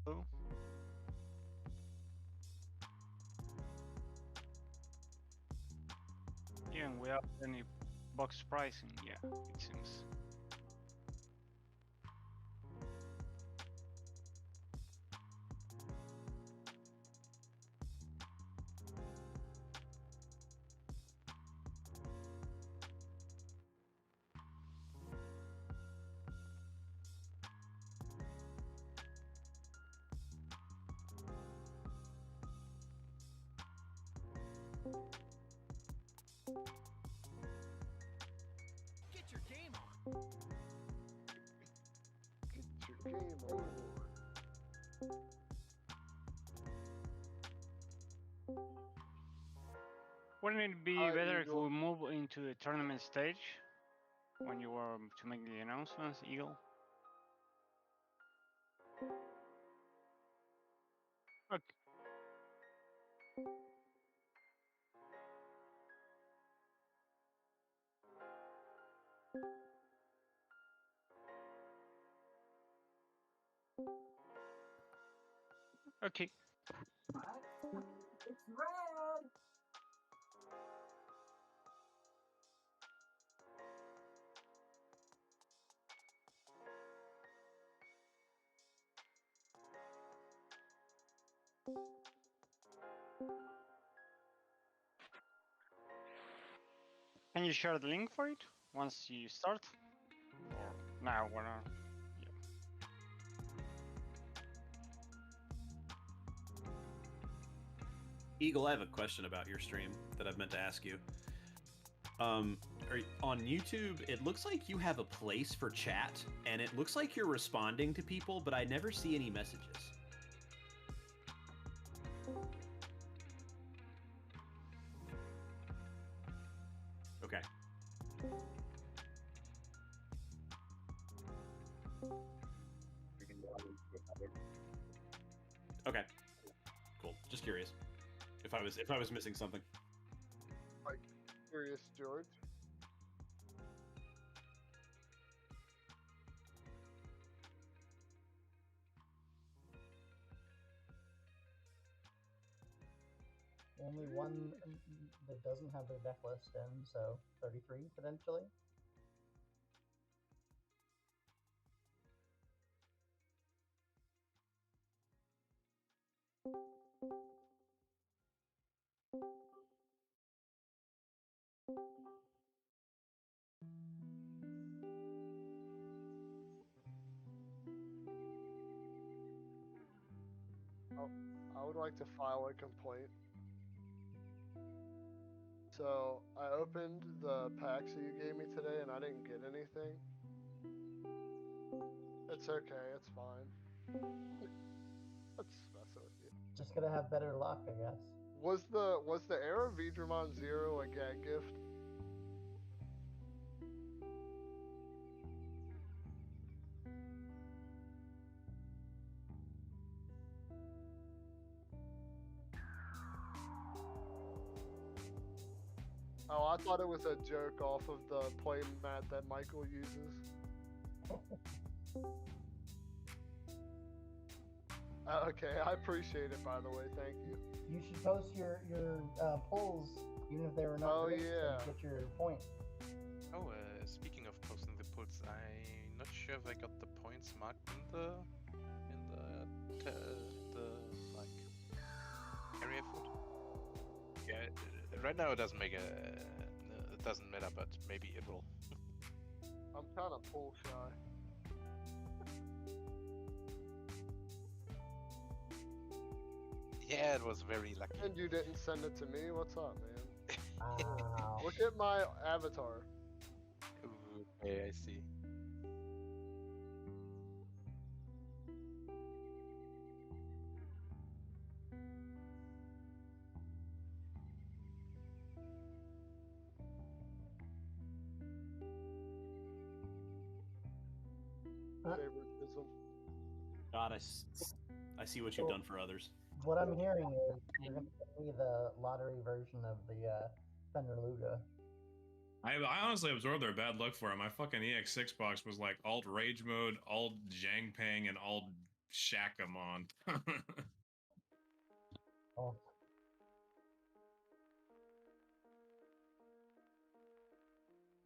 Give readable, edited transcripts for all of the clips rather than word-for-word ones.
Oh. Even without any box pricing, yeah, it seems. Get your game on. Get your game on. Wouldn't it be Hi, better if Eagle. we move into the tournament stage when you were to make the announcements, Eagle? Okay. Okay. It's red. Can you share the link for it once you start? Or now we're not. Yeah. Eagle, I have a question about your stream that I've meant to ask you. On YouTube, it looks like you have a place for chat, and it looks like you're responding to people, but I never see any messages. Okay. Okay. Cool. Just curious if I was missing something. Like, curious, George. Only one that doesn't have their deck list in, so 33 potentially. I would like to file a complaint. So, I opened the packs that you gave me today and I didn't get anything. It's okay, it's fine. Let's mess with you. Just gotta have better luck, I guess. Was the Era Vidramon Zero a gag gift? Oh, I thought it was a joke off of the play mat that Michael uses. Okay, I appreciate it, by the way. Thank you. You should post your polls, even if they were not Oh, predicted, yeah. to get your point. Oh, speaking of posting the puts, I'm not sure if I got the points marked in the like area foot. Yeah, right now it doesn't make it doesn't matter, but maybe it will. I'm kind of pull shy. Yeah, it was very lucky. And you didn't send it to me? What's up, man? Wow. Look at my avatar. Ooh, okay, I see. Favoritism. God, I see what you've done for others. What I'm hearing is you're gonna give me the lottery version of the Fender Luga. I honestly absorbed their bad luck for it. My fucking EX6 box was like alt rage mode, alt Zhangpeng, and alt Shakamon. Oh.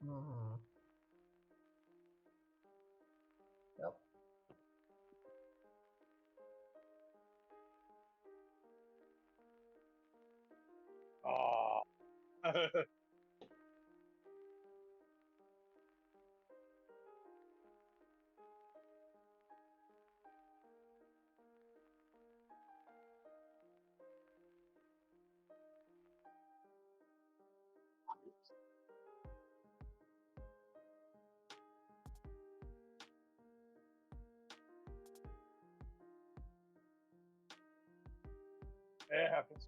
Hmm. Yep. Oh. It happens.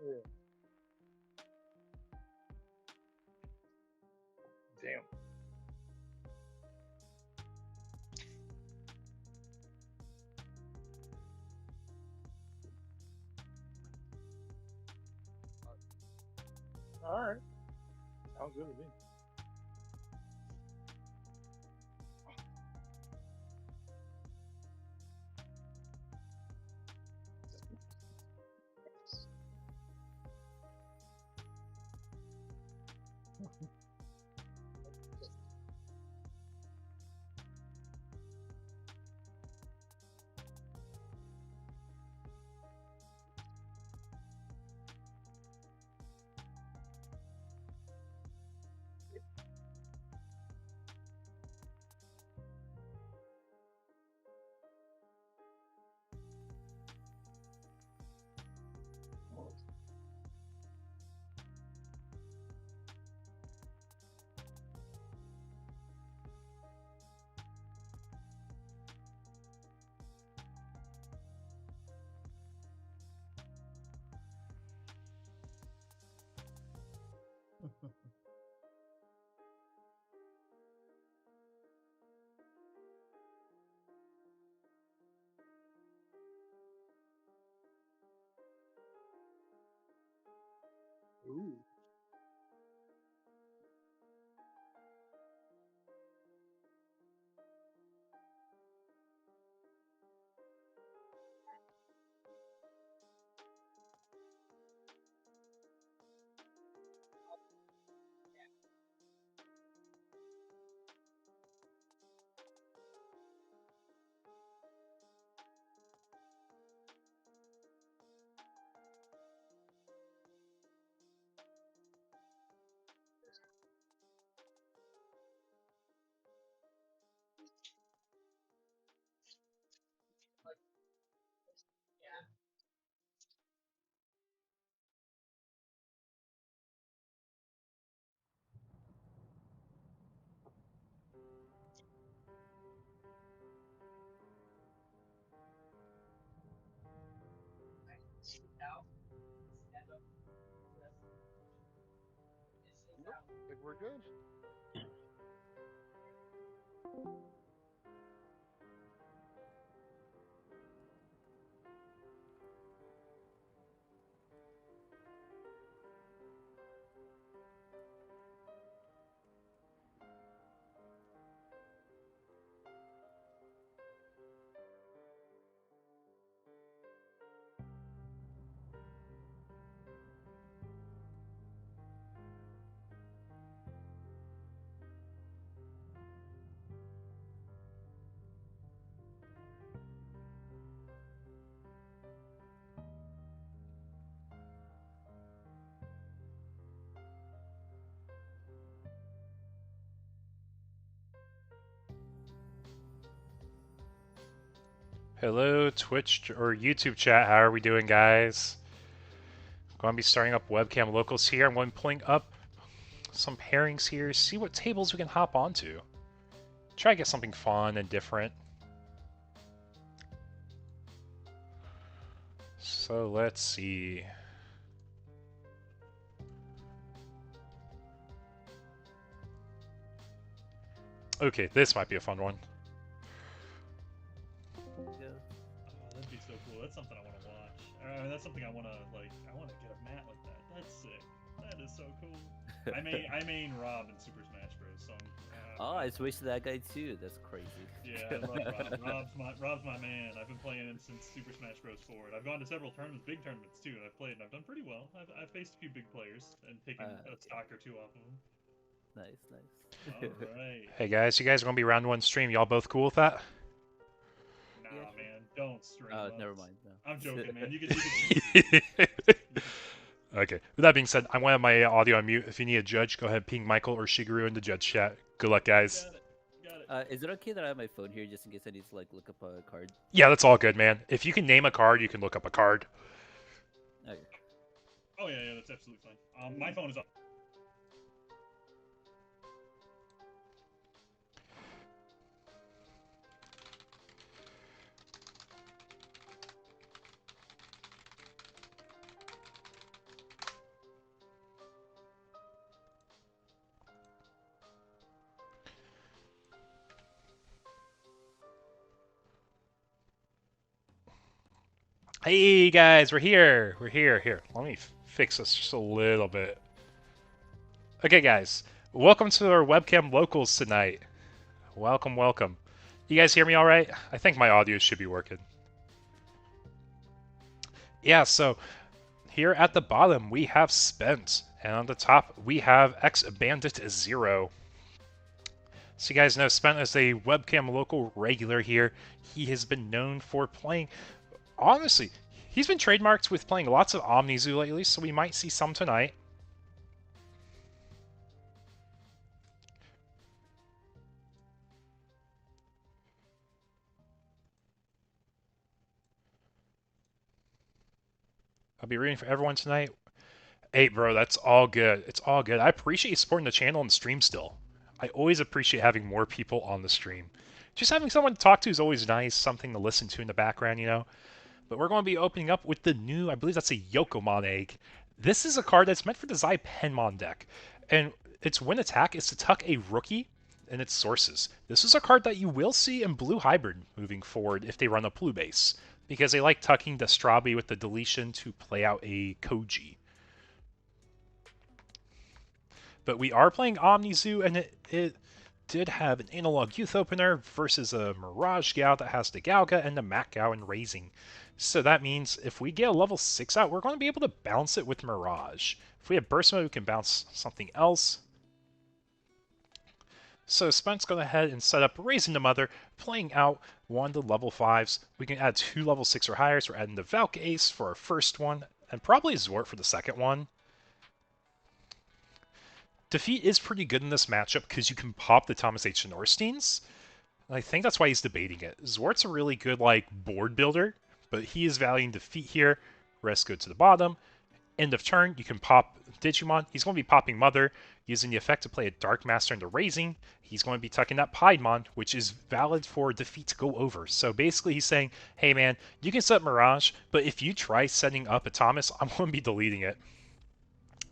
Yeah. Damn. All right. Sounds good to me. Ooh. Nope. I think we're good. Hello, Twitch or YouTube chat. How are we doing, guys? Going to be starting up webcam locals here. I'm going to be pulling up some pairings here, see what tables we can hop onto. Try to get something fun and different. So let's see. Okay, this might be a fun one. Yeah, that'd be That's something I want to watch. That's something I want to like. I want to get a mat like that. That's sick. That is so cool. I main Rob in Super Smash Bros. So I switched to that guy too. That's crazy. yeah, I love Rob. Rob's my man. I've been playing him since Super Smash Bros. 4. I've gone to several tournaments, big tournaments too, and I've played and I've done pretty well. I've faced a few big players and taken a stock or two off of them. Nice. Alright. Hey guys, you guys are gonna be round 1 stream. Y'all both cool with that? Nah, man, don't stream. Never mind. No. I'm joking, man. You can Okay. With that being said, I want to have my audio on mute. If you need a judge, go ahead, ping Michael or Shigeru in the judge chat. Good luck, guys. Got it. Is it okay that I have my phone here just in case I need to like look up a card? Yeah, that's all good, man. If you can name a card, you can look up a card. Okay. Oh yeah, that's absolutely fine. My phone is up. Hey guys, we're here. We're here. Here, let me fix this just a little bit. Okay, guys, welcome to our webcam locals tonight. Welcome. You guys hear me all right? I think my audio should be working. Yeah, so here at the bottom we have Spent, and on the top we have X Bandit 0. So you guys know Spent is a webcam local regular here. He has been known for playing. Honestly, he's been trademarked with playing lots of OmniZoo lately, so we might see some tonight. I'll be reading for everyone tonight. Hey, bro, that's all good. It's all good. I appreciate you supporting the channel and the stream still. I always appreciate having more people on the stream. Just having someone to talk to is always nice, something to listen to in the background, you know? But we're going to be opening up with the new, I believe that's a Yokomon egg. This is a card that's meant for the Zai Penmon deck. And its win attack is to tuck a rookie in its sources. This is a card that you will see in Blue Hybrid moving forward if they run a Blue base, because they like tucking the Strabi with the deletion to play out a Koji. But we are playing OmniZoo, and it did have an Analog Youth opener versus a Mirage Gao that has the Galga and the Mac Gao and Raising. So that means if we get a level 6 out, we're going to be able to bounce it with Mirage. If we have Burst Mode, we can bounce something else. So Spence going ahead and set up Raising the Mother, playing out one of the level 5s. We can add 2 level 6 or higher, so we're adding the Valk Ace for our first one, and probably Zwart for the second one. Defeat is pretty good in this matchup because you can pop the Thomas H. Norsteins. I think that's why he's debating it. Zwart's a really good like board builder, but he is valuing Defeat here. Rest go to the bottom. End of turn, you can pop Digimon. He's going to be popping Mother, using the effect to play a Dark Master into Raising. He's going to be tucking that Piedmon, which is valid for Defeat to go over. So basically he's saying, hey man, you can set Mirage, but if you try setting up a Thomas, I'm going to be deleting it.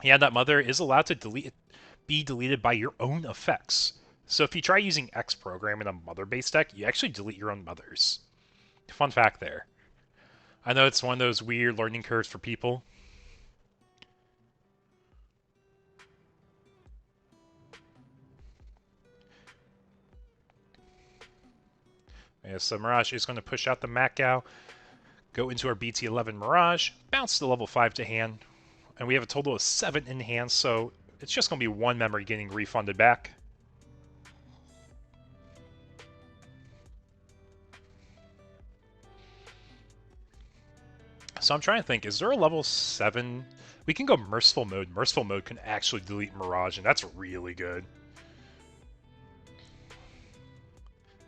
Yeah, that Mother is allowed to be deleted by your own effects. So if you try using X program in a Mother-based deck, you actually delete your own Mothers. Fun fact there. I know it's one of those weird learning curves for people. Yeah, so Mirage is going to push out the Mac Gao, go into our BT11 Mirage, bounce the level 5 to hand, and we have a total of 7 in hand, so it's just going to be 1 memory getting refunded back. So I'm trying to think, is there a level 7? We can go Merciful Mode. Merciful Mode can actually delete Mirage, and that's really good.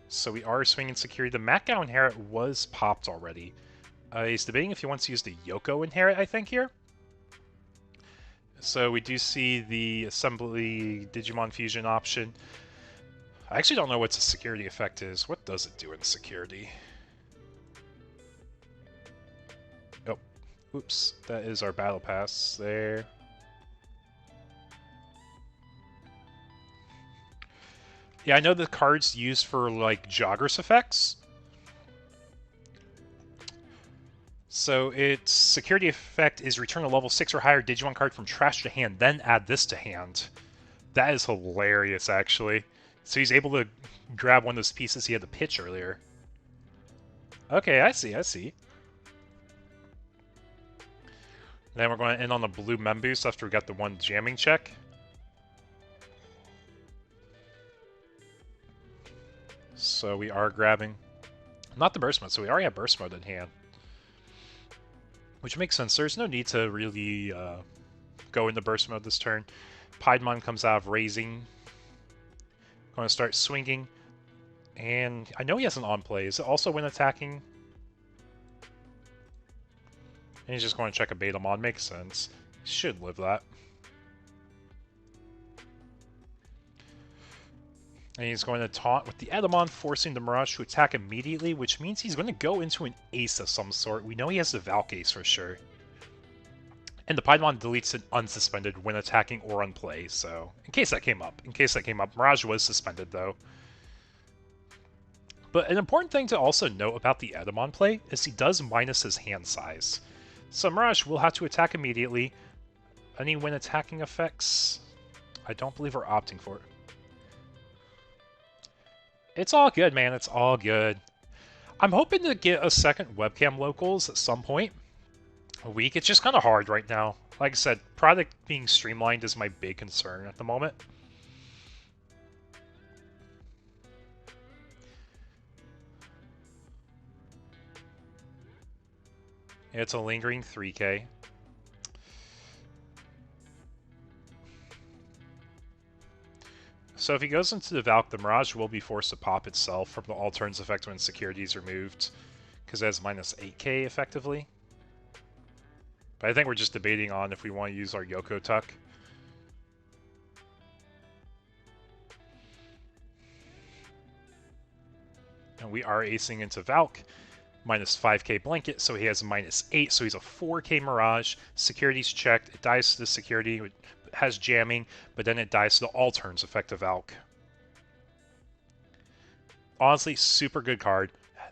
So we are swinging security. The Mac Gao Inherit was popped already. He's debating if he wants to use the Yoko Inherit, I think, here. So we do see the Assembly Digimon Fusion option. I actually don't know what the security effect is. What does it do in security? Oh, oops. That is our Battle Pass there. Yeah, I know the card's used for, like, Joggers effects. So its security effect is return a level 6 or higher Digimon card from trash to hand, then add this to hand. That is hilarious, actually. So he's able to grab one of those pieces he had to pitch earlier. Okay, I see, I see. Then we're going to end on the blue Memboost after we got the one jamming check. So we are grabbing... Not the burst mode, so we already have burst mode in hand. Which makes sense. There's no need to really go into burst mode this turn. Piedmon comes out of raising. Going to start swinging. And I know he has an on play. Is it also when attacking? And he's just going to check a Betamon. Makes sense. Should live that. And he's going to taunt with the Edamon, forcing the Mirage to attack immediately, which means he's going to go into an ace of some sort. We know he has the Valk ace for sure. And the Piedmon deletes it unsuspended when attacking or on play, so... In case that came up. Mirage was suspended, though. But an important thing to also note about the Edamon play is he does minus his hand size. So Mirage will have to attack immediately. Any when attacking effects, I don't believe we're opting for it. It's all good, man. It's all good. I'm hoping to get a second webcam locals at some point a week. It's just kind of hard right now. Like I said, product being streamlined is my big concern at the moment. It's a lingering 3K. So if he goes into the Valk, the Mirage will be forced to pop itself from the all turns effect when security is removed, because it has minus 8k effectively. But I think we're just debating on if we want to use our Yoko Tuck. And we are acing into Valk. Minus 5k blanket, so he has minus 8, so he's a 4k Mirage. Security's checked, it dies to the security, it has jamming, but then it dies to the all turns effect of Valk. Honestly, super good card.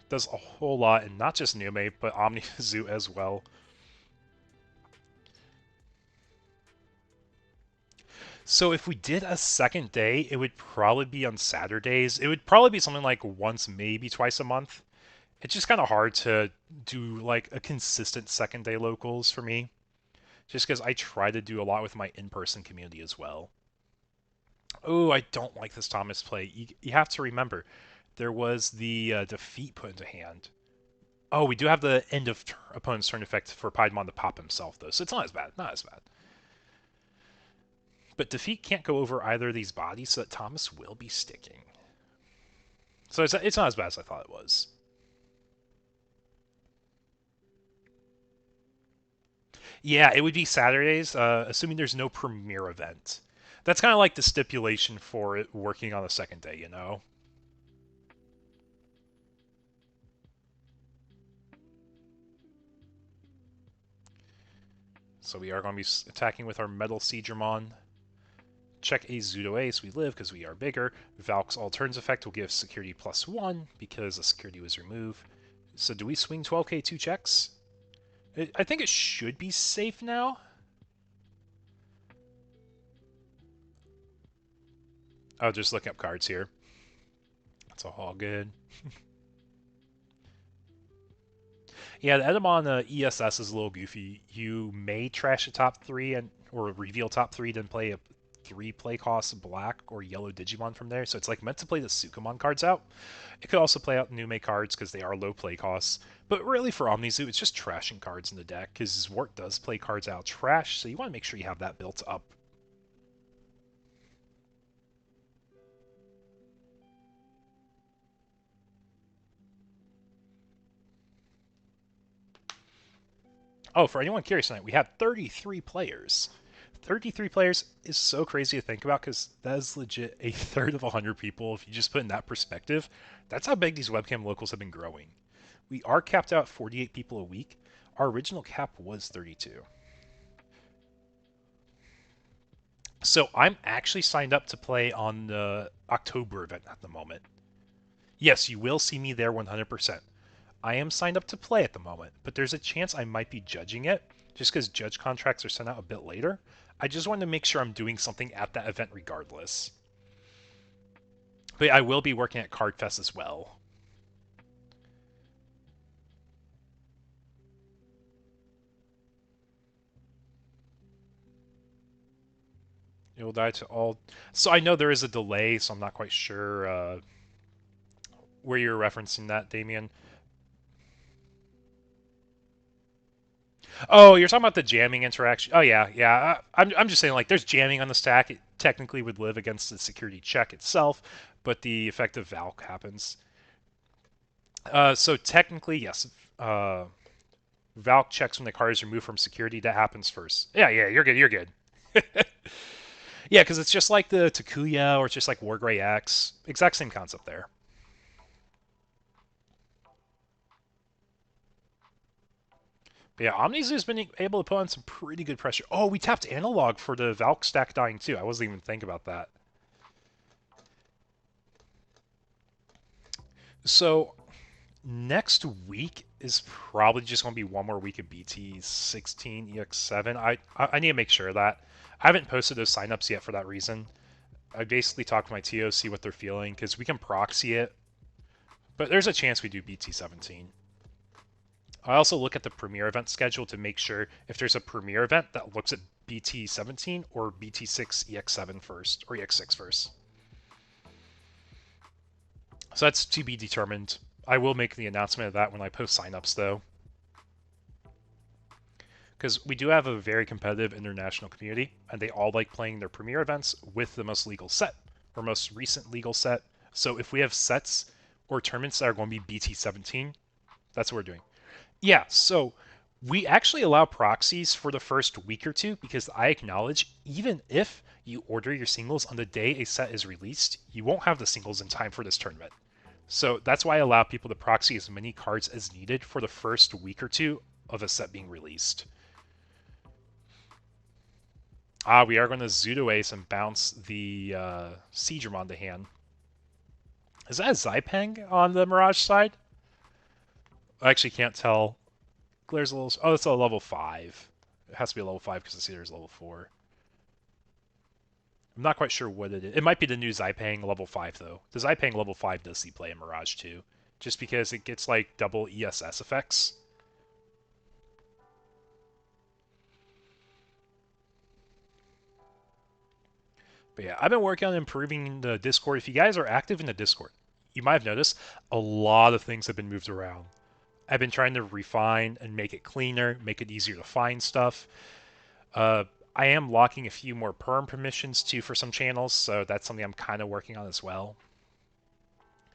Does a whole lot, and not just Nume, but Omnizu as well. So if we did a second day, it would probably be on Saturdays. It would probably be something like once, maybe twice a month. It's just kind of hard to do like a consistent second day locals for me. Just because I try to do a lot with my in-person community as well. Oh, I don't like this Thomas play. You have to remember, there was the defeat put into hand. Oh, we do have the end of opponent's turn effect for Piedmon to pop himself, though, so it's not as bad. Not as bad. But defeat can't go over either of these bodies, so that Thomas will be sticking. So it's not as bad as I thought it was. Yeah, it would be Saturdays, assuming there's no premiere event. That's kind of like the stipulation for it working on the second day, you know? So we are going to be attacking with our Metal Siegramon. Check a Zudo Ace, we live because we are bigger. Valk's all turns effect will give security +1 because the security was removed. So do we swing 12k 2 checks? I think it should be safe now. Oh, just looking up cards here. That's all good. Yeah, the Edamon ESS is a little goofy. You may trash a top 3 or reveal top 3, then play a 3 play cost black or yellow Digimon from there. So it's like meant to play the Sukamon cards out. It could also play out Nume cards because they are low play costs. But really for Omnizu, it's just trashing cards in the deck because Zwart does play cards out trash. So you want to make sure you have that built up. Oh, for anyone curious tonight, we have 33 players. 33 players is so crazy to think about because that is legit a third of 100 people. If you just put in that perspective, that's how big these webcam locals have been growing. We are capped out 48 people a week. Our original cap was 32. So I'm actually signed up to play on the October event at the moment. Yes, you will see me there 100%. I am signed up to play at the moment, but there's a chance I might be judging it, just because judge contracts are sent out a bit later. I just wanted to make sure I'm doing something at that event regardless. But I will be working at Cardfest as well. It will die to all. So I know there is a delay, so I'm not quite sure where you're referencing that, Damien. Oh, you're talking about the jamming interaction. Oh yeah, yeah. I'm just saying, like, there's jamming on the stack. It technically would live against the security check itself, but the effective valk happens. So technically, yes. Valk checks when the card is removed from security. That happens first. Yeah, you're good. You're good. Yeah, because it's just like the Takuya or it's just like Wargray X. Exact same concept there. But yeah, OmniZoo's been able to put on some pretty good pressure. Oh, we tapped analog for the Valk stack dying too. I wasn't even thinking about that. So next week is probably just going to be one more week of BT16 EX7. I need to make sure of that. I haven't posted those signups yet for that reason. I basically talked to my TO, see what they're feeling, because we can proxy it. But there's a chance we do BT17. I also look at the premiere event schedule to make sure if there's a premiere event that looks at BT17 or BT6 EX7 first, or EX6 first. So that's to be determined. I will make the announcement of that when I post signups, though. Because we do have a very competitive international community, and they all like playing their premiere events with the most legal set, or most recent legal set. So if we have sets or tournaments that are going to be BT17, that's what we're doing. Yeah, so we actually allow proxies for the first week or two because I acknowledge even if you order your singles on the day a set is released, you won't have the singles in time for this tournament. So that's why I allow people to proxy as many cards as needed for the first week or two of a set being released. We are going to Zudo Ace and bounce the Seedramon to hand. Is that a Zypeng on the Mirage side? I actually can't tell. Glare's a little... Oh, it's a level 5. It has to be a level 5 because the Seeder's level 4. I'm not quite sure what it is. It might be the new Zypeng level 5, though. The Zypeng level 5 does see play in Mirage, too. Just because it gets, like, double ESS effects. But yeah, I've been working on improving the Discord. If you guys are active in the Discord, you might have noticed a lot of things have been moved around. I've been trying to refine and make it cleaner, make it easier to find stuff. I am locking a few more perm permissions too for some channels, so that's something I'm kind of working on as well.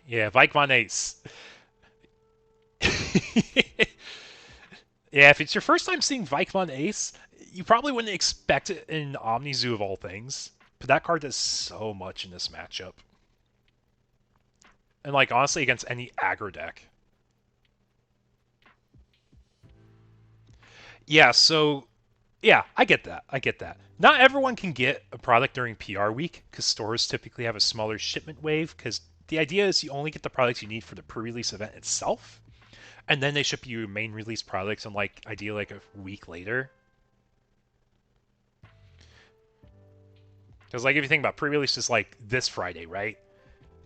Yeah, Vikemon Ace. Yeah, if it's your first time seeing Vikemon Ace, you probably wouldn't expect it in OmniZoo of all things. But that card does so much in this matchup. And, like, honestly, against any aggro deck. Yeah, so... Yeah, I get that. I get that. Not everyone can get a product during PR week, because stores typically have a smaller shipment wave, because the idea is you only get the products you need for the pre-release event itself, and then they ship you main release products in, like, ideally, like, a week later. Because, like, if you think about pre-release is, like, this Friday, right?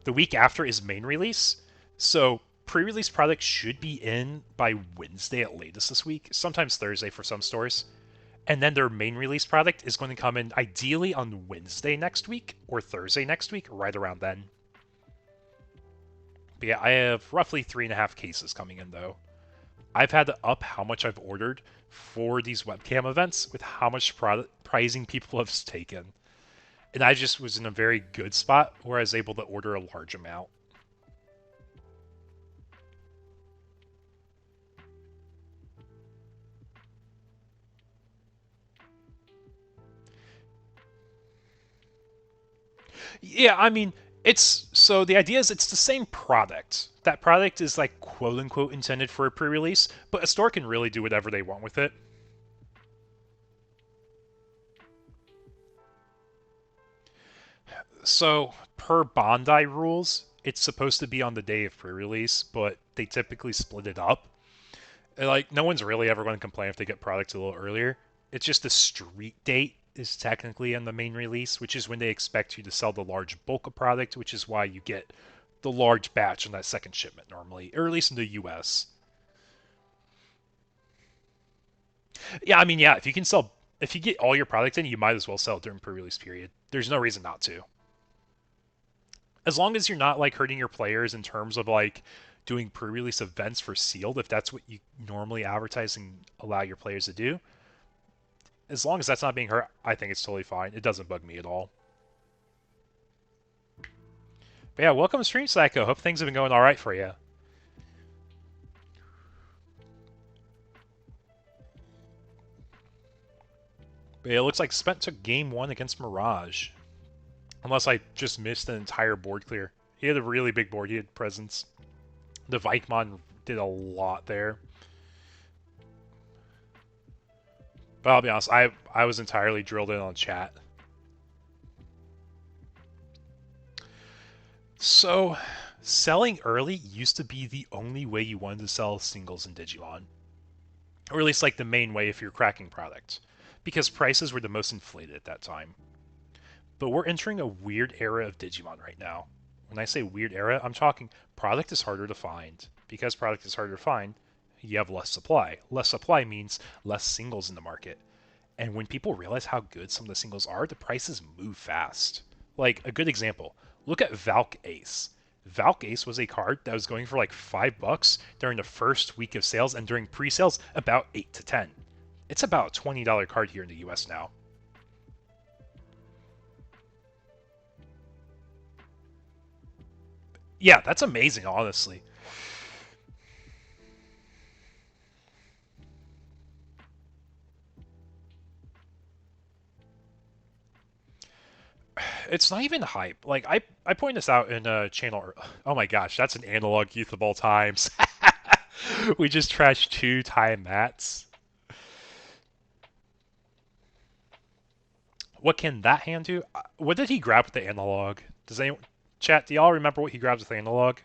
The week after is main release. So, pre-release products should be in by Wednesday at latest this week. Sometimes Thursday for some stores. And then their main release product is going to come in ideally on Wednesday next week or Thursday next week, right around then. But yeah, I have roughly 3.5 cases coming in, though. I've had to up how much I've ordered for these webcam events with how much pricing people have taken. And I just was in a very good spot where I was able to order a large amount. Yeah, I mean, it's... So the idea is it's the same product. That product is, like, quote-unquote intended for a pre-release, but a store can really do whatever they want with it. So, per Bandai rules, it's supposed to be on the day of pre-release, but they typically split it up. And, like, no one's really ever going to complain if they get products a little earlier. It's just the street date is technically on the main release, which is when they expect you to sell the large bulk of product, which is why you get the large batch on that second shipment normally, or at least in the US. Yeah, I mean, yeah, if you get all your product in, you might as well sell it during pre-release period. There's no reason not to. As long as you're not like hurting your players in terms of like doing pre-release events for sealed, if that's what you normally advertise and allow your players to do, as long as that's not being hurt, I think it's totally fine. It doesn't bug me at all. But yeah, welcome to Stream Psycho. Hope things have been going all right for you. But yeah, it looks like Spent took game 1 against Mirage. Unless I just missed an entire board clear. He had a really big board. He had presence. The Vikemon did a lot there. But I'll be honest, I was entirely drilled in on chat. So, selling early used to be the only way you wanted to sell singles in Digimon. Or at least like the main way if you're cracking product. Because prices were the most inflated at that time. But we're entering a weird era of Digimon right now. When I say weird era, I'm talking product is harder to find. Because product is harder to find, you have less supply. Less supply means less singles in the market. And when people realize how good some of the singles are, the prices move fast. Like, a good example, look at Valk Ace. Valk Ace was a card that was going for like $5 during the first week of sales, and during pre-sales, about 8 to 10. It's about a $20 card here in the US now. Yeah, that's amazing, honestly. It's not even hype. Like, I point this out in a channel. Oh my gosh, that's an analog youth of all times. We just trashed 2 time mats. What can that hand do? What did he grab with the analog? Does anyone... Chat, do y'all remember what he grabbed with the analog?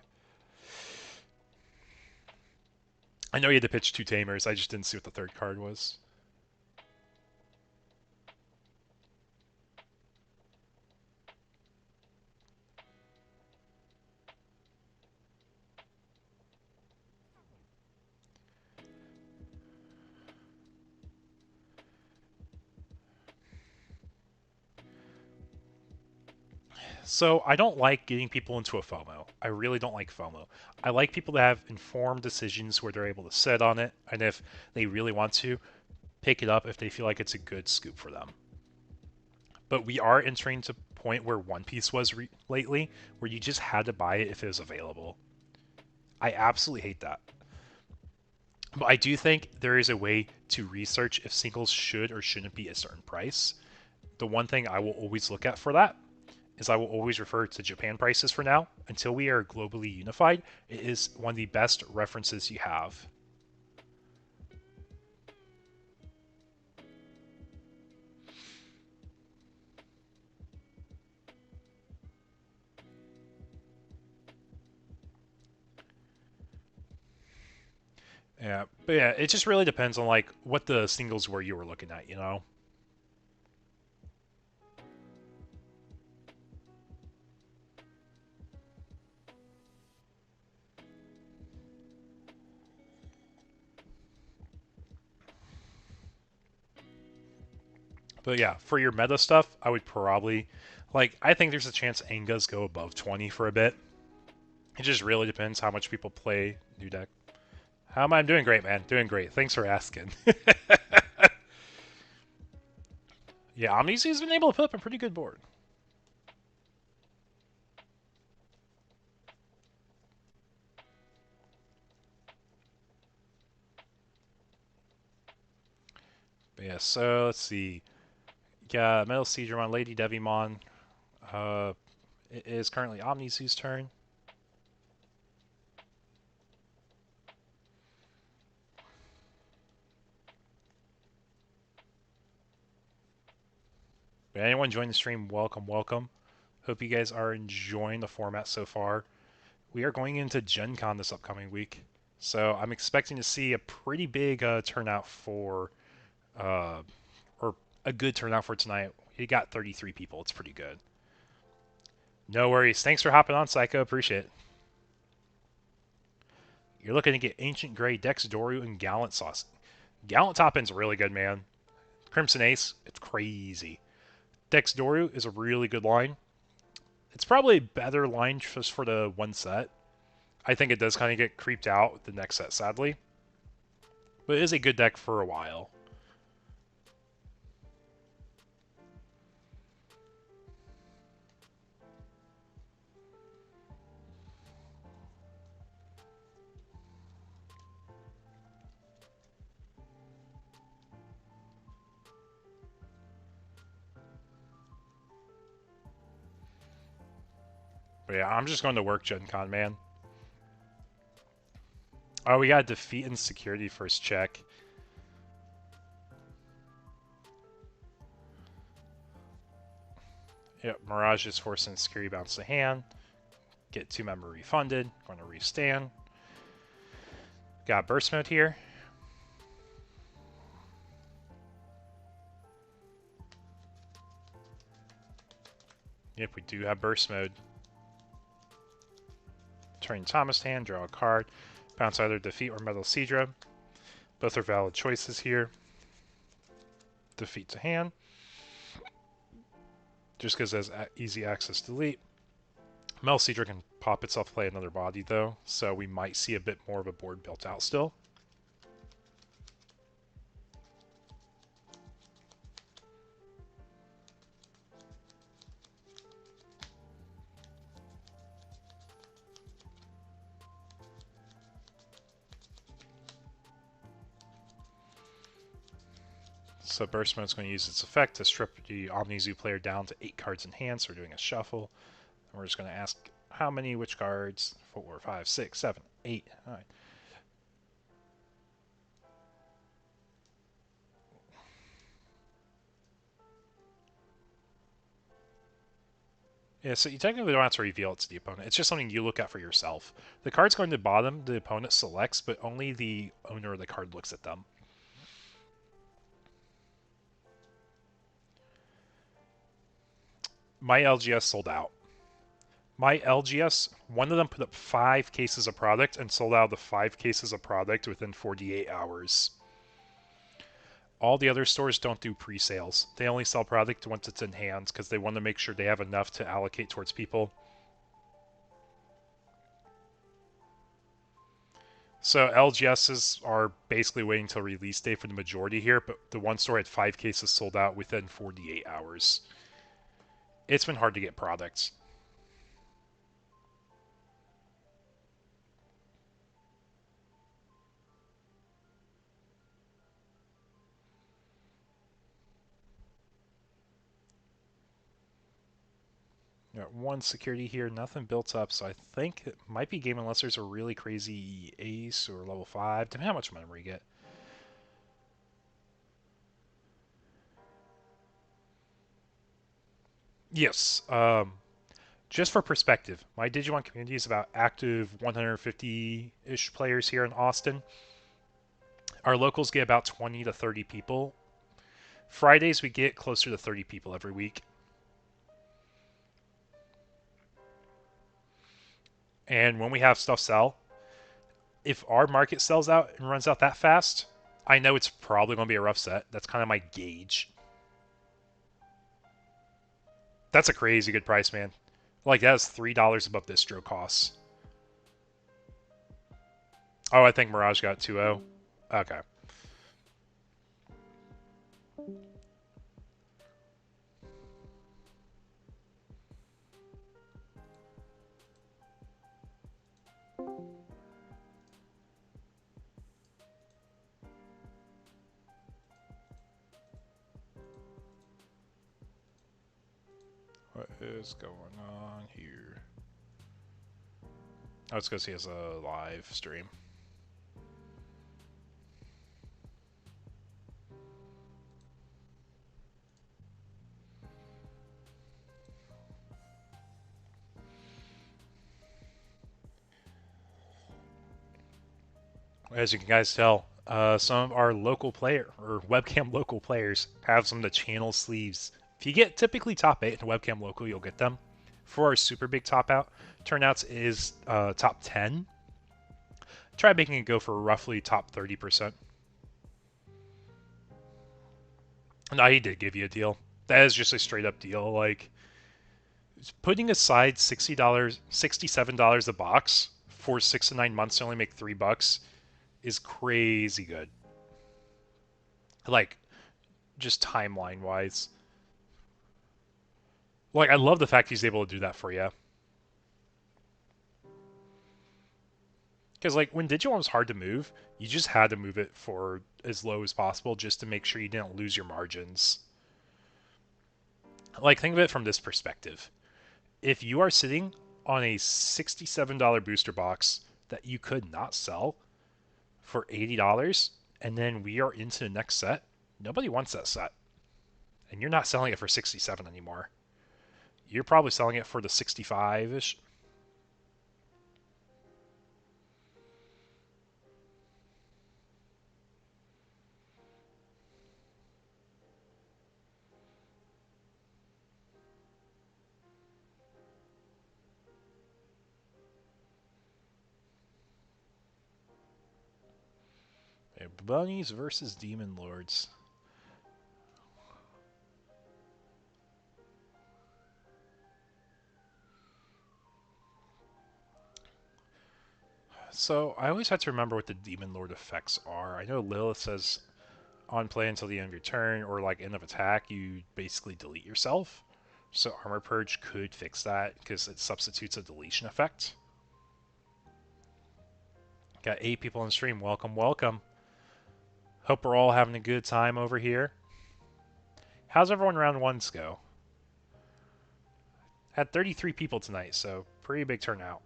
I know he had to pitch 2 tamers. I just didn't see what the third card was. So I don't like getting people into a FOMO. I really don't like FOMO. I like people to have informed decisions where they're able to sit on it, and if they really want to, pick it up if they feel like it's a good scoop for them. But we are entering to a point where One Piece was lately, where you just had to buy it if it was available. I absolutely hate that. But I do think there is a way to research if singles should or shouldn't be a certain price. The one thing I will always look at for that is I will always refer to Japan prices for now. Until we are globally unified, it is one of the best references you have. Yeah, but yeah, it just really depends on like what the singles were you were looking at, you know? But yeah, for your meta stuff, I would probably... Like, I think there's a chance Angas go above 20 for a bit. It just really depends how much people play new deck. How am I? I'm doing great, man. Doing great. Thanks for asking. Yeah, Omnizy's been able to put up a pretty good board. But yeah, so let's see. Yeah, Metal Seedramon, Lady Devimon. It is currently Omnizy's turn. But anyone join the stream, welcome, welcome. Hope you guys are enjoying the format so far. we are going into Gen Con this upcoming week. So I'm expecting to see a pretty big turnout for, or a good turnout for tonight. We got 33 people. It's pretty good. No worries. Thanks for hopping on, Psycho. Appreciate it. You're looking to get Ancient Grey, Dex Doru, and Gallant Sauce. Gallant Top End's really good, man. Crimson Ace, it's crazy. Dex Doru is a really good line. It's probably a better line just for the one set. I think it does kind of get creeped out with the next set, sadly. But it is a good deck for a while. But yeah, I'm just going to work Gen Con, man. Oh, we got defeat and security first check. Yep, Mirage is forcing security bounce to hand. Get 2 memory refunded. Going to restand. Got burst mode here. Yep, we do have burst mode. Turn Thomas hand, draw a card. Bounce either defeat or Metal Seadra. Both are valid choices here. Defeat to hand. Just because it has easy access delete. Metal Seadra can pop itself, play another body though, so we might see a bit more of a board built out still. So Burst Mode is going to use its effect to strip the OmniZoo player down to 8 cards in hand, so we're doing a shuffle. And we're just going to ask how many, which cards, 4, 5, 6, 7, 8, 9. Yeah, so you technically don't have to reveal it to the opponent. It's just something you look at for yourself. The cards going to the bottom, the opponent selects, but only the owner of the card looks at them. My LGS sold out. My LGS, one of them put up 5 cases of product and sold out the 5 cases of product within 48 hours. All the other stores don't do pre-sales. They only sell product once it's in hand because they want to make sure they have enough to allocate towards people. So LGSs are basically waiting till release day for the majority here, but the one store had 5 cases sold out within 48 hours. It's been hard to get products. Got 1 security here, nothing built up, so I think it might be game unless there's a really crazy ace or level 5, depending on how much memory you get. Yes, just for perspective, my Digimon community is about active 150-ish players here in Austin. Our locals get about 20 to 30 people. Fridays we get closer to 30 people every week. And when we have stuff sell, if our market sells out and runs out that fast, I know it's probably going to be a rough set. That's kind of my gauge. That's a crazy good price, man. Like, that is $3 above distro costs. Oh, I think Mirage got 2-0. Okay. What is going on here? Oh, it's because he has a live stream. as you can guys tell, some of our local player or webcam local players have some of the channel sleeves. If you get typically top 8 in webcam local, you'll get them. For our super big top out turnouts is top 10. Try making it go for roughly top 30%. No, he did give you a deal. That is just a straight up deal. Like, putting aside $60, $67 a box for 6 to 9 months to only make $3 is crazy good. Like, just timeline wise. Like, I love the fact he's able to do that for you. Because, like, when Digimon was hard to move, you just had to move it for as low as possible just to make sure you didn't lose your margins. Like, think of it from this perspective. If you are sitting on a $67 booster box that you could not sell for $80, and then we are into the next set, nobody wants that set. And you're not selling it for 67 anymore. You're probably selling it for the 65-ish. Bunnies versus Demon Lords. So, I always have to remember what the Demon Lord effects are. I know Lilith says on play until the end of your turn, or like end of attack, you basically delete yourself. So Armor Purge could fix that, because it substitutes a deletion effect. Got 8 people on stream. Welcome, welcome. Hope we're all having a good time over here. How's everyone round ones go? Had 33 people tonight, so pretty big turnout.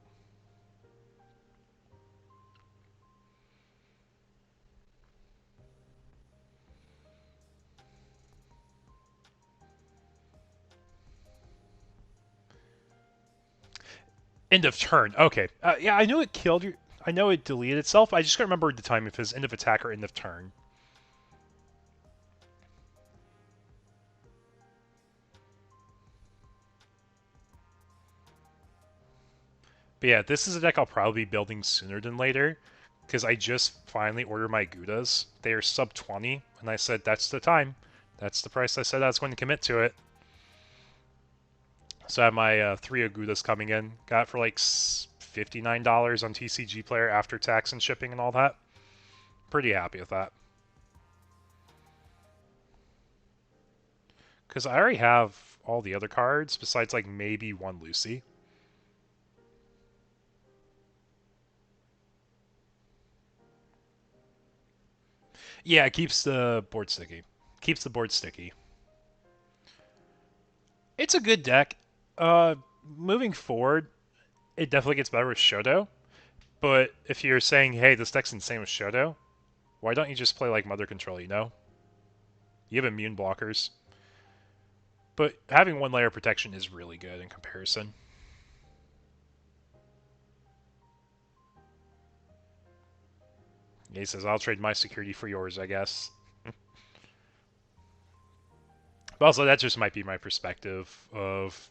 End of turn. Okay. Yeah, I know it killed you. I know it deleted itself. I just can't remember the time if it's end of attack or end of turn. But yeah, this is a deck I'll probably be building sooner than later, because I just finally ordered my Goudas. They are sub 20, and I said that's the time. That's the price I said I was going to commit to it. So I have my 3 Agudas coming in. Got it for like $59 on TCG Player after tax and shipping and all that. Pretty happy with that. Because I already have all the other cards, besides like maybe one Lucy. Yeah, it keeps the board sticky. Keeps the board sticky. It's a good deck. Moving forward, it definitely gets better with Shoto. But if you're saying, hey, this deck's insane with Shoto, why don't you just play like Mother Control, you know? You have immune blockers. But having 1 layer of protection is really good in comparison. He says, I'll trade my security for yours, I guess. But also, that just might be my perspective of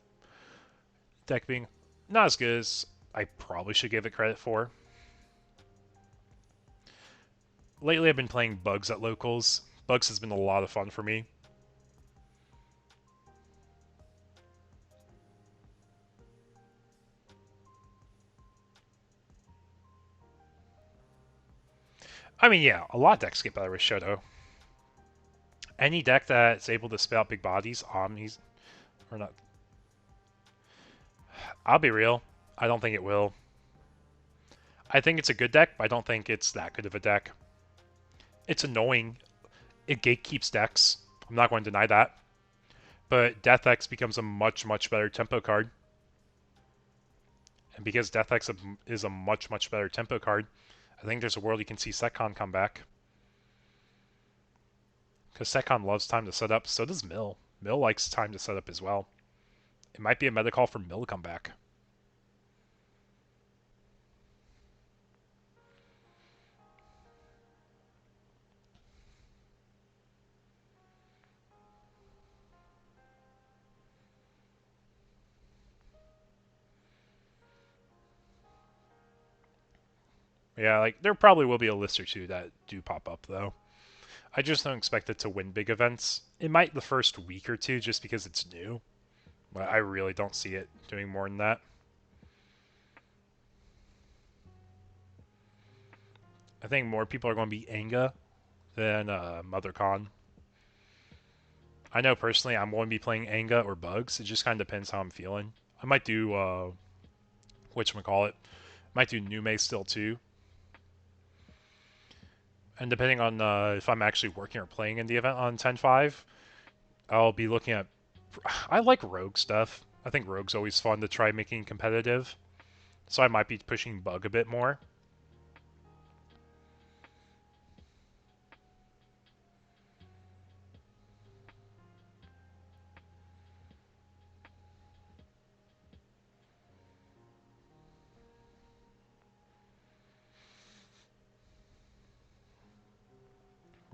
deck being not as good as I probably should give it credit for. Lately, I've been playing Bugs at locals. Bugs has been a lot of fun for me. I mean, yeah, a lot of decks get better with Shoto. Any deck that's able to spell out big bodies, Omnis, or not. I'll be real, I don't think it will. I think it's a good deck, but I don't think it's that good of a deck. It's annoying. It gatekeeps decks. I'm not going to deny that. But Death X becomes a much, much better tempo card. And because Death X is a much, much better tempo card, I think there's a world you can see Setcon come back. Because Setcon loves time to set up, so does Mill. Mill likes time to set up as well. It might be a meta call for Mill to come back. Yeah, like there probably will be a list or two that do pop up though. I just don't expect it to win big events. It might the first week or two just because it's new, but I really don't see it doing more than that. I think more people are going to be Anga than MotherCon. I know personally I'm going to be playing Anga or Bugs. It just kind of depends how I'm feeling. I might do whatchamacallit. Might do Nume still too. And depending on if I'm actually working or playing in the event on 10.5, I'll be looking at... I like Rogue stuff. I think Rogue's always fun to try making competitive. So I might be pushing Bug a bit more.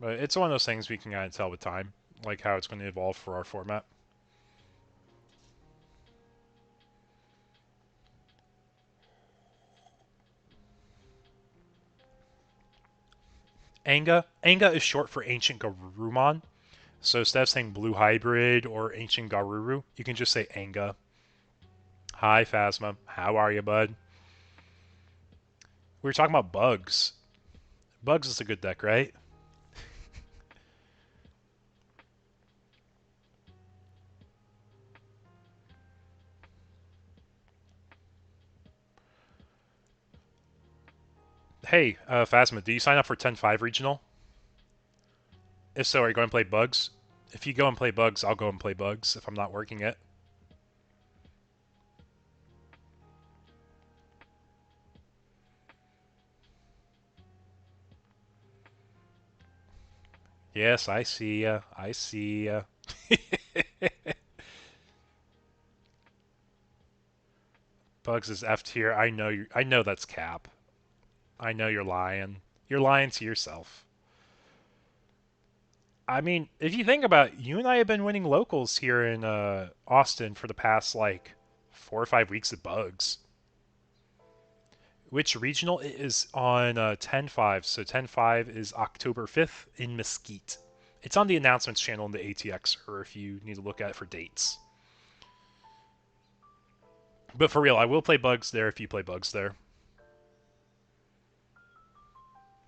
But it's one of those things we can kind of tell with time, like how it's going to evolve for our format. Anga is short for Ancient Garurumon. So instead of saying Blue Hybrid or Ancient Garuru, you can just say Anga. Hi, Phasma. How are you, bud? We were talking about Bugs. Bugs is a good deck, right? Hey, Phasma, do you sign up for 10.5 Regional? If so, are you going to play Bugs? If you go and play Bugs, I'll go and play Bugs if I'm not working it. Yes, I see ya. I see ya. Bugs is F tier. I know you. I know that's cap. I know you're lying. You're lying to yourself. I mean, if you think about it, you and I have been winning locals here in Austin for the past, like, 4 or 5 weeks of Bugs. Which regional? It is on 10.5, so 10.5 is October 5th in Mesquite. It's on the announcements channel in the ATX, or if you need to look at it for dates. But for real, I will play Bugs there if you play Bugs there.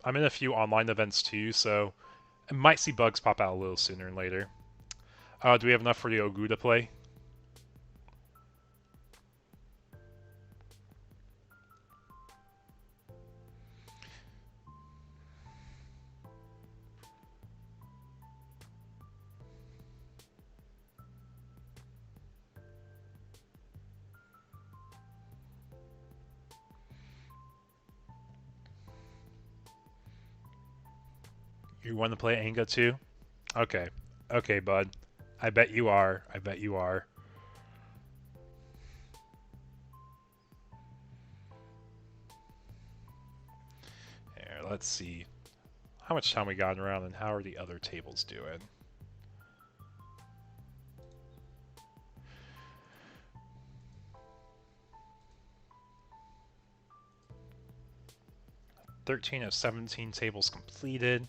I'm in a few online events too, so I might see Bugs pop out a little sooner than later. Do we have enough for the Ogu to play? You want to play Anga too? Okay. Okay, bud. I bet you are. I bet you are. Here, let's see. How much time we got around and how are the other tables doing? "13 of 17 tables completed."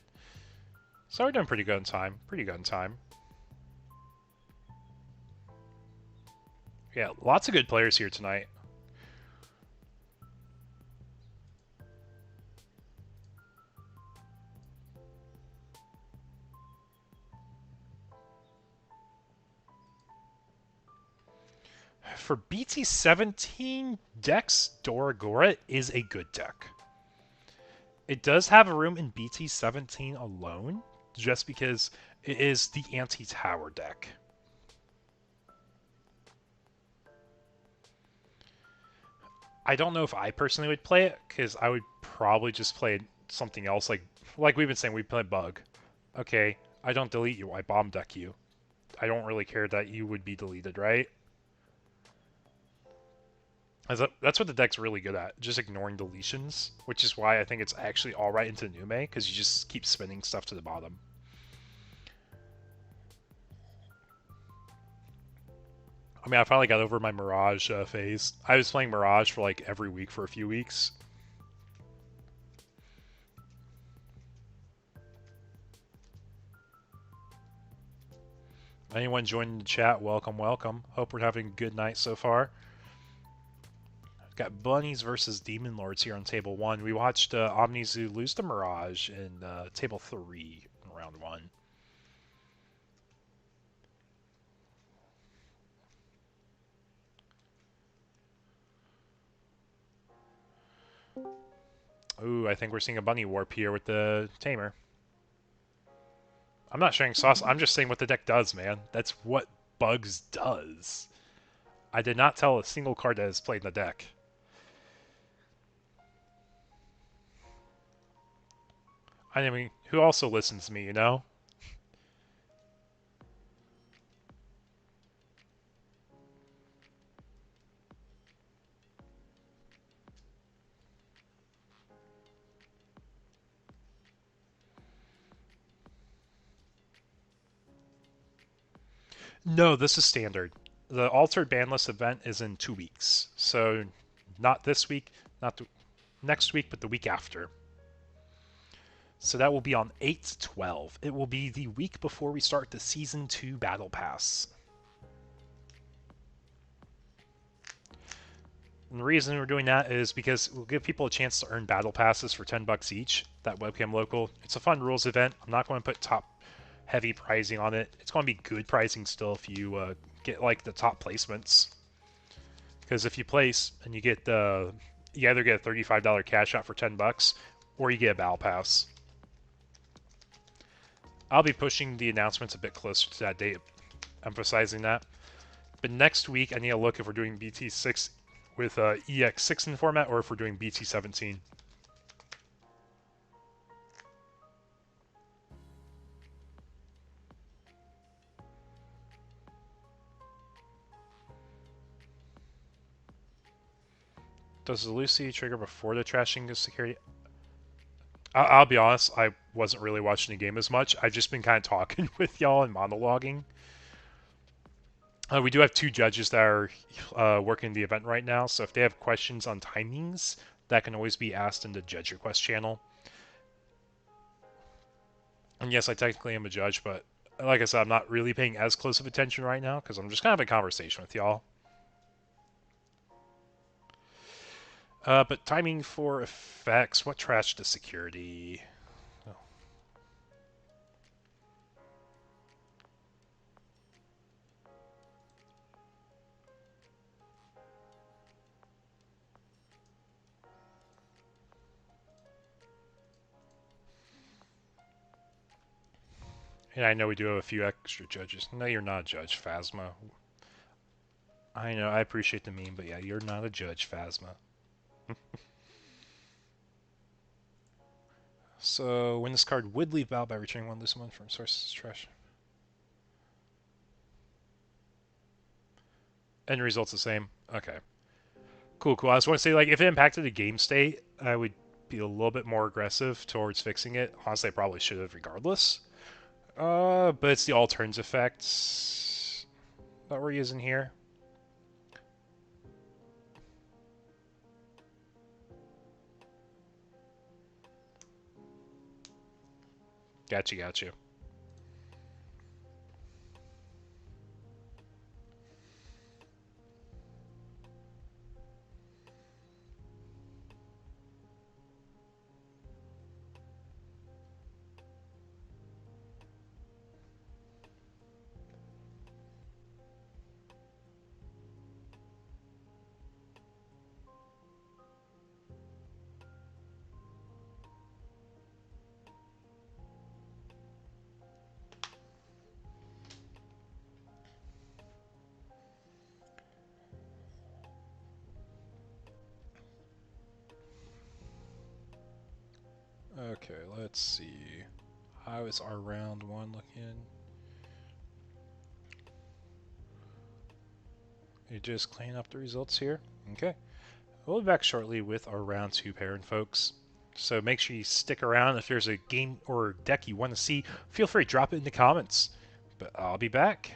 So we're doing pretty good in time. Pretty good in time. Yeah, lots of good players here tonight. For BT17, Dex Doragora is a good deck. It does have a room in BT17 alone, just because it is the anti-tower deck. I don't know if I personally would play it, because I would probably just play something else, like we've been saying, we play Bug. Okay, I don't delete you, I bomb deck you. I don't really care that you would be deleted, right? That's what the deck's really good at, just ignoring deletions, which is why I think it's actually alright into Nume, because you just keep spinning stuff to the bottom. I mean, I finally got over my Mirage phase. I was playing Mirage for like every week for a few weeks. Anyone joining the chat, welcome, welcome. Hope we're having a good night so far. We've got Bunnies versus Demon Lords here on table 1. We watched Omnizu lose to Mirage in table 3 in round 1. Ooh, I think we're seeing a bunny warp here with the Tamer. I'm not sharing sauce. I'm just saying what the deck does, man. That's what Bugs does. I did not tell a single card that is played in the deck. I mean, who also listens to me, you know? No, this is standard. The altered ban list event is in 2 weeks. So, not this week, not next week, but the week after. So that will be on 8/12. It will be the week before we start the Season 2 Battle Pass. And the reason we're doing that is because we'll give people a chance to earn battle passes for $10 each. That webcam local. It's a fun rules event. I'm not going to put top heavy pricing on it. It's going to be good pricing still if you get like the top placements. Because if you place and you get you either get a $35 cash out for $10 or you get a battle pass. I'll be pushing the announcements a bit closer to that date, emphasizing that. But next week, I need to look if we're doing BT6 with EX6 in the format or if we're doing BT17. Does the Lucy trigger before the trashing of security? I'll be honest, I wasn't really watching the game as much. I've just been kind of talking with y'all and monologuing. We do have 2 judges that are working the event right now, so if they have questions on timings, that can always be asked in the judge request channel. And yes, I technically am a judge, but like I said, I'm not really paying as close of attention right now because I'm just kind of having a conversation with y'all. But timing for effects, what trash to security? Oh. And I know we do have a few extra judges. No, you're not a judge, Phasma. I know, I appreciate the meme, but yeah, you're not a judge, Phasma. So, when this card would leave battle by returning 1 loose one from sources trash. End result's the same. Okay. Cool, cool. I just want to say, like, if it impacted the game state, I would be a little bit more aggressive towards fixing it. Honestly, I probably should have regardless. But it's the all turns effects that we're using here. Gotcha, gotcha. Okay, let's see. How is our round 1 looking? You just clean up the results here. Okay. We'll be back shortly with our round 2 pairing, folks. So make sure you stick around. If there's a game or deck you want to see, feel free to drop it in the comments. But I'll be back.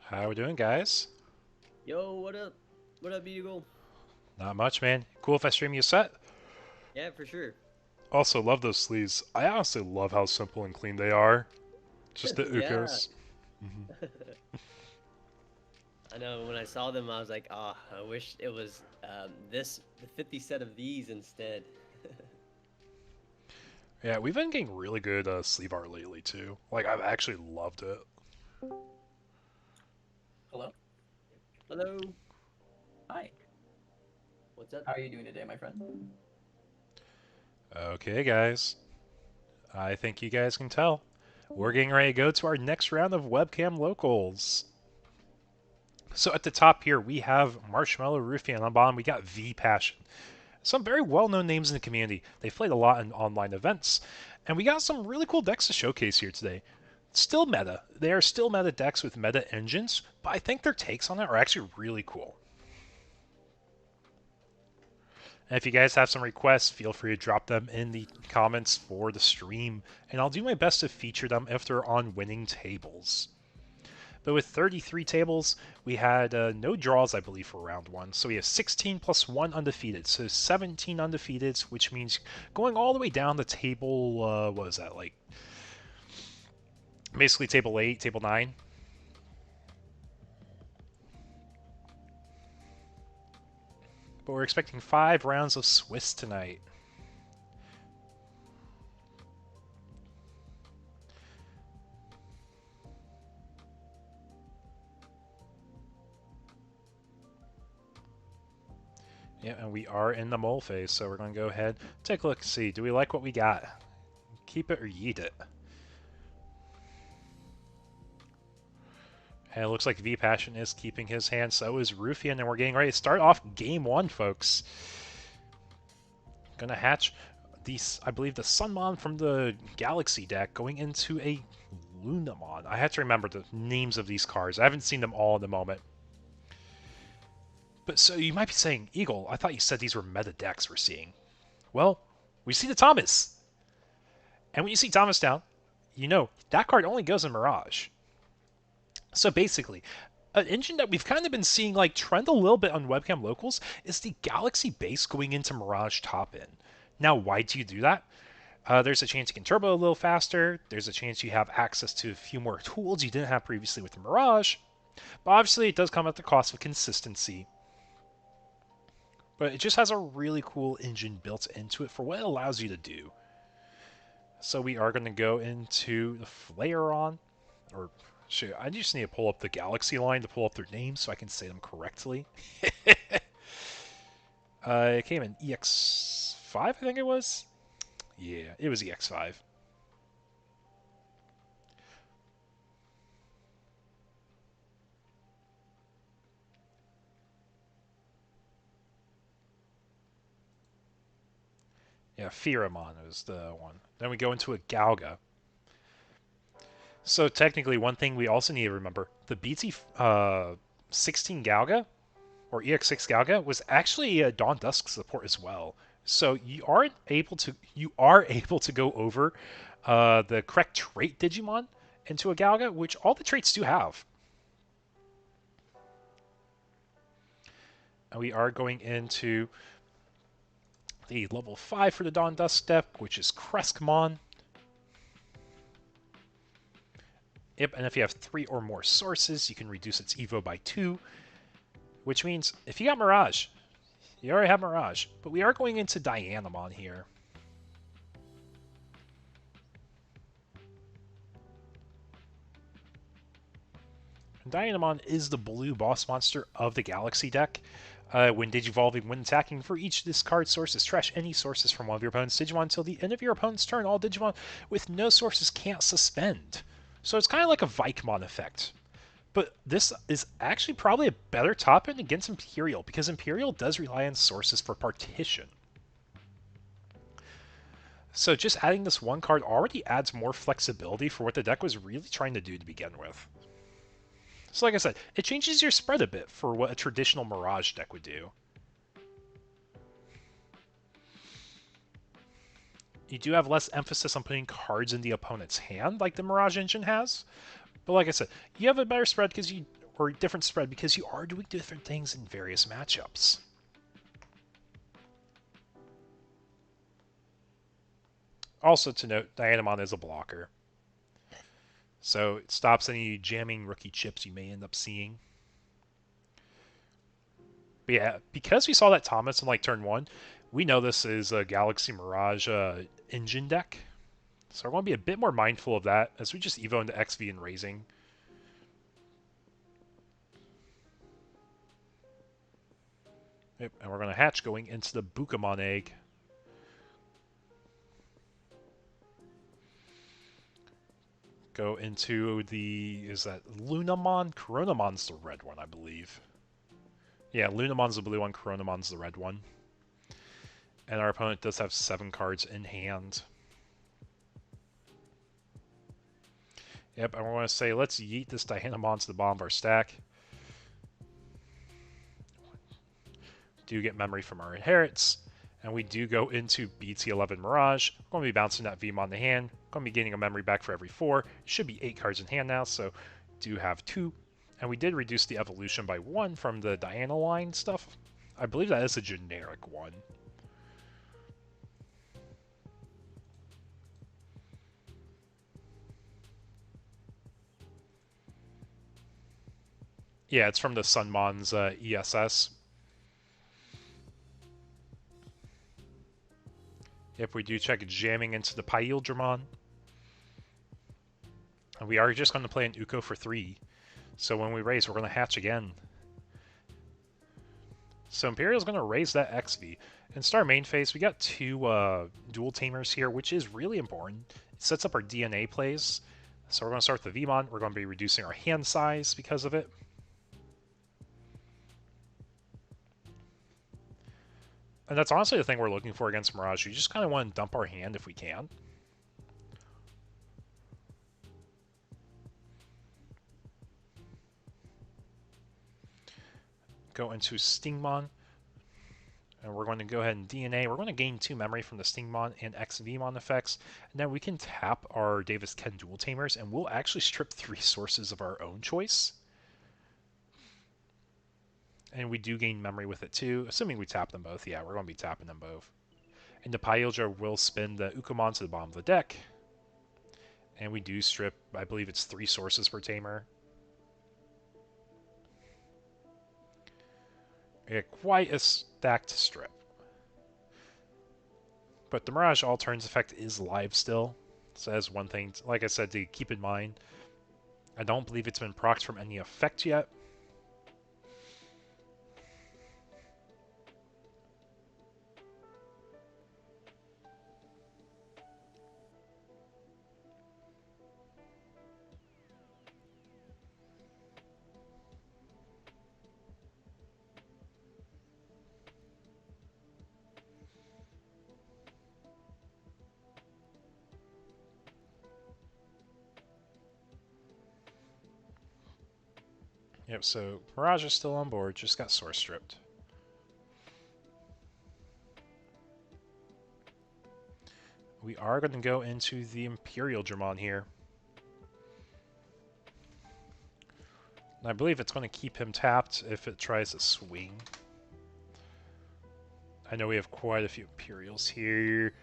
How we doing, guys? Yo, what up? What up, Eagle? Not much, man. Cool if I stream you a set? Yeah, for sure. Also, love those sleeves. I honestly love how simple and clean they are. Just the Yeah. Ukos. I know, when I saw them, I was like, ah, I wish it was the 50 set of these instead. Yeah, we've been getting really good sleeve art lately, too. Like, I've actually loved it. Hello. Hello. Hi. What's up? How are you doing today, my friend? Okay, guys. I think you guys can tell. We're getting ready to go to our next round of webcam locals. So at the top here, we have Marshmallow Roofie, and on the bottom, we got V Passion. Some very well-known names in the community. They've played a lot in online events, and we got some really cool decks to showcase here today. Still meta. They are still meta decks with meta engines, but I think their takes on it are actually really cool. And if you guys have some requests, feel free to drop them in the comments for the stream, and I'll do my best to feature them if they're on winning tables. But with 33 tables, we had no draws, I believe, for round 1. So we have 16 plus 1 undefeated, so 17 undefeateds, which means going all the way down the table, what was that, like, basically table 8, table 9. But we're expecting 5 rounds of Swiss tonight. Yeah, and we are in the mole phase, so we're going to go ahead, take a look and see. Do we like what we got? Keep it or yeet it. And it looks like V Passion is keeping his hand, so is Rufian, and we're getting ready to start off game 1, folks. Gonna hatch these, I believe, the Sunmon from the Galaxy deck going into a Lunamon. I have to remember the names of these cards. I haven't seen them all in the moment. But so you might be saying, Eagle, I thought you said these were meta decks we're seeing. Well, we see the Thomas. And when you see Thomas down, you know that card only goes in Mirage. So basically, an engine that we've kind of been seeing like trend a little bit on webcam locals is the Galaxy base going into Mirage top in. Now, why do you do that? There's a chance you can turbo a little faster. There's a chance you have access to a few more tools you didn't have previously with the Mirage. But obviously, it does come at the cost of consistency. But it just has a really cool engine built into it for what it allows you to do. So we are going to go into the Flareon, or shoot, I just need to pull up the Galaxy line to pull up their names so I can say them correctly. It came in EX5, I think it was? Yeah, it was EX5. Yeah, Pheramon was the one. Then we go into a Galga. So technically, one thing we also need to remember, the BT16 Galga, or EX6 Galga, was actually a Dawn Dusk support as well. So you are able to go over the correct trait Digimon into a Galga, which all the traits do have. And we are going into the level 5 for the Dawn Dusk deck, which is Creskmon. Yep, and if you have 3 or more sources, you can reduce its Evo by 2, which means if you got Mirage, you already have Mirage. But we are going into Dianamon here. And Dianamon is the blue boss monster of the Galaxy deck. When Digivolving, when attacking, for each discard sources, trash any sources from one of your opponent's Digimon until the end of your opponent's turn. All Digimon with no sources can't suspend. So it's kind of like a Vikemon effect. But this is actually probably a better top end against Imperial, because Imperial does rely on sources for partition. So just adding this one card already adds more flexibility for what the deck was really trying to do to begin with. So like I said, it changes your spread a bit for what a traditional Mirage deck would do. you do have less emphasis on putting cards in the opponent's hand, like the Mirage Engine has. But like I said, you have a better spread because you, or different spread because you are doing different things in various matchups. Also to note, Dianamon is a blocker. So it stops any jamming rookie chips you may end up seeing. But yeah, because we saw that Thomas in like turn 1, we know this is a Galaxy Mirage engine deck. So we're going to be a bit more mindful of that as we just evo into XV and raising. Yep, and we're going to hatch going into the Bukamon egg. Go into the, is that Lunamon? Coronamon's the red one, I believe. Yeah, Lunamon's the blue one, Coronamon's the red one. And our opponent does have 7 cards in hand. Yep, and we're going to say, let's yeet this Dianamon to the bottom of our stack. Do get memory from our inherits. And we do go into BT11 Mirage. We're going to be bouncing that Vmon in the hand. Going to be getting a memory back for every 4. Should be 8 cards in hand now, so do have 2. And we did reduce the evolution by 1 from the Diana line stuff. I believe that is a generic one. Yeah, it's from the Sunmon's ESS. If we do check jamming into the Pyildramon. And we are just going to play an Uko for 3. So when we raise, we're going to hatch again. So Imperial's going to raise that XV. In Star main phase, we got 2 dual tamers here, which is really important. It sets up our DNA plays. So we're going to start with the Vmon. We're going to be reducing our hand size because of it. And that's honestly the thing we're looking for against Mirage. You just kind of want to dump our hand if we can. Go into Stingmon. And we're going to go ahead and DNA. We're going to gain 2 memory from the Stingmon and XVmon effects. And then we can tap our Davis Ken dual tamers, and we'll actually strip 3 sources of our own choice. And we do gain memory with it too, assuming we tap them both. Yeah, we're going to be tapping them both. And the Pyildra will spin the Ukamon to the bottom of the deck. And we do strip, I believe it's 3 sources per tamer. Yeah, quite a stacked strip. But the Mirage All Turns effect is live still. So that's one thing, like I said, to keep in mind. I don't believe it's been procced from any effect yet. Yep, so Mirage is still on board, just got source stripped. We are going to go into the Imperial Dramon here. And I believe it's going to keep him tapped if it tries to swing. I know we have quite a few Imperials here.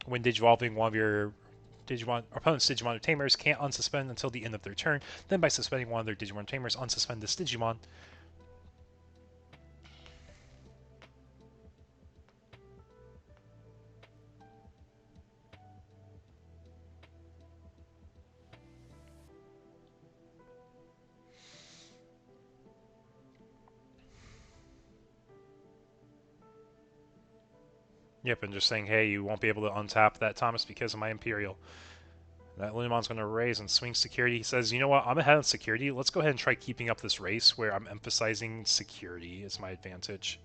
When digivolving, one of your opponent's Digimon or Tamers can't unsuspend until the end of their turn. Then by suspending one of their Digimon or Tamers, unsuspend this Digimon. Yep, and just saying, hey, you won't be able to untap that Thomas because of my Imperial. That Lunamon's going to raise and swing security. He says, you know what, I'm ahead on security. Let's go ahead and try keeping up this race where I'm emphasizing security as my advantage.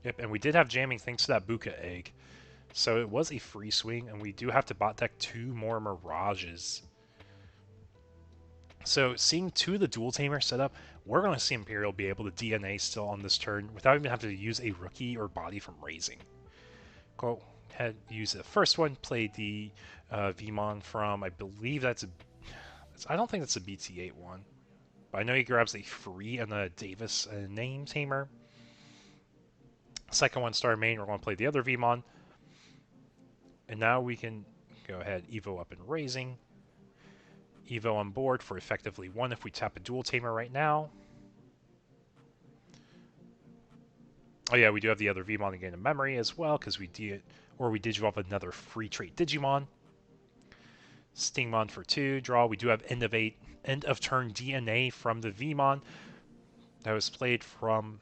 Yep, and we did have jamming thanks to that Buka egg. So it was a free swing, and we do have to bot deck 2 more Mirages. So seeing 2 of the dual tamer set up, we're going to see Imperial be able to DNA still on this turn without even having to use a rookie or body from raising. Go ahead, use the first one, play the Vmon from, I believe that's a... I don't think that's a BT8 one. But I know he grabs a free and a Davis name tamer. Second one, Star Main, we're going to play the other Vmon. And now we can go ahead, Evo up and raising. Evo on board for effectively 1 if we tap a dual tamer right now. Oh yeah, we do have the other Vmon to gain a memory as well, because we did drop another free trait Digimon. Stingmon for 2, draw. We do have end of turn DNA from the Vmon that was played from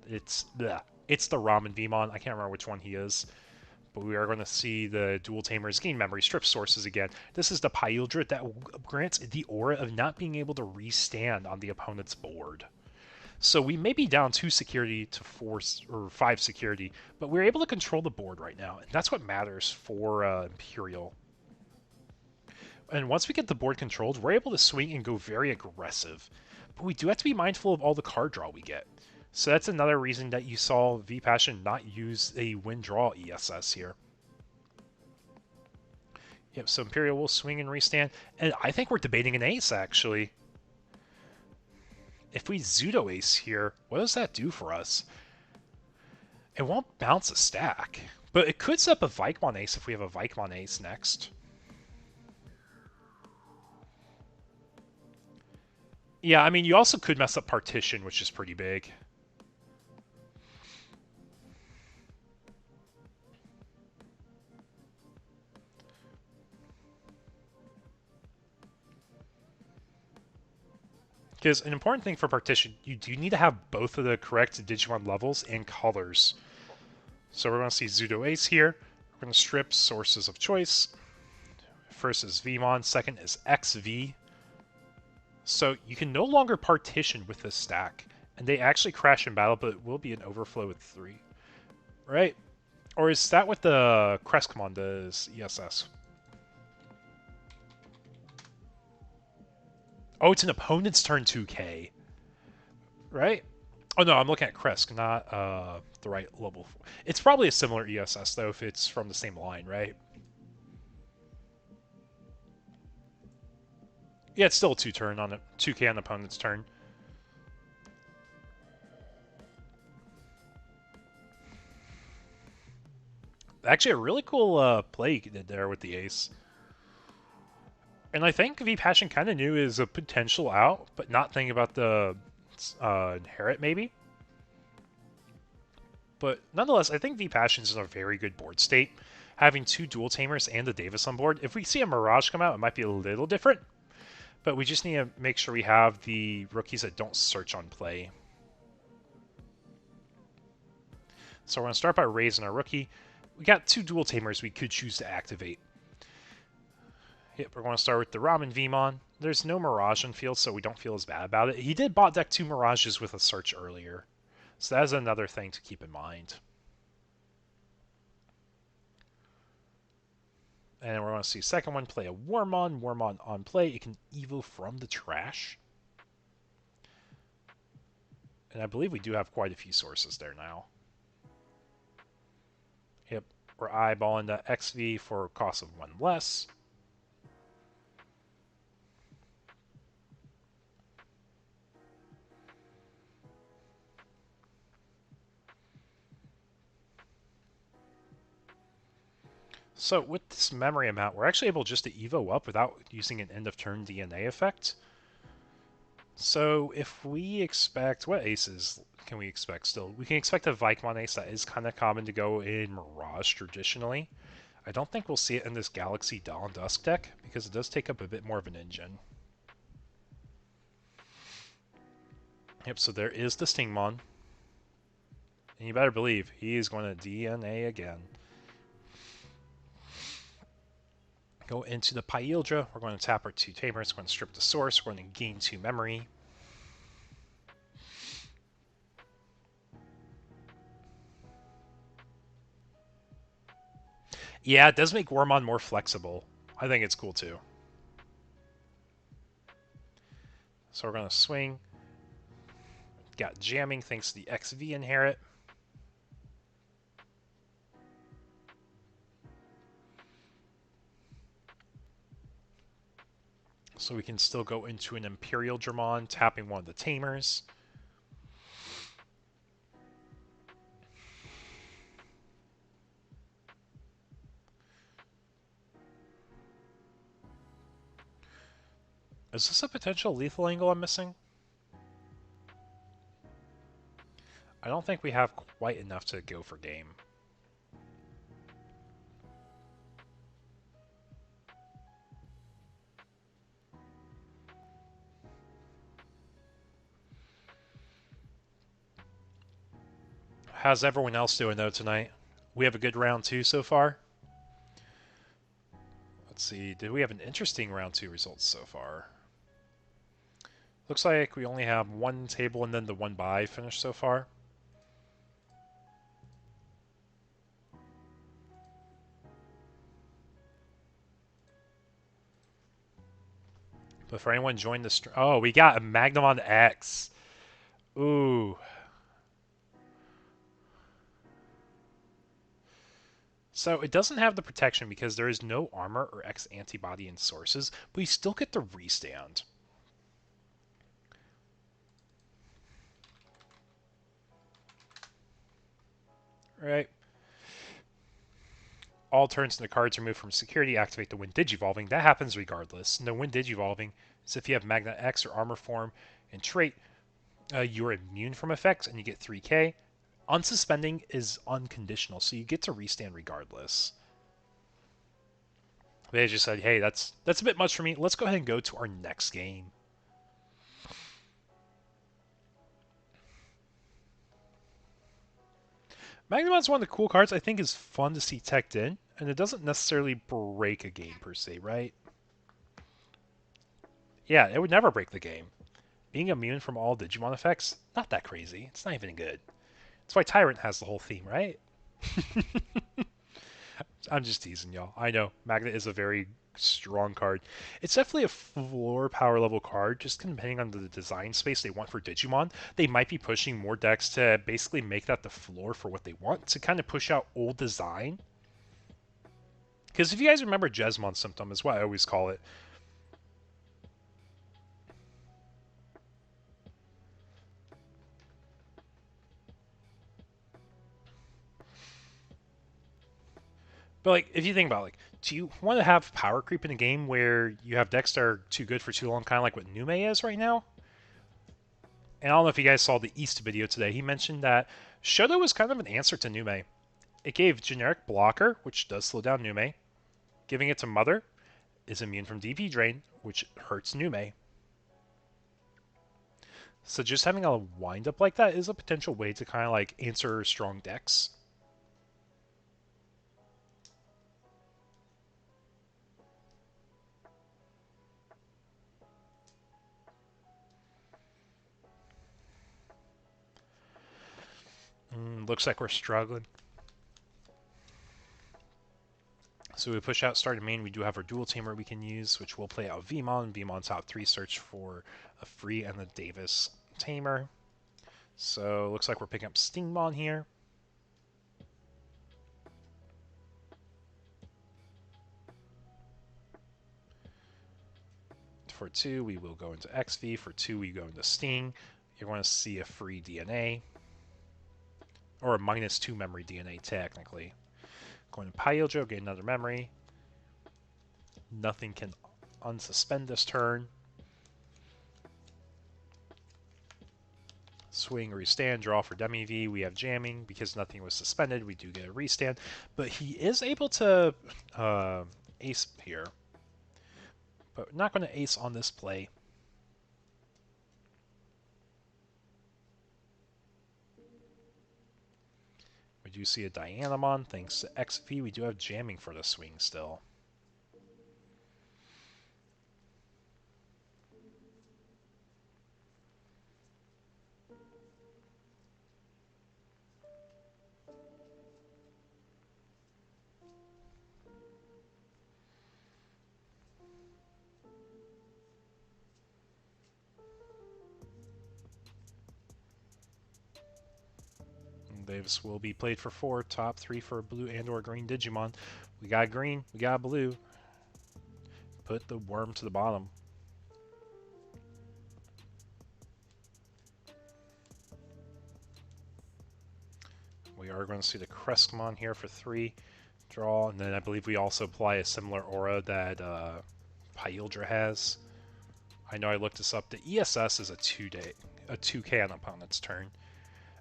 it's the Ramen Vmon. I can't remember which one he is. But we are going to see the dual tamers gain memory strip sources again. This is the Pyldra that grants the aura of not being able to restand on the opponent's board. So we may be down 2 security to 4 or 5 security, but we're able to control the board right now, and that's what matters for Imperial. And once we get the board controlled, we're able to swing and go very aggressive. But we do have to be mindful of all the card draw we get. So that's another reason that you saw V-Passion not use a win-draw ESS here. Yep, so Imperial will swing and restand. And I think we're debating an ace, actually. If we Zudo ace here, what does that do for us? It won't bounce a stack. But it could set up a Vikemon ace if we have a Vikemon ace next. Yeah, I mean, you also could mess up Partition, which is pretty big. Because an important thing for Partition, you do need to have both of the correct Digimon levels and colors. So we're going to see Zudo Ace here. We're going to strip sources of choice. First is Vmon, second is XV. So you can no longer partition with this stack. And they actually crash in battle, but it will be an overflow with 3. Right? Or is that what the Crestcomon does, ESS? Oh, it's an opponent's turn 2K. Right? Oh no, I'm looking at Kresk, not the right level. It's probably a similar ESS, though, if it's from the same line, right? Yeah, it's still a 2-turn on it. 2K on the opponent's turn. Actually, a really cool play you did there with the ace. And I think V-Passion kind of knew his potential out, but not thinking about the inherit, maybe. But nonetheless, I think V-Passion's in a very good board state. Having 2 dual tamers and the Davis on board. If we see a Mirage come out, it might be a little different. But we just need to make sure we have the rookies that don't search on play. So we're going to start by raising our rookie. We got 2 dual tamers we could choose to activate. Yep, we're going to start with the Ramen Vmon. There's no Mirage in field, so we don't feel as bad about it. He did bot deck 2 Mirages with a search earlier. So that is another thing to keep in mind. And we're going to see second one, play a Wormmon. Wormmon on play. It can Evo from the trash. And I believe we do have quite a few sources there now. Yep, we're eyeballing the XV for a cost of 1 less. So with this memory amount, we're actually able just to Evo up without using an end-of-turn DNA effect. So if we expect... What aces can we expect still? We can expect a Vikemon ace that is kind of common to go in Mirage traditionally. I don't think we'll see it in this Galaxy Dawn Dusk deck, because it does take up a bit more of an engine. Yep, so there is the Stingmon. And you better believe, he is going to DNA again. Go into the Pyldra. We're going to tap our 2 tamers. We're going to strip the source. We're going to gain 2 memory. Yeah, it does make Wormmon more flexible. I think it's cool too. So we're going to swing. Got jamming thanks to the XV inherit. So we can still go into an Imperial Dramon, tapping one of the Tamers. Is this a potential lethal angle I'm missing? I don't think we have quite enough to go for game. How's everyone else doing though tonight? We have a good round 2 so far. Let's see, did we have an interesting round 2 results so far? Looks like we only have one table and then the one buy finished so far. But for anyone joined the stream, oh, we got a Magnum on X. Ooh. So it doesn't have the protection because there is no armor or X antibody in sources, but you still get the restand. Right. All turns and the cards removed from security activate the when digivolving. That happens regardless. And the when digivolving is if you have Magna X or Armor Form and trait, you're immune from effects and you get 3k. Unsuspending is unconditional, so you get to restand regardless. They just said, hey, that's a bit much for me. Let's go ahead and go to our next game. Magnumod's one of the cool cards I think is fun to see teched in, and it doesn't necessarily break a game per se, right? Yeah, it would never break the game. Being immune from all Digimon effects, not that crazy. It's not even good. That's why Tyrant has the whole theme, right? I'm just teasing y'all. I know, Magna is a very strong card. It's definitely a floor power level card, just depending on the design space they want for Digimon. They might be pushing more decks to basically make that the floor for what they want, to kind of push out old design. Because if you guys remember Jesmon Symptom is what I always call it. But like, if you think about it, like, do you want to have power creep in a game where you have decks that are too good for too long, kind of like what Nume is right now? And I don't know if you guys saw the East video today. He mentioned that Shoto was kind of an answer to Nume. It gave generic blocker, which does slow down Nume. Giving it to Mother is immune from DP Drain, which hurts Nume. So just having a wind-up like that is a potential way to kind of like answer strong decks. Looks like we're struggling. So we push out starting main. We do have our dual tamer we can use, which will play out Vmon. Vmon top 3 search for a free and the Davis tamer. So looks like we're picking up Stingmon here. For 2, we will go into XV. For 2, we go into Sting. You're going to see a free DNA. Or a -2 memory DNA, technically. Going to Pyojo, get another memory. Nothing can unsuspend this turn. Swing, restand, draw for Demi V. We have jamming. Because nothing was suspended, we do get a restand. But he is able to ace here. But not going to ace on this play. We do see a Dianamon. Thanks to XV, we do have jamming for the swing still. waves will be played for 4. Top 3 for blue and or green Digimon. We got green, we got blue. Put the worm to the bottom. We are going to see the Crestmon here for 3. Draw, and then I believe we also apply a similar aura that Pyldra has. I know I looked this up. The ESS is a 2K on opponent's turn.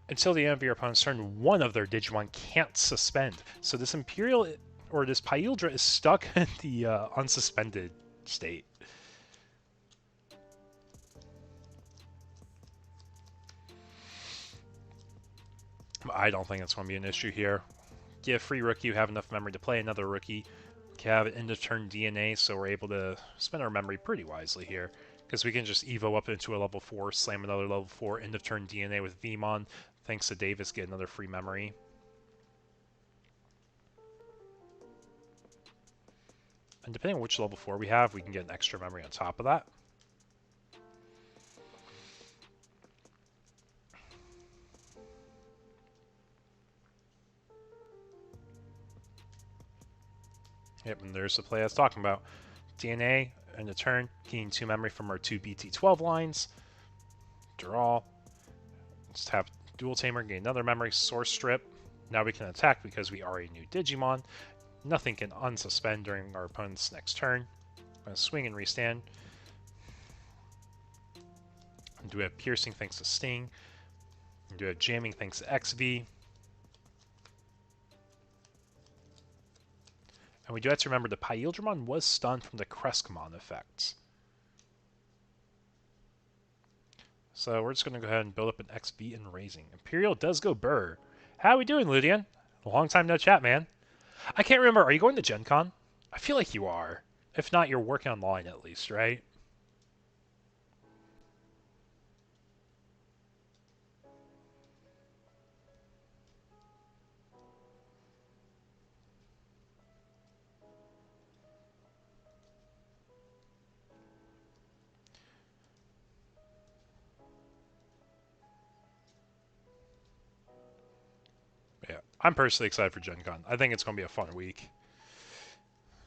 Until the end of your opponent's turn, one of their Digimon can't suspend. So this Imperial, or this Pyldra, is stuck in the unsuspended state. I don't think it's going to be an issue here. Get a free rookie, you have enough memory to play another rookie. We have an end of turn DNA, so we're able to spend our memory pretty wisely here. Because we can just Evo up into a level 4, slam another level 4, end of turn DNA with Vmon. Thanks to Davis, get another free memory. And depending on which level 4 we have, we can get an extra memory on top of that. Yep, and there's the play I was talking about. DNA, end of turn, gain 2 memory from our 2 BT12 lines. Draw. Let's tap Dual Tamer, gain another memory, Source Strip. Now we can attack because we are a new Digimon. Nothing can unsuspend during our opponent's next turn. I'm going to swing and restand. And do we have Piercing thanks to Sting. And do we have Jamming thanks to XV. And we do have to remember the Pyldramon was stunned from the Crestmon effects. So we're just going to go ahead and build up an XV and Raising. Imperial does go Burr. How are we doing, Ludian? Long time no chat, man. I can't remember. Are you going to Gen Con? I feel like you are. If not, you're working online at least, right? Yeah, I'm personally excited for Gen Con. I think it's going to be a fun week.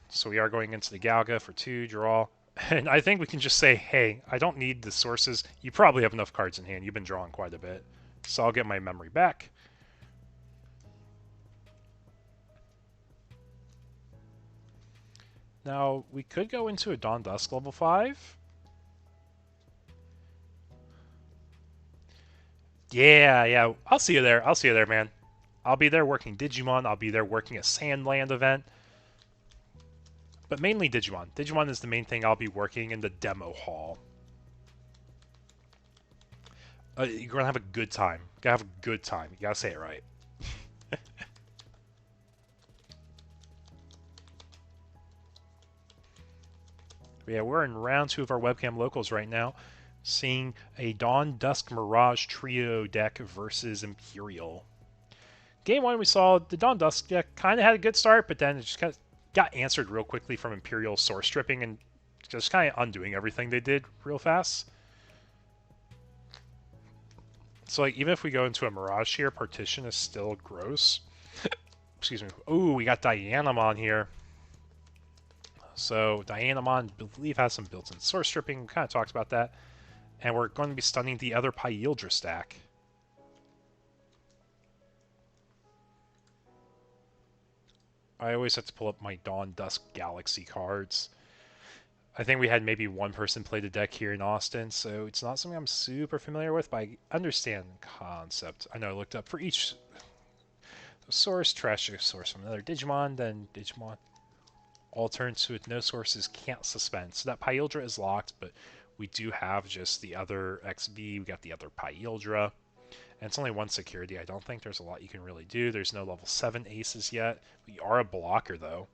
So we are going into the Galga for 2, draw. And I think we can just say, hey, I don't need the sources. You probably have enough cards in hand. You've been drawing quite a bit. So I'll get my memory back. Now, we could go into a Dawn Dusk level 5. Yeah. I'll see you there. I'll see you there, man. I'll be there working Digimon. I'll be there working a Sandland event. But mainly Digimon. Digimon is the main thing I'll be working in the demo hall. You're going to have a good time. You gotta have a good time. You gotta say it right. Yeah, we're in round 2 of our webcam locals right now. Seeing a Dawn Dusk Mirage Trio deck versus Imperial. Game 1, we saw the Dawn Dusk deck kind of had a good start, but then it just got answered real quickly from Imperial source stripping and just kind of undoing everything they did real fast. So, like, even if we go into a Mirage here, Partition is still gross. Excuse me. Ooh, we got Dianamon here. So, Dianamon, I believe, has some built-in source stripping. We kind of talked about that. And we're going to be stunning the other Pyldra stack. I always have to pull up my Dawn Dusk Galaxy cards. I think we had maybe one person play the deck here in Austin, so it's not something I'm super familiar with, but I understand the concept. I know I looked up for each source, trash a source from another Digimon, then Digimon. All turns with no sources can't suspend. So that Pyldra is locked, but we do have just the other XV, we got the other Pyldra. And it's only one security. I don't think there's a lot you can really do. There's no level 7 aces yet. We are a blocker, though.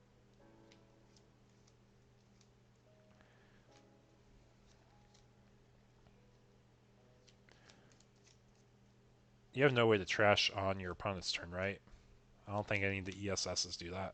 You have no way to trash on your opponent's turn, right? I don't think any of the ESSs do that.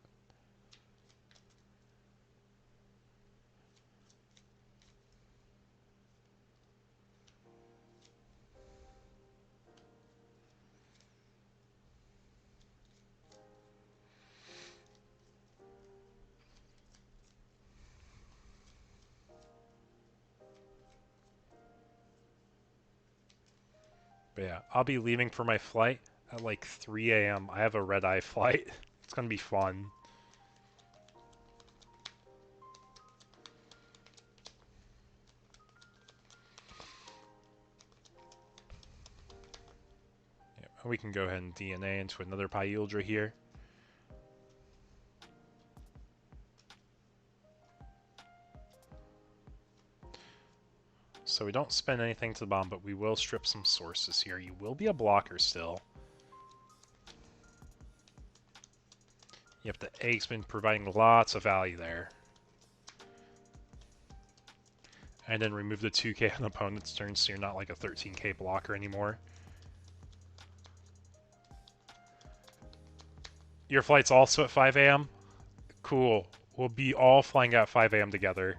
But yeah, I'll be leaving for my flight at like 3 a.m. I have a red-eye flight. It's gonna be fun. Yeah, we can go ahead and DNA into another Pyuldra here. So we don't spend anything to the bomb, but we will strip some sources here. You will be a blocker still. Yep, the egg's been providing lots of value there. And then remove the 2k on opponent's turn so you're not like a 13k blocker anymore. Your flight's also at 5 a.m.? Cool. We'll be all flying at 5 a.m. together.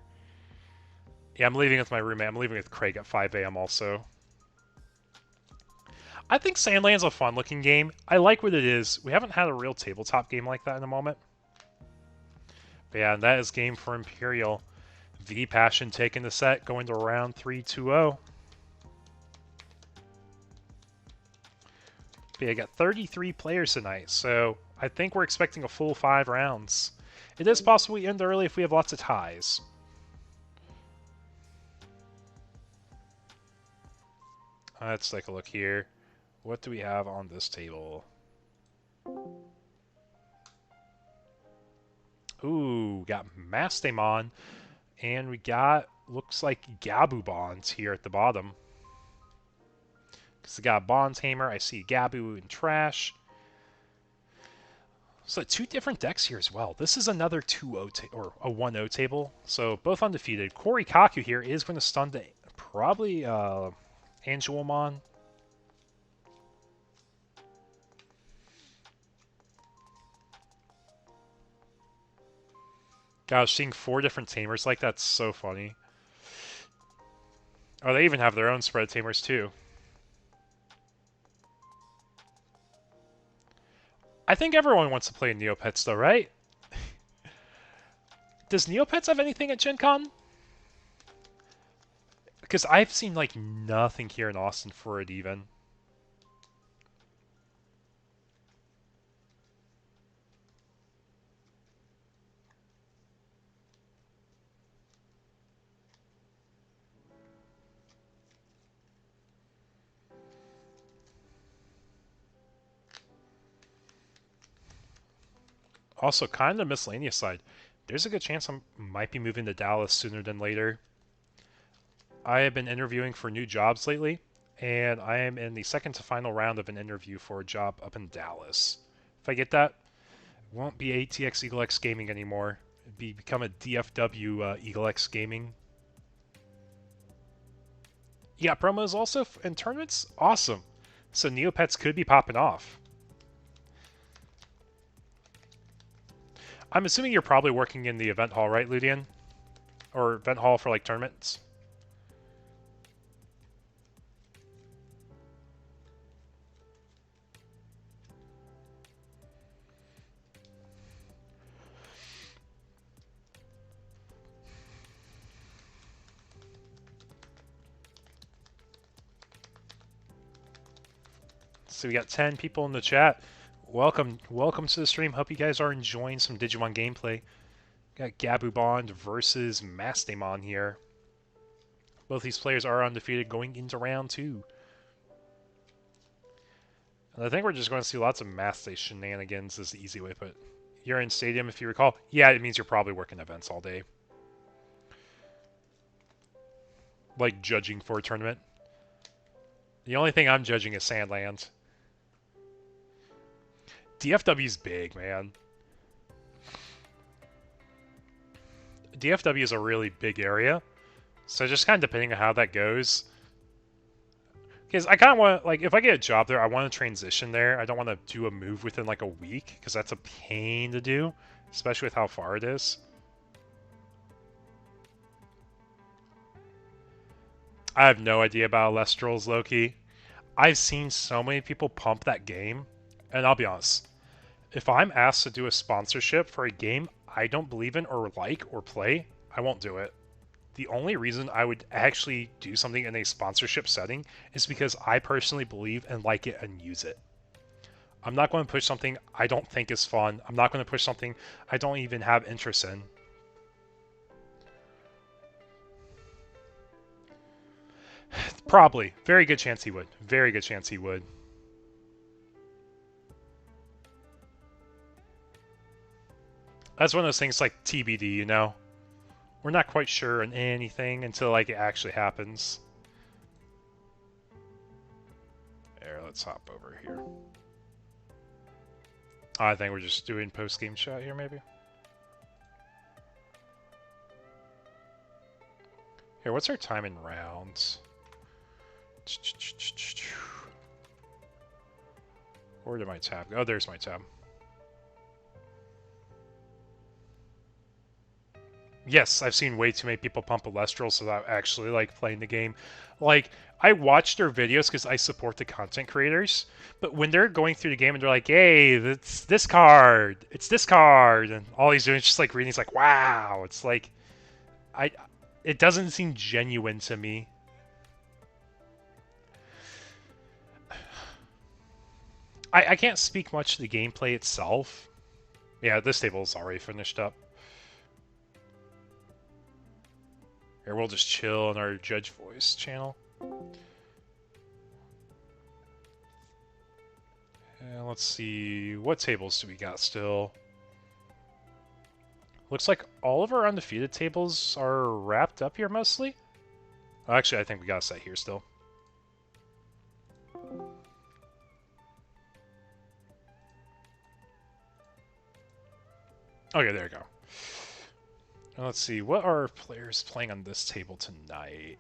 Yeah, I'm leaving with my roommate. I'm leaving with Craig at 5 a.m. also. I think Sandland's a fun-looking game. I like what it is. We haven't had a real tabletop game like that in a moment. But yeah, that is game for Imperial. V Passion taking the set, going to round 3-2-0. But yeah, I got 33 players tonight, so I think we're expecting a full 5 rounds. It is possible we end early if we have lots of ties. Let's take a look here. What do we have on this table? Ooh, got Mastemon, and we got, looks like Gabu Bonds here at the bottom. Because we got Bond Tamer, I see Gabu and Trash. So 2 different decks here as well. This is another 2-0 or a 1-0 table, so both undefeated. Korikaku here is going to stun the probably Angelomon. Gosh, seeing 4 different tamers like that's so funny. Oh, they even have their own spread tamers too. I think everyone wants to play Neopets though, right? Does Neopets have anything at Gen Con? Because I've seen like nothing here in Austin for it even. Also, kind of the miscellaneous side. There's a good chance I might be moving to Dallas sooner than later. I have been interviewing for new jobs lately, and I am in the second to final round of an interview for a job up in Dallas. If I get that, it won't be ATX Eagle X Gaming anymore. It'd become a DFW Eagle X Gaming. You got promos also in tournaments? Awesome. So Neopets could be popping off. I'm assuming you're probably working in the event hall, right, Ludian? Or event hall for like tournaments? So we got 10 people in the chat. Welcome to the stream. Hope you guys are enjoying some Digimon gameplay. Got Gabu Bond versus Mastemon here. Both these players are undefeated going into round 2. And I think we're just going to see lots of Maste shenanigans is the easy way to put it. You're in stadium, if you recall. Yeah, it means you're probably working events all day. Like judging for a tournament. The only thing I'm judging is Sandland. DFW's big, man. DFW is a really big area. So just kind of depending on how that goes. Because I kind of want to, like, if I get a job there, I want to transition there. I don't want to do a move within, like, a week. Because that's a pain to do. Especially with how far it is. I have no idea about Alestrals, Loki. I've seen so many people pump that game. And I'll be honest, if I'm asked to do a sponsorship for a game I don't believe in or like or play, I won't do it. The only reason I would actually do something in a sponsorship setting is because I personally believe and like it and use it. I'm not going to push something I don't think is fun. I'm not going to push something I don't even have interest in. Probably. Very good chance he would. Very good chance he would. That's one of those things like TBD, you know? We're not quite sure on anything until like it actually happens. There, let's hop over here. I think we're just doing post-game chat here, maybe. Here, what's our time in rounds? Where did my tab go? Oh, there's my tab. Yes, I've seen way too many people pump Alestrals without actually like playing the game. Like, I watch their videos because I support the content creators, but when they're going through the game and they're like, "Hey, it's this card, and all he's doing is just like reading, he's like, "Wow," it's like, it doesn't seem genuine to me. I can't speak much to the gameplay itself. Yeah, this table's already finished up. Here, we'll just chill in our Judge Voice channel. And let's see, what tables do we got still? Looks like all of our undefeated tables are wrapped up here mostly. Actually, I think we got a set here still. Okay, there you go. Now let's see, what are players playing on this table tonight?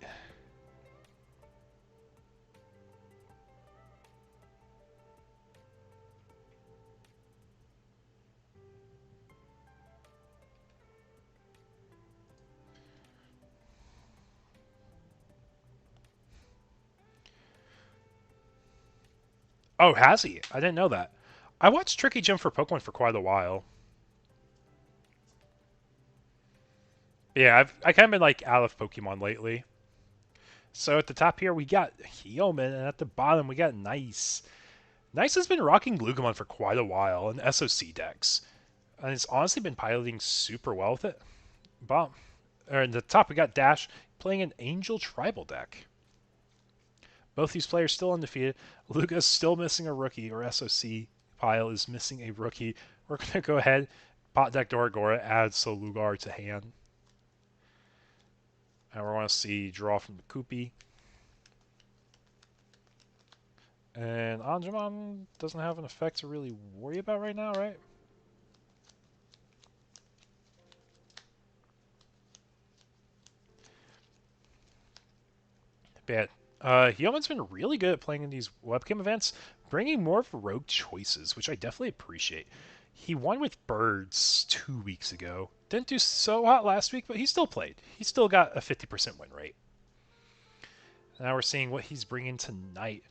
Oh, has he? I didn't know that. I watched Tricky Jim for Pokemon for quite a while. Yeah, I kind of been like out of Pokemon lately. So at the top here we got Heoman, and at the bottom we got Nice. Nice has been rocking Glugamon for quite a while in SOC decks, and it's honestly been piloting super well with it. At the top we got Dash playing an Angel Tribal deck. Both these players still undefeated. Luga's still missing a rookie, or SOC pile is missing a rookie. We're going to go ahead, pot deck Doragora, add Solugar to hand. And we want to see draw from the Koopy. And Anjumon doesn't have an effect to really worry about right now, right? But Heoman's been really good at playing in these webcam events, bringing more of rogue choices, which I definitely appreciate. He won with Birds 2 weeks ago. Didn't do so hot last week, but he still played. He still got a 50% win rate. Now we're seeing what he's bringing tonight.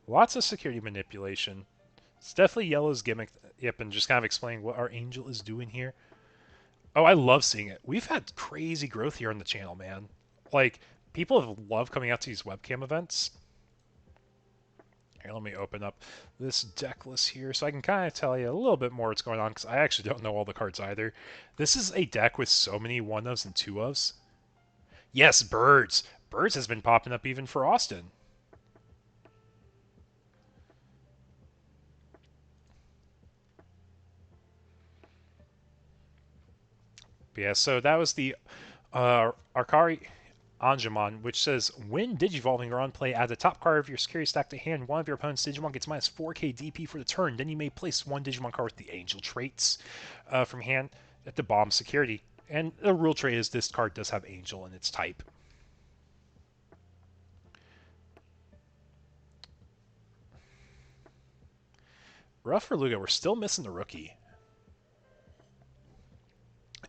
Lots of security manipulation. It's definitely Yellow's gimmick. Yep, and just kind of explaining what our Angel is doing here. Oh, I love seeing it. We've had crazy growth here on the channel, man. Like, people have loved coming out to these webcam events. Here, let me open up this deck list here so I can kind of tell you a little bit more what's going on, because I actually don't know all the cards either. This is a deck with so many 1-ofs and 2-ofs. Yes, Birds. Birds has been popping up even for Austin. But yeah, so that was the Arcari Anjumon, which says, when Digivolving or on play, add the top card of your security stack to hand. One of your opponent's Digimon gets minus 4k DP for the turn. Then you may place one Digimon card with the Angel traits from hand at the bottom security. And the rule trait is this card does have Angel in its type. Rough for Luga, we're still missing the rookie.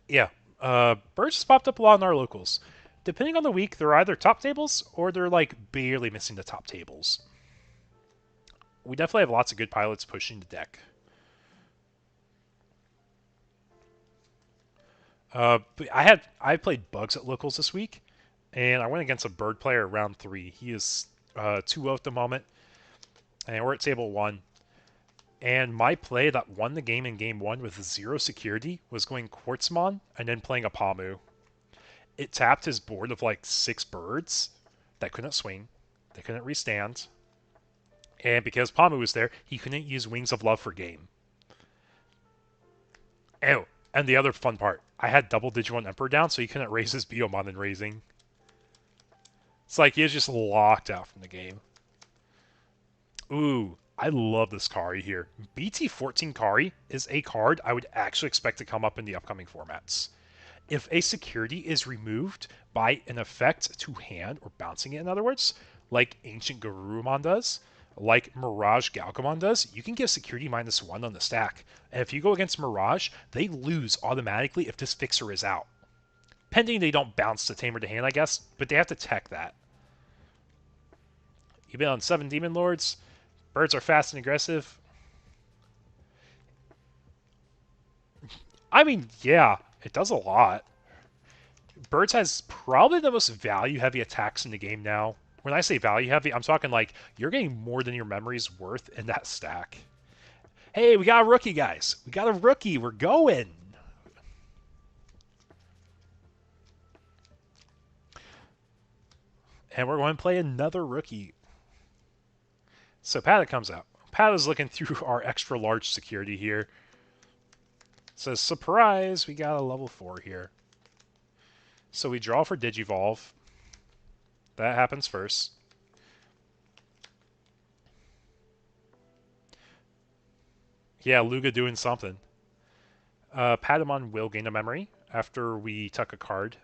Yeah, Birds just popped up a lot in our locals. Depending on the week, they're either top tables or they're like barely missing the top tables. We definitely have lots of good pilots pushing the deck. But I played bugs at locals this week, and I went against a bird player round 3. He is 2-0 at the moment, and we're at table 1. And my play that won the game in game 1 with 0 security was going Quartzmon and then playing a Pamu. It tapped his board of like 6 birds that couldn't swing, they couldn't restand, and because Pamu was there, he couldn't use Wings of Love for game. Oh, and the other fun part, I had double Digimon Emperor down, so he couldn't raise his Biomon in raising. It's like he was just locked out from the game. Ooh, I love this Kari here. BT14 Kari is a card I would actually expect to come up in the upcoming formats. If a security is removed by an effect to hand, or bouncing it in other words, like Ancient Garurumon does, like Mirage Galgamon does, you can give security -1 on the stack. And if you go against Mirage, they lose automatically if this fixer is out. Pending they don't bounce the Tamer to hand, I guess, but they have to tech that. You've been on 7 Demon Lords. Birds are fast and aggressive. I mean, yeah, it does a lot. Birds has probably the most value-heavy attacks in the game now. When I say value-heavy, I'm talking like you're getting more than your memory's worth in that stack. Hey, we got a rookie, guys. We got a rookie. We're going. And we're going to play another rookie. So Pata comes out. Pata's looking through our extra large security here. Says, surprise, we got a level 4 here. So we draw for Digivolve. That happens first. Yeah, Luga doing something. Patamon will gain a memory after we tuck a card.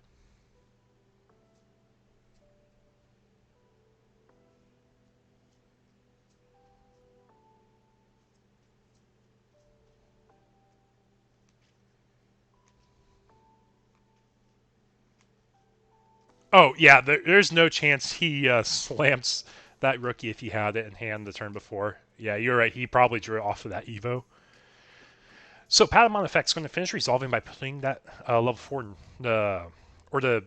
Oh, yeah, there's no chance he slams that rookie if he had it in hand the turn before. Yeah, you're right. He probably drew it off of that Evo. So Patamon effect's going to finish resolving by putting that level 4 or the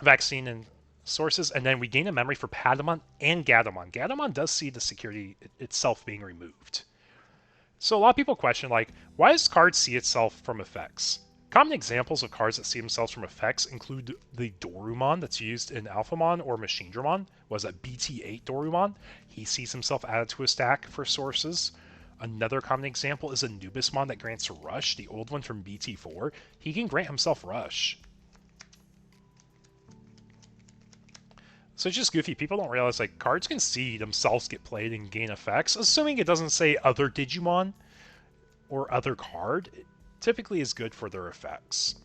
vaccine in sources, and then we gain a memory for Patamon and Gatomon. Gatomon does see the security itself being removed. So a lot of people question, like, why does card see itself from effects? Common examples of cards that see themselves from effects include the Dorumon that's used in Alphamon or Machinedramon. Was that BT8 Dorumon? He sees himself added to a stack for sources. Another common example is Anubismon that grants Rush, the old one from BT4. He can grant himself Rush. So it's just goofy. People don't realize, like, cards can see themselves get played and gain effects, assuming it doesn't say other Digimon or other card. It typically is good for their effects.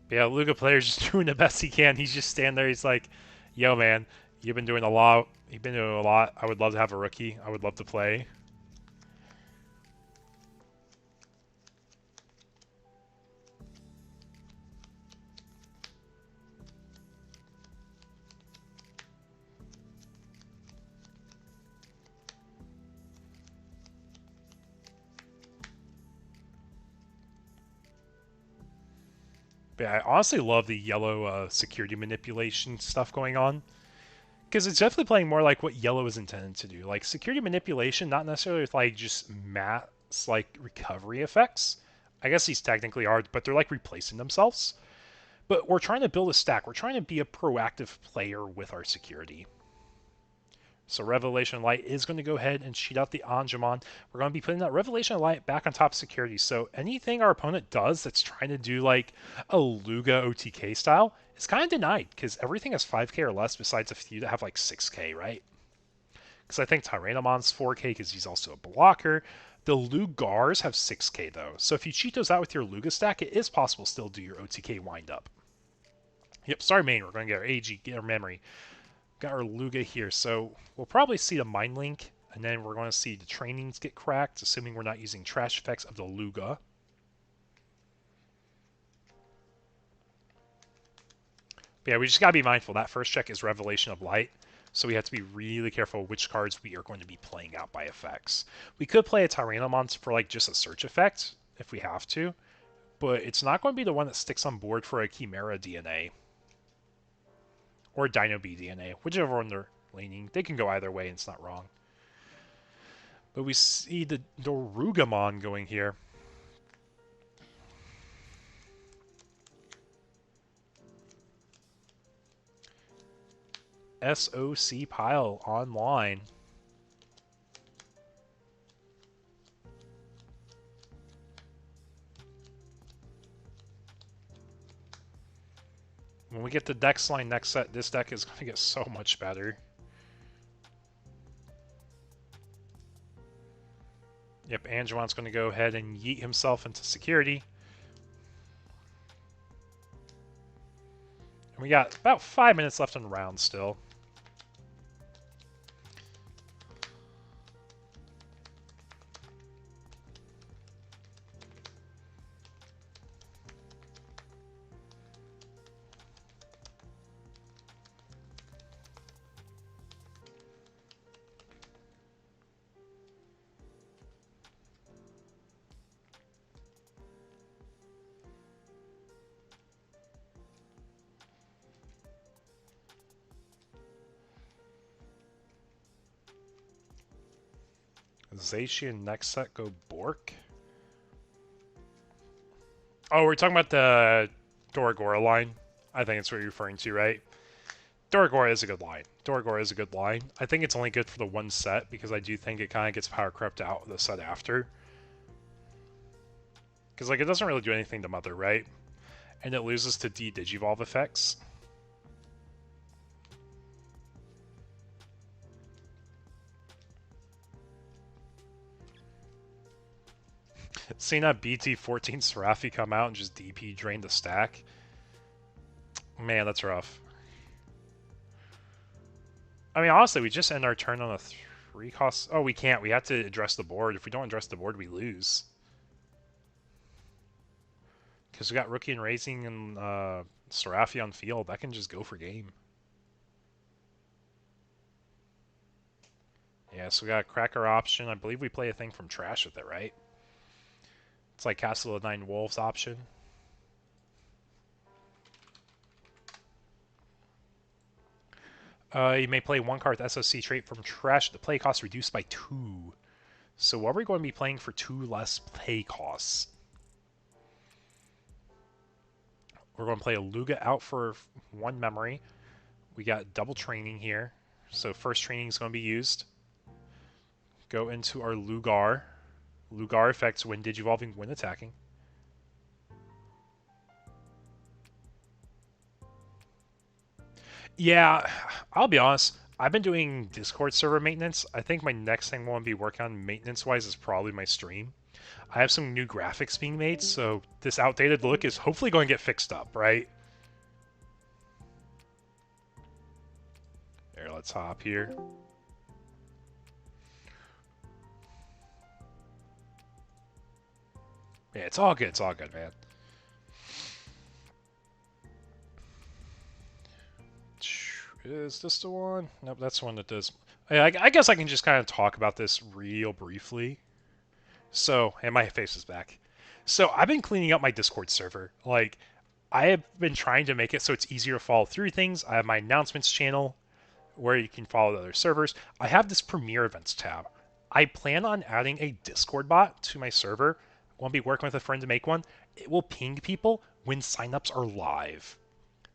But yeah, Luga player's just doing the best he can. He's just standing there. He's like, yo, man, you've been doing a lot. You've been doing a lot. I would love to have a rookie. I would love to play. But yeah, I honestly love the yellow security manipulation stuff going on. Because it's definitely playing more like what yellow is intended to do. Like, security manipulation, not necessarily with, like, just mass, like, recovery effects. I guess these technically are, but they're, like, replacing themselves. But we're trying to build a stack. We're trying to be a proactive player with our security. So Revelation Light is going to go ahead and cheat out the Angemon. We're going to be putting that Revelation Light back on top security. So anything our opponent does that's trying to do like a Luga OTK style is kind of denied because everything has 5k or less besides a few that have like 6k, right? Because I think Tyrannomon's 4k because he's also a blocker. The Lugars have 6k though. So if you cheat those out with your Luga stack, it is possible still do your OTK wind up. Yep, sorry main, we're going to get our AG, get our memory. Got our Luga here, so we'll probably see the Mind Link, and then we're going to see the trainings get cracked, assuming we're not using trash effects of the Luga. But yeah, we just gotta be mindful. That first check is Revelation of Light. So we have to be really careful which cards we are going to be playing out by effects. We could play a Tyrannomon for like just a search effect if we have to, but it's not going to be the one that sticks on board for a Chimera DNA or Dino B DNA, whichever one they're leaning. They can go either way, and it's not wrong. But we see the Dorugamon going here. SOC pile online. When we get the Dex line next set, this deck is going to get so much better. Yep, Angelon's going to go ahead and yeet himself into security. And we got about 5 minutes left in the round still. Zacian next set go Bork. Oh, we're talking about the Doragora line. I think it's what you're referring to, right? Doragora is a good line. Doragora is a good line. I think it's only good for the one set because I do think it kind of gets power crept out the set after. Because like it doesn't really do anything to Mother, right? And it loses to D-Digivolve effects. Seeing that BT16 Seraphi come out and just DP drain the stack. Man, that's rough. I mean, honestly, we just end our turn on a 3 cost. Oh, we can't. We have to address the board. If we don't address the board, we lose. Because we got Rookie and Raising and Seraphi on field. That can just go for game. Yeah, so we got a Cracker option. I believe we play a thing from Trash with it, right? It's like Castle of Nine Wolves option. You may play one card with SOC trait from Trash. The play cost reduced by 2. So what are we going to be playing for 2 less play costs? We're going to play a Luga out for 1 memory. We got double training here. So first training is going to be used. Go into our Lugar. Lugar effects when digivolving, when attacking. Yeah, I'll be honest. I've been doing Discord server maintenance. I think my next thing I want to be working on maintenance-wise is probably my stream. I have some new graphics being made, so this outdated look is hopefully going to get fixed up, right? There, let's hop here. Yeah, it's all good. It's all good, man. Is this the one? Nope, that's the one that does. I guess I can just kind of talk about this real briefly. So, and my face is back. So, I've been cleaning up my Discord server. Like, I have been trying to make it so it's easier to follow through things. I have my announcements channel where you can follow the other servers. I have this Premiere Events tab. I plan on adding a Discord bot to my server. I want to be working with a friend to make one. It will ping people when signups are live.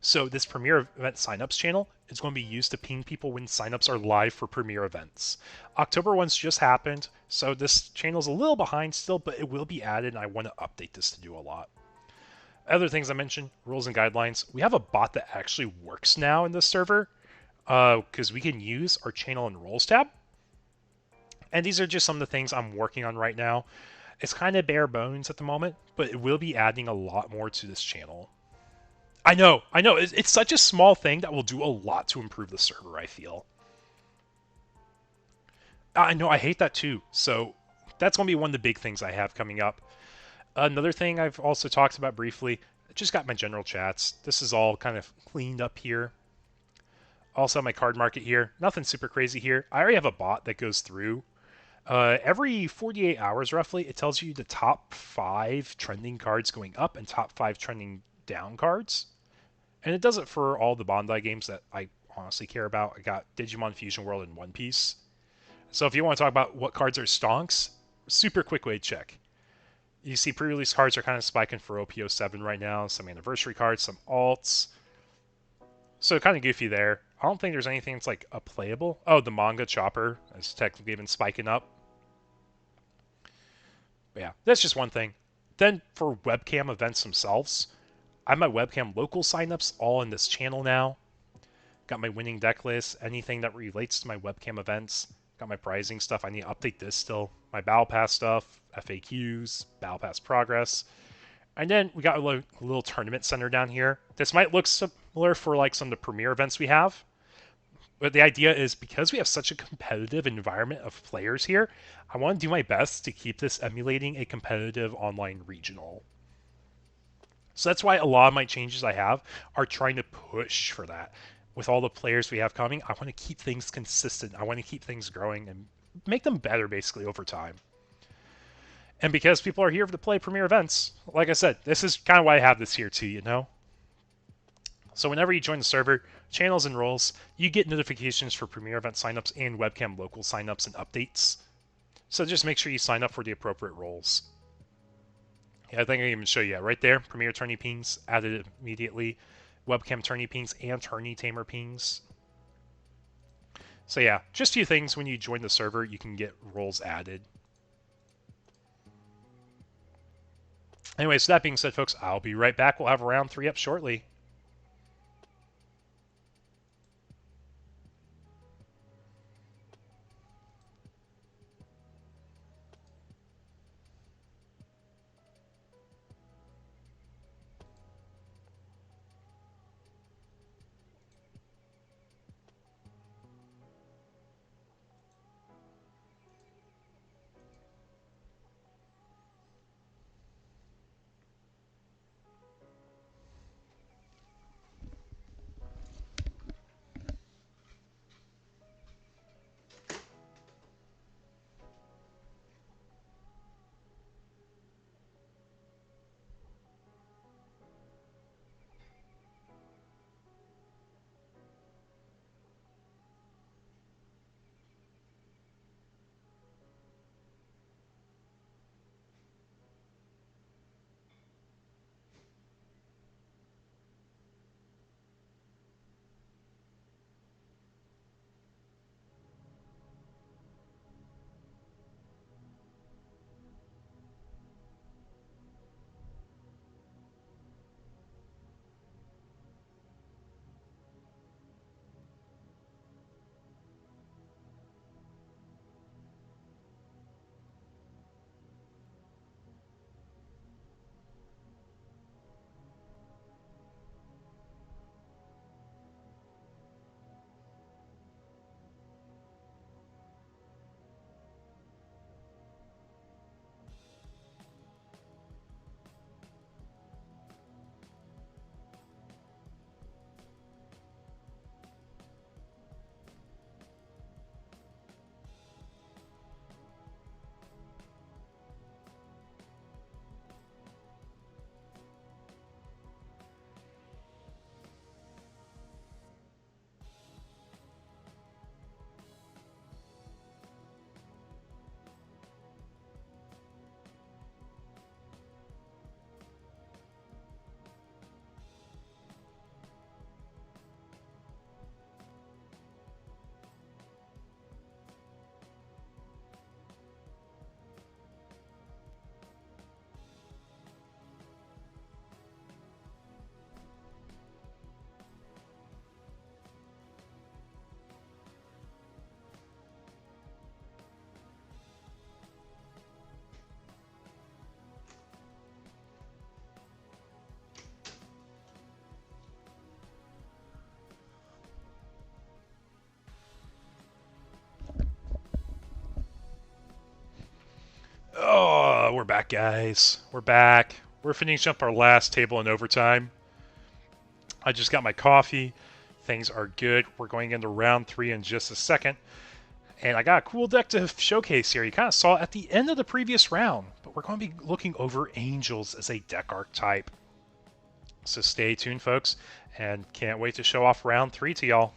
So this Premiere Event signups channel is going to be used to ping people when signups are live for Premiere events. October 1's just happened, so this channel is a little behind still, but it will be added, and I want to update this to do a lot. Other things I mentioned, rules and guidelines. We have a bot that actually works now in this server, because we can use our channel and roles tab. And these are just some of the things I'm working on right now. It's kind of bare bones at the moment, but it will be adding a lot more to this channel. I know. It's such a small thing that will do a lot to improve the server, I feel. I know, I hate that too. So that's going to be one of the big things I have coming up. Another thing I've also talked about briefly, I just got my general chats. This is all kind of cleaned up here. Also, my card market here. Nothing super crazy here. I already have a bot that goes through. Every 48 hours, roughly, it tells you the top 5 trending cards going up and top 5 trending down cards. And it does it for all the Bandai games that I honestly care about. I got Digimon Fusion World and One Piece. So if you want to talk about what cards are stonks, super quick way to check. You see pre-release cards are kind of spiking for OP07 right now. Some anniversary cards, some alts. So kind of goofy there. I don't think there's anything that's like a playable. Oh, the manga Chopper has technically been spiking up. But yeah, that's just one thing. Then for webcam events themselves, I have my webcam local signups all in this channel now. Got my winning deck list, anything that relates to my webcam events. Got my pricing stuff. I need to update this still. My Battle Pass stuff, FAQs, Battle Pass progress. And then we got a little tournament center down here. This might look similar for like some of the premier events we have. But the idea is because we have such a competitive environment of players here, I want to do my best to keep this emulating a competitive online regional. So that's why a lot of my changes I have are trying to push for that. With all the players we have coming, I want to keep things consistent. I want to keep things growing and make them better basically over time. And because people are here to play premier events, like I said, this is kind of why I have this here too, you know? So whenever you join the server, channels and roles, you get notifications for premier event signups and webcam local signups and updates. So just make sure you sign up for the appropriate roles. Yeah, I think I can even show you right there. Premier tourney pings added immediately. Webcam tourney pings and tourney tamer pings. So yeah, just a few things when you join the server, you can get roles added. Anyway, so that being said, folks, I'll be right back. We'll have round 3 up shortly. Oh, we're back, guys. We're back. We're finishing up our last table in overtime. I just got my coffee. Things are good. We're going into round 3 in just a second. And I got a cool deck to showcase here. You kind of saw it at the end of the previous round, but we're going to be looking over Angels as a deck archetype. So stay tuned, folks, and can't wait to show off round 3 to y'all.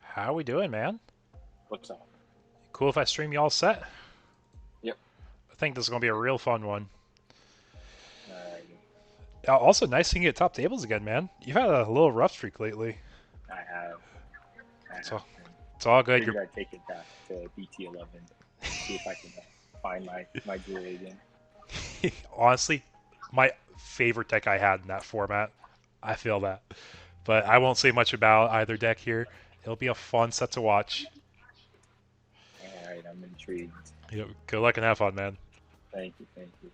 How we doing, man? What's up? Cool if I stream y'all set? Yep. I think this is going to be a real fun one. Alrighty. Also, nice seeing you at top tables again, man. You've had a little rough streak lately. I have. It's all good. Figured I'd take it back to BT11. See if I can find my jewelry again. Honestly, my favorite deck I had in that format. I feel that. But I won't say much about either deck here. It'll be a fun set to watch. Alright, I'm intrigued. Yep, good luck and have fun, man. Thank you, thank you.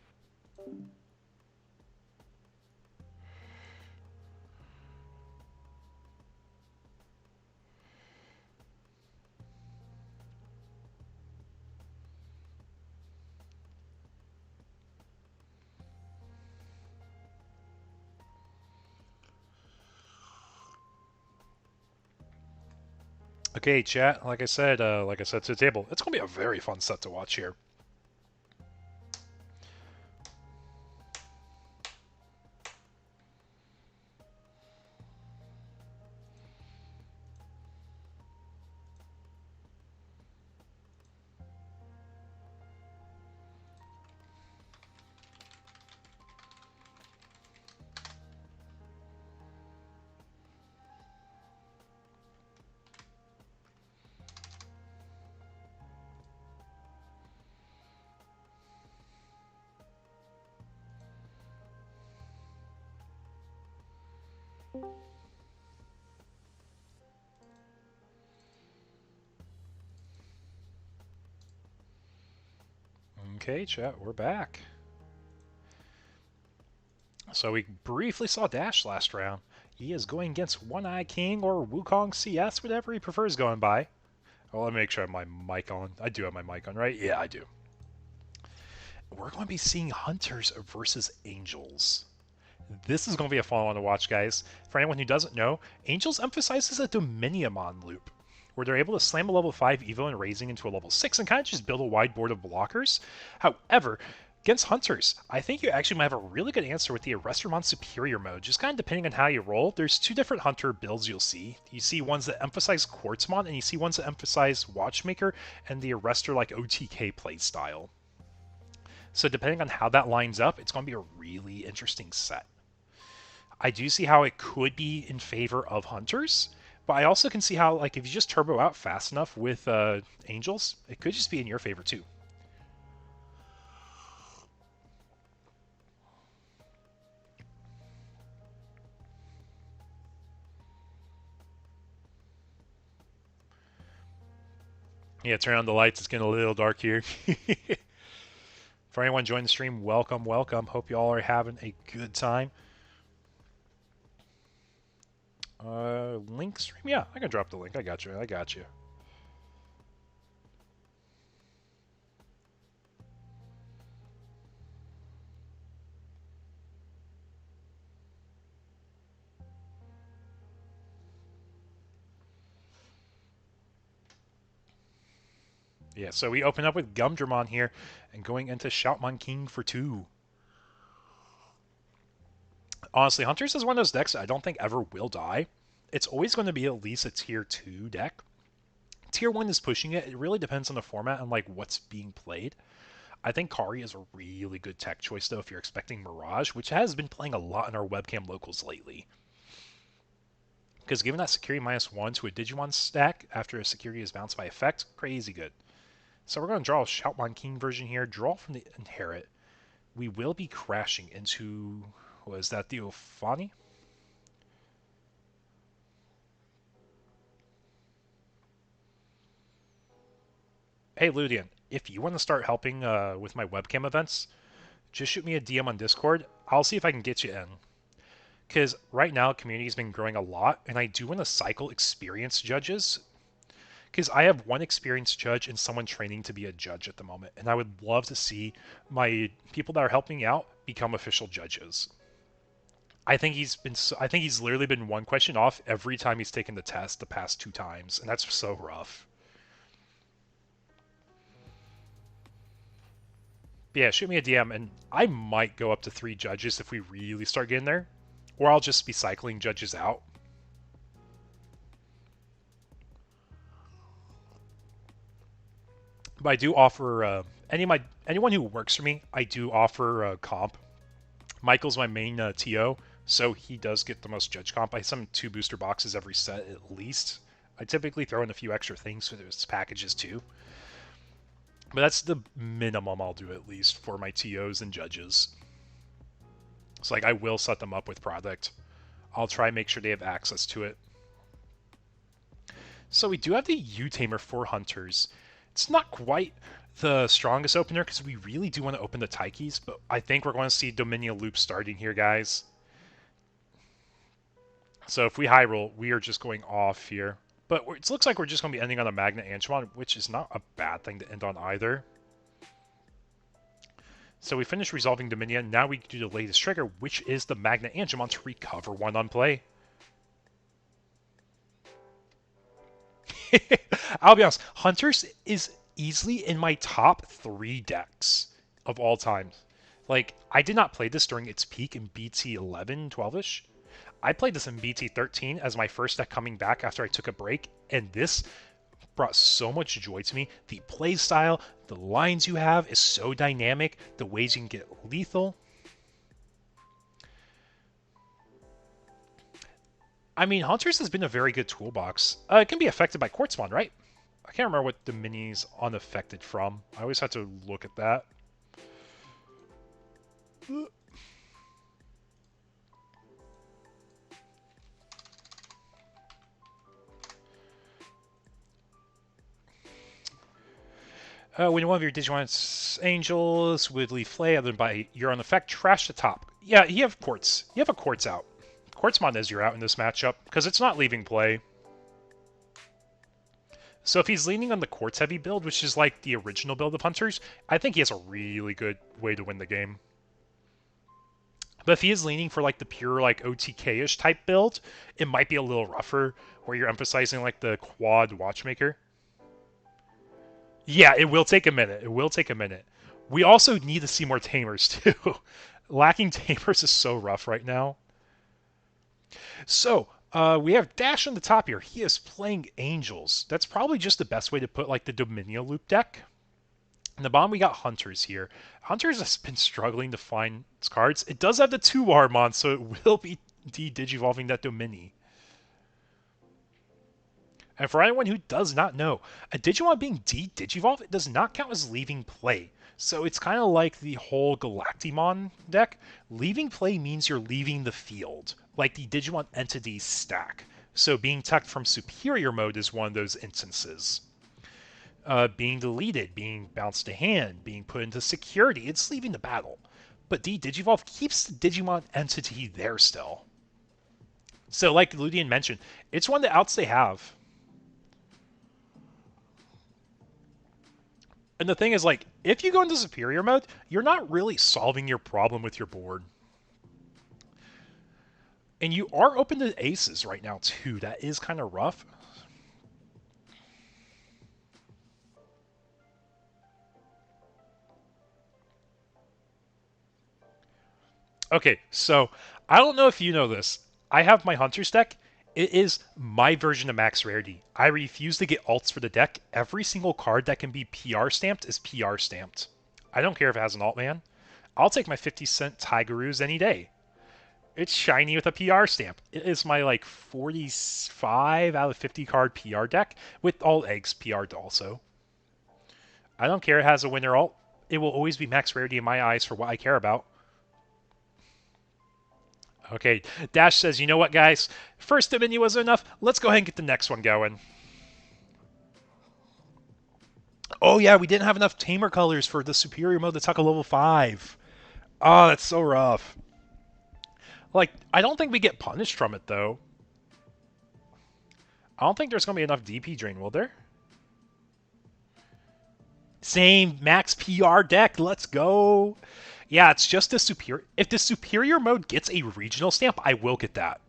Okay, chat. Like I said to the table, it's gonna be a very fun set to watch here. Okay, chat, we're back. So we briefly saw Dash last round. He is going against One Eye King or Wukong CS, whatever he prefers going by. Oh, let me make sure I have my mic on. I do have my mic on, right? Yeah, I do. We're going to be seeing Hunters versus Angels. This is going to be a fun one to watch, guys. For anyone who doesn't know, Angels emphasizes a Dominiumon loop, where they're able to slam a level 5 Evo and raising into a level 6 and kind of just build a wide board of blockers. However, against Hunters, I think you actually might have a really good answer with the Arrestermon Superior mode, just kind of depending on how you roll. There's two different Hunter builds you'll see. You see ones that emphasize Quartzmon, and you see ones that emphasize Watchmaker and the Arrestor like OTK playstyle. So depending on how that lines up, it's going to be a really interesting set. I do see how it could be in favor of Hunters, but I also can see how, like, if you just turbo out fast enough with Angels, it could just be in your favor too. Yeah, turn on the lights. It's getting a little dark here. For anyone joining the stream, welcome, welcome. Hope you all are having a good time. Link stream? Yeah, I can drop the link. I got you. I got you. Yeah, so we open up with Gumdramon here and going into Shoutmon King for 2. Honestly, Hunters is one of those decks that I don't think ever will die. It's always going to be at least a tier 2 deck. Tier 1 is pushing it. It really depends on the format and like what's being played. I think Kari is a really good tech choice though if you're expecting Mirage, which has been playing a lot in our webcam locals lately. Because given that security -1 to a Digimon stack after a security is bounced by effect, crazy good. So we're going to draw a Shoutmon King version here, draw from the Inherit. We will be crashing into, was that the Theophany? Hey Ludian, if you want to start helping with my webcam events, just shoot me a DM on Discord. I'll see if I can get you in. Because right now, community has been growing a lot, and I do want to cycle experienced judges. Because I have one experienced judge and someone training to be a judge at the moment, and I would love to see my people that are helping me out become official judges. I think he's literally been one question off every time he's taken the test the past 2 times, and that's so rough. But yeah, shoot me a DM, and I might go up to 3 judges if we really start getting there, or I'll just be cycling judges out. But I do offer anyone who works for me. I do offer comp. Michael's my main TO, so he does get the most judge comp. I send him 2 booster boxes every set at least. I typically throw in a few extra things for those packages too. But that's the minimum I'll do at least for my TOs and judges. It's like I will set them up with product. I'll try and make sure they have access to it. So we do have the U-Tamer for Hunters. It's not quite the strongest opener because we really do want to open the Taikis, but I think we're going to see Dominion Loop starting here, guys. So if we high roll, we are just going off here. But it looks like we're just going to be ending on a Magnet Angemon, which is not a bad thing to end on either. So we finished resolving Dominion. Now we do the latest trigger, which is the Magnet Angemon to recover 1 on play. I'll be honest, Hunters is easily in my top 3 decks of all time. Like, I did not play this during its peak in BT 11, 12-ish. I played this in BT 13 as my first deck coming back after I took a break, and this brought so much joy to me. The play style, the lines you have is so dynamic, the ways you can get lethal. I mean, Hunters has been a very good toolbox. It can be affected by Quartzmon, right? I can't remember what the mini's unaffected from. I always have to look at that. When one of your Digimon angels would leave play other than by your own effect, trash the top. Yeah, you have Quartz. You have a Quartz out. Quartzmon is your out in this matchup, because it's not leaving play. So if he's leaning on the Quartz heavy build, which is like the original build of Hunters, I think he has a really good way to win the game. But if he is leaning for like the pure like OTK-ish type build, it might be a little rougher, where you're emphasizing like the quad Watchmaker. Yeah, it will take a minute. It will take a minute. We also need to see more Tamers, too. Lacking Tamers is so rough right now. So, we have Dash on the top here. He is playing Angels. That's probably just the best way to put, like, the Dominia loop deck. In the bottom, we got Hunters here. Hunters has been struggling to find its cards. It does have the 2 Armon, so it will be de-digivolving that Domini. And for anyone who does not know, a Digimon being de-Digivolve, it does not count as leaving play. So it's kind of like the whole Galactimon deck. Leaving play means you're leaving the field, like the Digimon entity stack. So being tucked from Superior Mode is one of those instances. Being deleted, being bounced to hand, being put into security, it's leaving the battle. But de-Digivolve keeps the Digimon entity there still. So like Ludian mentioned, it's one of the outs they have. And the thing is, like, if you go into Superior Mode, you're not really solving your problem with your board. And you are open to aces right now, too. That is kind of rough. Okay, so, I don't know if you know this. I have my Hunter's deck. It is my version of max rarity. I refuse to get alts for the deck. Every single card that can be PR stamped is PR stamped. I don't care if it has an alt man. I'll take my 50-cent Tigeroos any day. It's shiny with a PR stamp. It is my like 45 out of 50 card PR deck with all eggs PR'd also. I don't care it has a winner alt. It will always be max rarity in my eyes for what I care about. Okay, Dash says, you know what, guys? First Dominion was enough. Let's go ahead and get the next one going. Oh, yeah, we didn't have enough Tamer colors for the Superior Mode to tuck a level 5. Oh, that's so rough. Like, I don't think we get punished from it, though. I don't think there's going to be enough DP drain, will there? Same max PR deck. Let's go. Yeah, it's just the superior. If the Superior Mode gets a regional stamp, I will get that.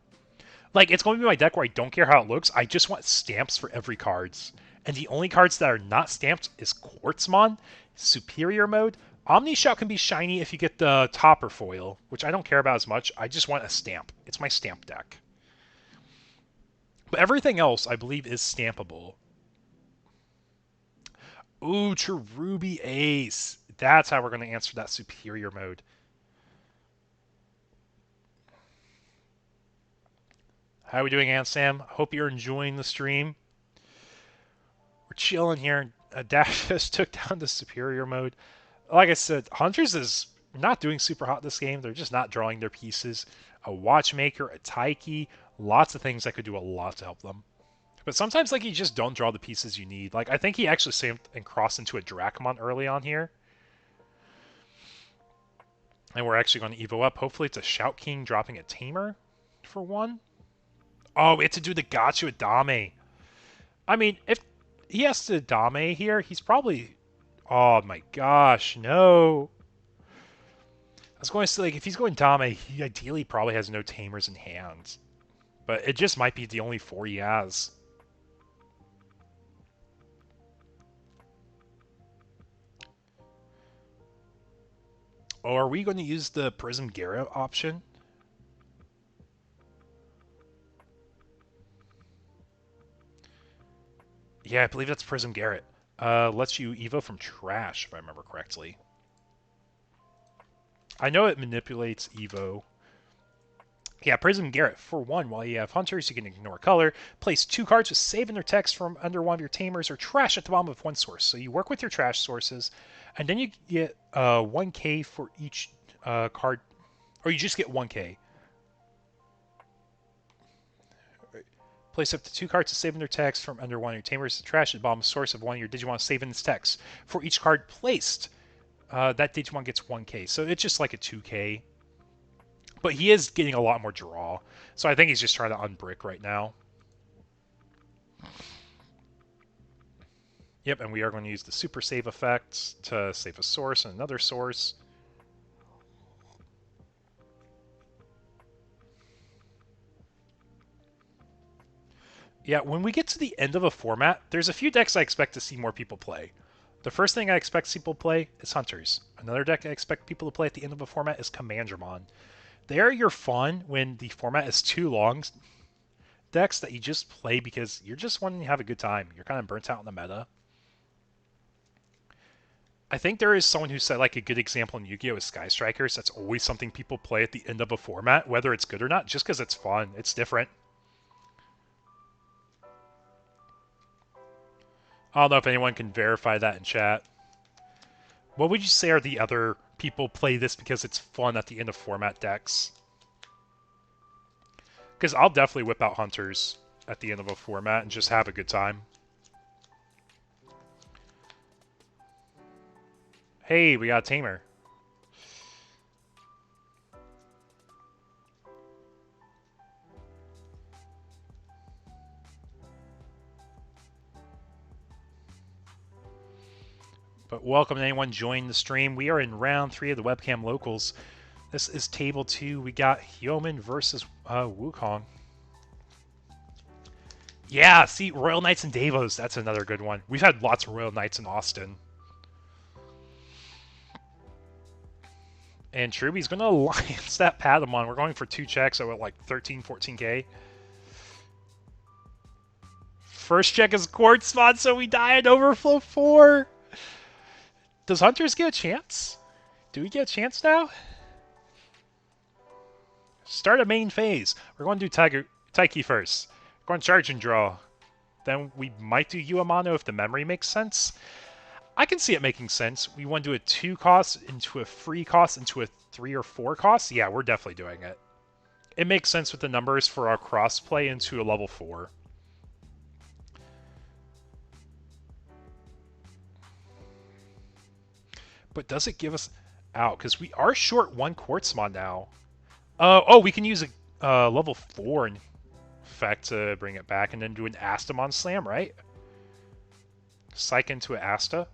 Like, it's going to be my deck where I don't care how it looks. I just want stamps for every cards. And the only cards that are not stamped is Quartzmon, Superior Mode. Omnishout can be shiny if you get the Topper foil, which I don't care about as much. I just want a stamp. It's my stamp deck. But everything else, I believe, is stampable. Ooh, Cherubi Ace. That's how we're going to answer that Superior Mode. How are we doing, Aunt Sam? Hope you're enjoying the stream. We're chilling here. Dash just took down the Superior Mode. Like I said, Hunters is not doing super hot this game. They're just not drawing their pieces. A Watchmaker, a Taiki, lots of things that could do a lot to help them. But sometimes, like, you just don't draw the pieces you need. Like, I think he actually saved and crossed into a Dracmon early on here. And we're actually going to Evo up. Hopefully it's a Shout King dropping a Tamer for one. Oh, we have to do the Gacha Dame. I mean, if he has to Dame here, he's probably... Oh my gosh, no. I was going to say, like, if he's going Dame, he ideally probably has no Tamers in hand. But it just might be the only 4 he has. Oh, are we going to use the Prism Garrett option? Yeah, I believe that's Prism Garrett. Lets you Evo from trash, if I remember correctly. I know it manipulates Evo. Yeah, Prism Garrett. For one, while you have Hunters, you can ignore color. Place 2 cards with save in their text from under one of your tamers or trash at the bottom of one source. So you work with your trash sources, and then you get 1k for each card, or you just get 1k. Place up to 2 cards to save in their text from under one of your tamers. Trash at the bottom source of one of your Digimon save in its text. For each card placed, that Digimon gets 1k. So it's just like a 2k. But he is getting a lot more draw. So I think he's just trying to unbrick right now. Yep, and we are going to use the super save effect to save a source and another source. Yeah, when we get to the end of a format, there's a few decks I expect to see more people play. The first thing I expect people to play is Hunters. Another deck I expect people to play at the end of a format is Commandramon. They are your fun when the format is too long decks that you just play because you're just wanting to have a good time. You're kind of burnt out in the meta. I think there is someone who said like a good example in Yu-Gi-Oh! Is Sky Strikers. That's always something people play at the end of a format, whether it's good or not, just because it's fun. It's different. I don't know if anyone can verify that in chat. What would you say are the other people play this because it's fun at the end of format decks? Because I'll definitely whip out Hunters at the end of a format and just have a good time. Hey, we got a Tamer. But welcome to anyone joining the stream. We are in round 3 of the Webcam Locals. This is table 2. We got Hyomin versus Wukong. Yeah, see, Royal Knights and Davos. That's another good one. We've had lots of Royal Knights in Austin. And Truby's going to alliance that Patamon. We're going for 2 checks, so we're like 13, 14k. First check is Quartz Mod, so we die at Overflow 4. Does Hunters get a chance? Do we get a chance now? Start a main phase. We're going to do Taiki first. We're going to charge and draw. Then we might do Uamano if the memory makes sense. I can see it making sense. We want to do a 2 cost into a free cost into a 3 or 4 cost. Yeah, we're definitely doing it. It makes sense with the numbers for our crossplay into a level 4. But does it give us out? Because we are short 1 Quartzmon now. Oh, we can use a level 4 in fact to bring it back and then do an Astamon Slam, right? Psych into an Asta.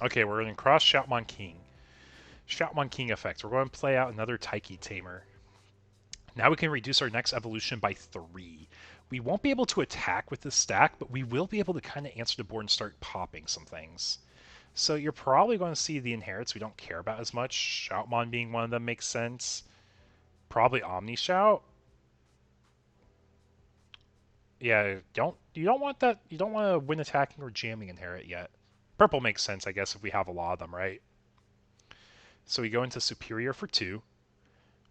Okay, we're going to cross Shoutmon King. Shoutmon King effect. We're going to play out another Taiki Tamer. Now we can reduce our next evolution by 3. We won't be able to attack with this stack, but we will be able to kind of answer the board and start popping some things. So you're probably going to see the inherits we don't care about as much. Shoutmon being one of them makes sense. Probably Omni Shout. Yeah, you don't want that. You don't want to win attacking or jamming inherit yet. Purple makes sense, I guess, if we have a lot of them, right? So we go into Superior for 2.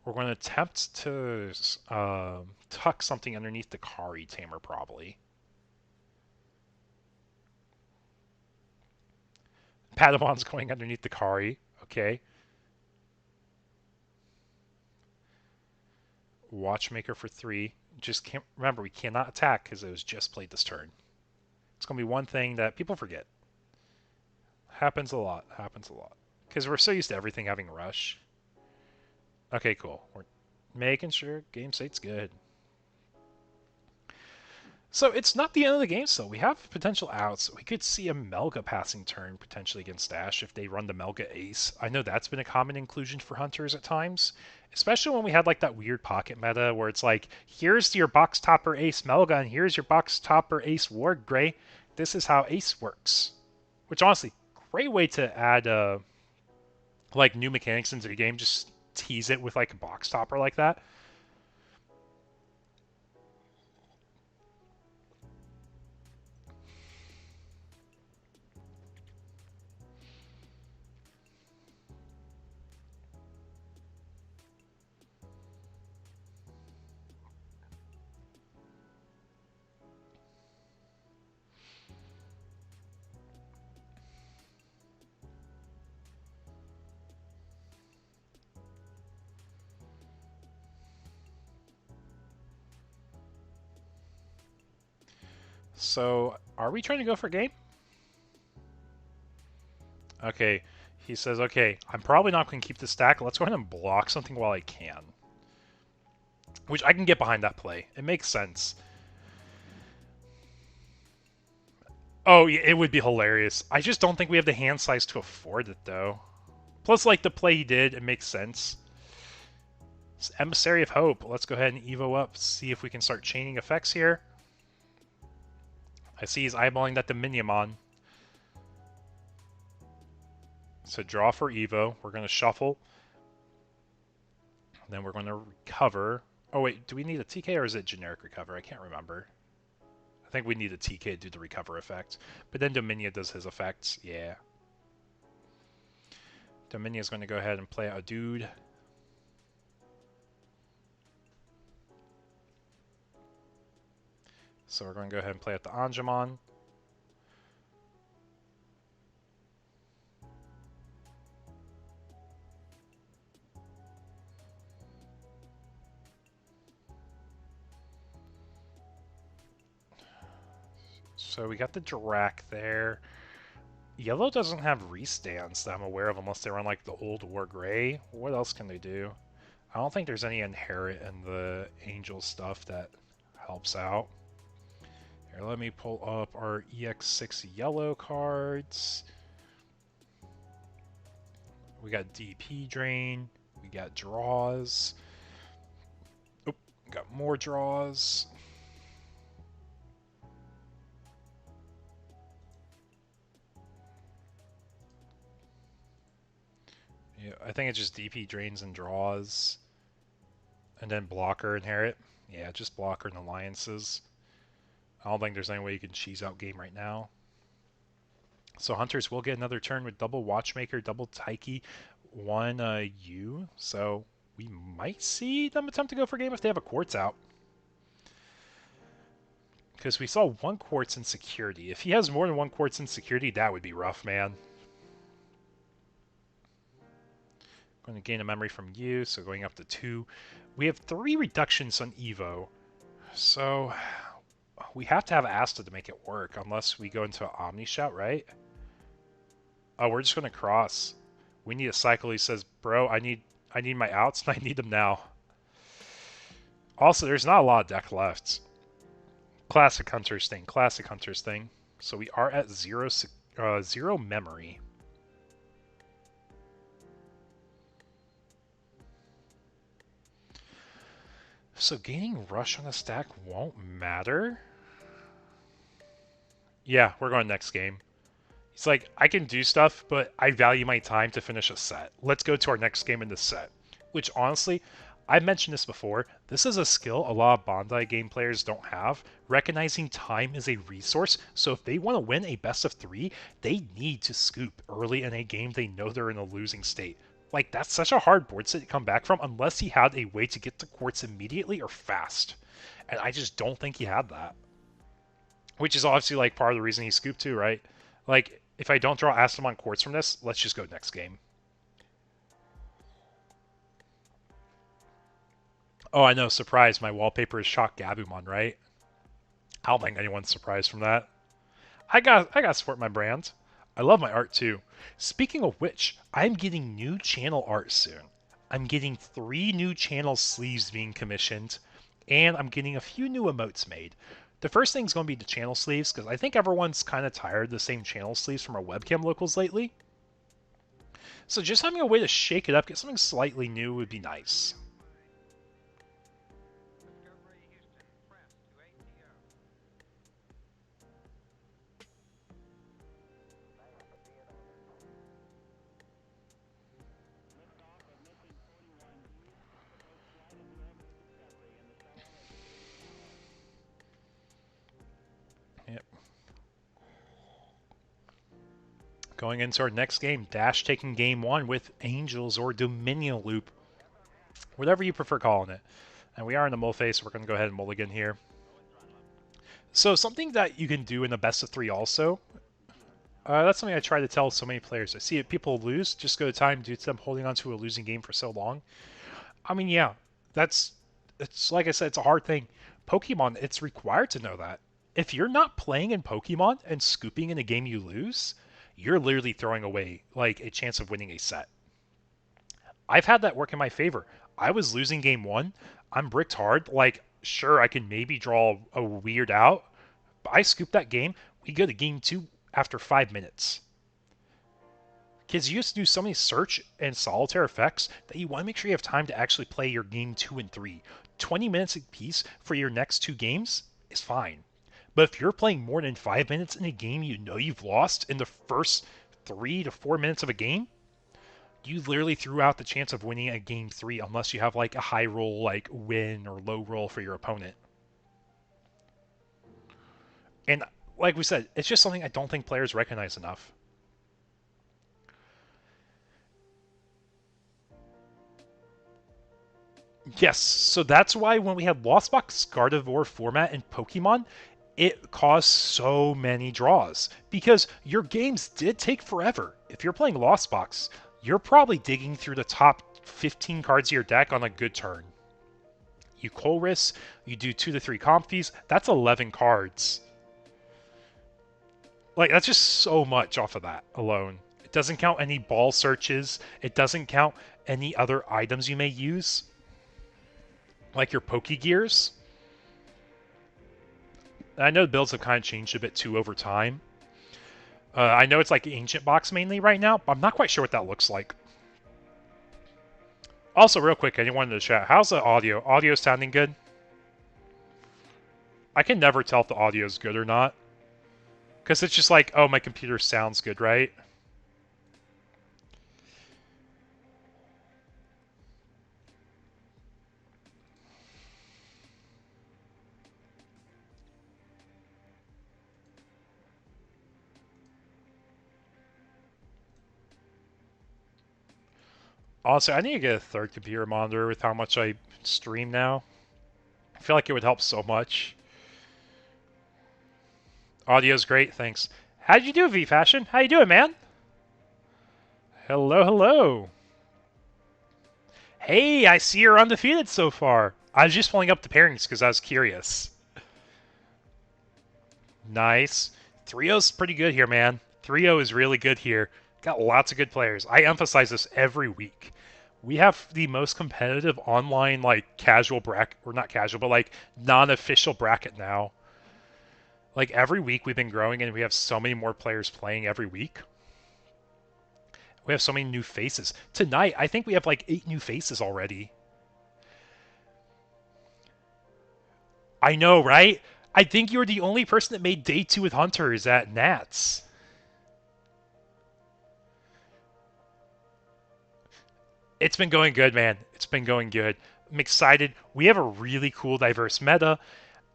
We're going to attempt to tuck something underneath the Kari Tamer, probably. Padawan's going underneath the Kari. Okay. Watchmaker for 3. Just can't remember, we cannot attack because it was just played this turn. It's going to be one thing that people forget. Happens a lot. Happens a lot. Because we're so used to everything having rush. Okay, cool. We're making sure game state's good. So it's not the end of the game still. We have potential outs. We could see a Melga passing turn potentially against Dash if they run the Melga Ace. I know that's been a common inclusion for hunters at times, especially when we had like that weird pocket meta where it's like, here's your box topper Ace Melga and here's your box topper Ace Ward Gray. This is how Ace works. Which honestly, great way to add like new mechanics into the game. Just tease it with like a box topper like that. So, are we trying to go for game? Okay, he says, okay, I'm probably not going to keep the stack. Let's go ahead and block something while I can. Which I can get behind that play. It makes sense. Oh, yeah, it would be hilarious. I just don't think we have the hand size to afford it, though. Plus, like, the play he did, it makes sense. It's Emissary of Hope. Let's go ahead and Evo up, see if we can start chaining effects here. I see he's eyeballing that Dominion. So draw for Evo. We're going to shuffle. Then we're going to recover. Oh, wait, do we need a TK or is it generic recover? I can't remember. I think we need a TK to do the recover effect. But then Dominion does his effects. Yeah. Dominion's going to go ahead and play a dude. So we're going to go ahead and play out the Angemon. So we got the Drac there. Yellow doesn't have restands that I'm aware of unless they run like the old War Gray. What else can they do? I don't think there's any inherit in the Angel stuff that helps out. Here, let me pull up our EX6 yellow cards. We got DP Drain. We got draws. Oh, got more draws. Yeah, I think it's just DP drains and draws. And then blocker inherit. Yeah, just blocker and alliances. I don't think there's any way you can cheese out game right now. So Hunters will get another turn with double Watchmaker, double Taiki, one U. So we might see them attempt to go for game if they have a Quartz out. Because we saw one Quartz in security. If he has more than one Quartz in security, that would be rough, man. Going to gain a memory from you, so going up to 2. We have 3 reductions on Evo. So we have to have Asta to make it work, unless we go into an Omni Shout, right? Oh, we're just going to cross. We need a cycle. He says, bro, I need my outs, and I need them now. Also, there's not a lot of deck left. Classic Hunters thing. Classic Hunters thing. So we are at 0 memory. So gaining rush on the stack won't matter? Yeah, we're going next game. He's like, I can do stuff, but I value my time to finish a set. Let's go to our next game in this set. Which, honestly, I've mentioned this before. This is a skill a lot of Bandai game players don't have. Recognizing time is a resource, so if they want to win a best of 3, they need to scoop early in a game they know they're in a losing state. Like, that's such a hard board set to come back from unless he had a way to get to Quartz immediately or fast. And I just don't think he had that. Which is obviously, like, part of the reason he scooped too, right? Like, if I don't draw Astamon Quartz from this, let's just go next game. Oh, I know, surprise, my wallpaper is Shock Gabumon, right? I don't think anyone's surprised from that. I gotta support my brand. I love my art too. Speaking of which, I'm getting new channel art soon. I'm getting 3 new channel sleeves being commissioned, and I'm getting a few new emotes made. The first thing is going to be the channel sleeves, because I think everyone's kind of tired of the same channel sleeves from our webcam locals lately. So just having a way to shake it up, get something slightly new would be nice. Yep. Going into our next game, Dash taking game 1 with Angels or Dominion Loop. Whatever you prefer calling it. And we are in the mull phase, so we're going to go ahead and mulligan here. So something that you can do in the best of 3 also, that's something I try to tell so many players. I see it, people lose, just go to time due to them holding on to a losing game for so long. I mean, yeah, it's like I said, it's a hard thing. Pokemon, it's required to know that. If you're not playing in Pokemon and scooping in a game you lose, you're literally throwing away like a chance of winning a set. I've had that work in my favor. I was losing game 1. I'm bricked hard. Like, sure, I can maybe draw a weird out, but I scoop that game. We go to game 2 after 5 minutes. Because you used to do so many search and solitaire effects that you want to make sure you have time to actually play your game 2 and 3. 20 minutes apiece for your next 2 games is fine. But if you're playing more than 5 minutes in a game you know you've lost in the first 3 to 4 minutes of a game, you literally threw out the chance of winning a game 3 unless you have like a high roll like win or low roll for your opponent. And like we said, it's just something I don't think players recognize enough. Yes, so that's why when we had Lost Box Gardevoir format in Pokemon, it caused so many draws. Because your games did take forever. If you're playing Lost Box, you're probably digging through the top 15 cards of your deck on a good turn. You Colress, you do 2 to 3 Comfies, that's 11 cards. Like, that's just so much off of that alone. It doesn't count any ball searches, it doesn't count any other items you may use, like your Pokegears. I know the builds have kind of changed a bit too over time. I know it's like Ancient Box mainly right now, but I'm not quite sure what that looks like. Also, real quick, anyone in the chat, how's the audio? Audio sounding good? I can never tell if the audio is good or not. Because it's just like, oh, my computer sounds good, right? Also, I need to get a third computer monitor with how much I stream now. I feel like it would help so much. Audio's great, thanks. How'd you do, V-Fashion? How you doing, man? Hello, hello. Hey, I see you're undefeated so far. I was just pulling up the pairings because I was curious. Nice. 3-0's pretty good here, man. 3-0 is really good here. Got lots of good players. I emphasize this every week. We have the most competitive online, like, casual bracket, or not casual, but, like, non-official bracket now. Like, every week we've been growing, and we have so many more players playing every week. We have so many new faces. Tonight, I think we have, like, 8 new faces already. I know, right? I think you were the only person that made day 2 with Hunters at Nats. It's been going good, man. It's been going good. I'm excited. We have a really cool, diverse meta,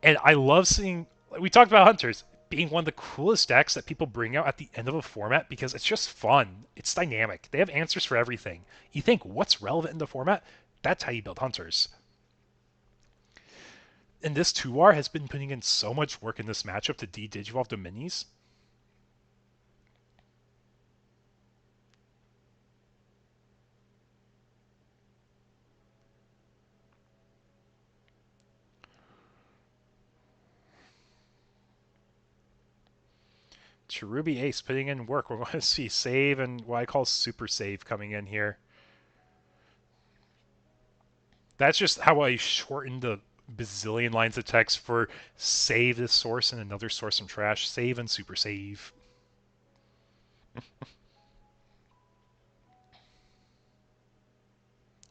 and I love seeing... We talked about Hunters being one of the coolest decks that people bring out at the end of a format because it's just fun. It's dynamic. They have answers for everything. You think, what's relevant in the format? That's how you build Hunters. And this 2R has been putting in so much work in this matchup to de-Digivolve the minis. Cherubi Ace putting in work. We're going to see save and what I call super save coming in here. That's just how I shortened the bazillion lines of text for save this source and another source from trash, save and super save.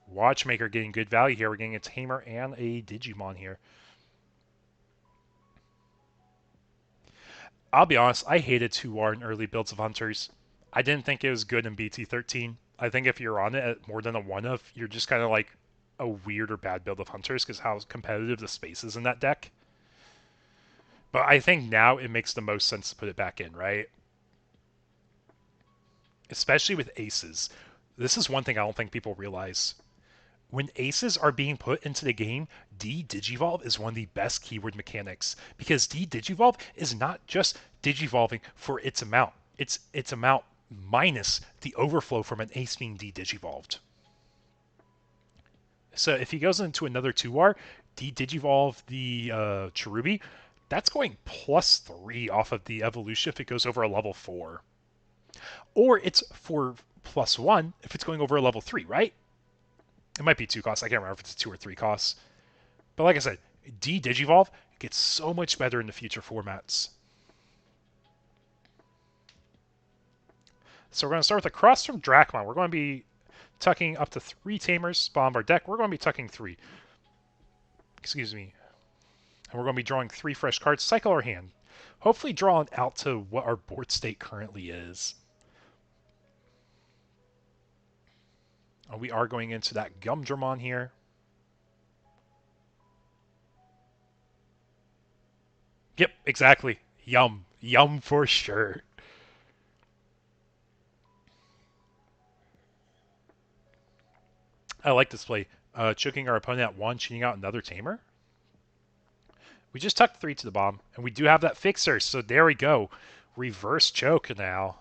Watchmaker getting good value here. We're getting a Tamer and a Digimon here. I'll be honest, I hated 2R in early builds of Hunters. I didn't think it was good in BT13. I think if you're on it at more than a 1-of, you're just kind of like a weird or bad build of Hunters because how competitive the space is in that deck. But I think now it makes the most sense to put it back in, right? Especially with aces. This is one thing I don't think people realize. When aces are being put into the game, D-Digivolve is one of the best keyword mechanics because D-Digivolve is not just digivolving for its amount. It's its amount minus the overflow from an ace being D-Digivolved. So if he goes into another 2R, D-Digivolve the Cherubi, that's going +3 off of the evolution if it goes over a level 4. Or it's for +1 if it's going over a level 3, right? It might be 2 costs. I can't remember if it's 2 or 3 costs. But like I said, D-Digivolve gets so much better in the future formats. So we're going to start with a cross from Drachma. We're going to be tucking up to 3 Tamers. Bottom of our deck, we're going to be tucking 3. Excuse me. And we're going to be drawing 3 fresh cards. Cycle our hand. Hopefully drawing out to what our board state currently is. We are going into that Gumdramon here. Yep, exactly. Yum. Yum for sure. I like this play. Choking our opponent at 1, cheating out another Tamer. We just tucked 3 to the bottom, and we do have that fixer, so there we go. Reverse choke now.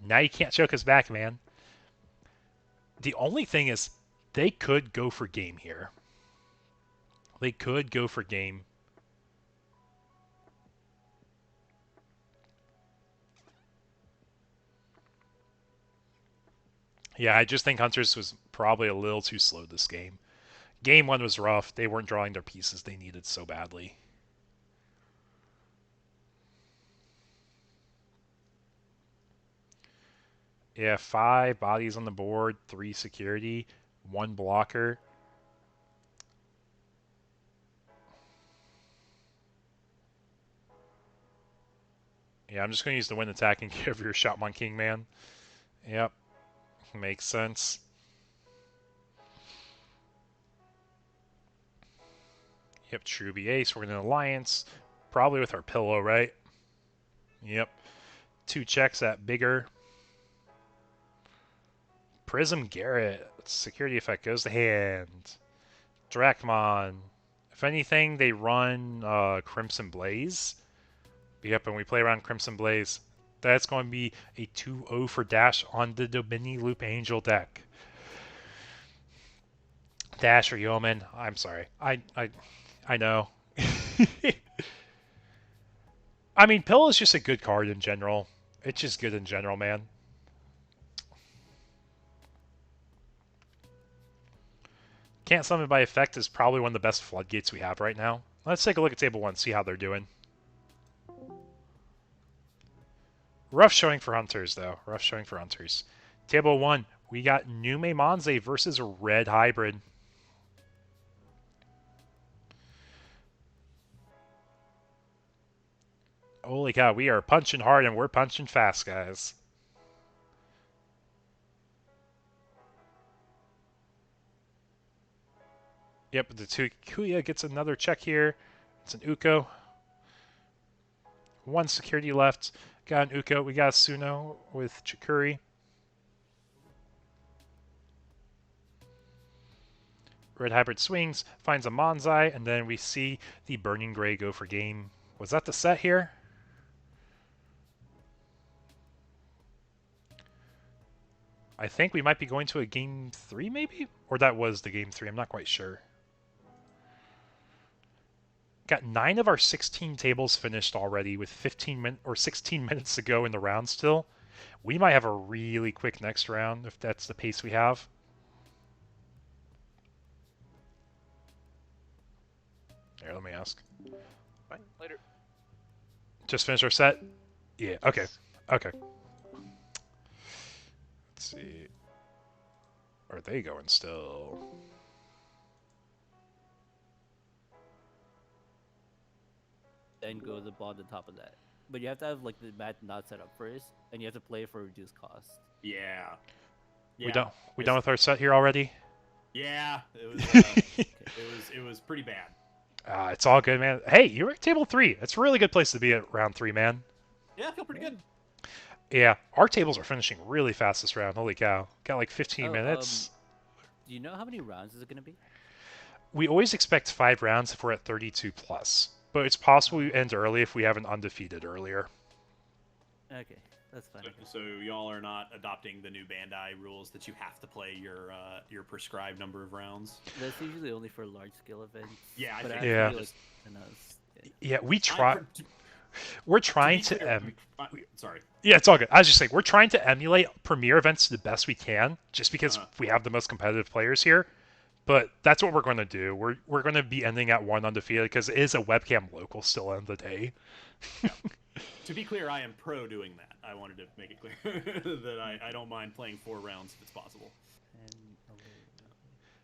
Now you can't choke us back, man. The only thing is, they could go for game here. They could go for game. Yeah, I just think Hunters was probably a little too slow this game. Game 1 was rough. They weren't drawing their pieces they needed so badly. Yeah, 5 bodies on the board, 3 security, 1 blocker. Yeah, I'm just going to use the win attack and give your Shotmon King, man. Yep, makes sense. Yep, Cherubi Ace. We're in an alliance. Probably with our pillow, right? Yep. 2 checks at bigger. Prism Garrett. Security effect goes to hand. Drachmon. If anything, they run Crimson Blaze. Yep, and we play around Crimson Blaze. That's going to be a 2-0 for Dash on the Domini Loop Angel deck. Dash or Yeoman. I'm sorry. I know. I mean, Pill is just a good card in general. It's just good in general, man. Can't Summon by Effect is probably one of the best floodgates we have right now. Let's take a look at Table 1, see how they're doing. Rough showing for Hunters, though. Rough showing for Hunters. Table 1, we got Nume Monze versus a Red Hybrid. Holy cow, we are punching hard and we're punching fast, guys. Yep, the Kuya gets another check here. It's an Uko. 1 security left. Got an Uko. We got a Suno with Chikuri. Red Hybrid swings, finds a Monzai, and then we see the Burning Gray go for game. Was that the set here? I think we might be going to a game 3, maybe? Or that was the game 3, I'm not quite sure. Got 9 of our 16 tables finished already with 16 minutes to go in the round still. We might have a really quick next round if that's the pace we have. Here, let me ask. Fine, later. Just finish our set? Yeah, okay. Yes. Okay. Let's see. Are they going still? Then go the bond on top of that. But you have to have like the mat not set up first, and you have to play for reduced cost. Yeah. We done with our set here already? Yeah, it was. It was pretty bad. It's all good, man. Hey, you're at table 3. That's a really good place to be at round 3, man. Yeah, I feel pretty good. Yeah, our tables are finishing really fast this round. Holy cow. Got like 15 minutes. Do you know how many rounds is it going to be? We always expect 5 rounds if we're at 32 plus. But it's possible we end early if we have an undefeated earlier. Okay, that's fine. So y'all are not adopting the new Bandai rules that you have to play your prescribed number of rounds? That's usually only for large scale events. Yeah, I but think yeah. Like, Yeah, we try. We're trying to. Sorry. Yeah, it's all good. I was just saying, we're trying to emulate Premier events the best we can, just because we have the most competitive players here. But that's what we're going to do. We're going to be ending at 1 undefeated because it is a webcam local still end of the day. Yeah. To be clear, I am pro doing that. I wanted to make it clear that I don't mind playing 4 rounds if it's possible.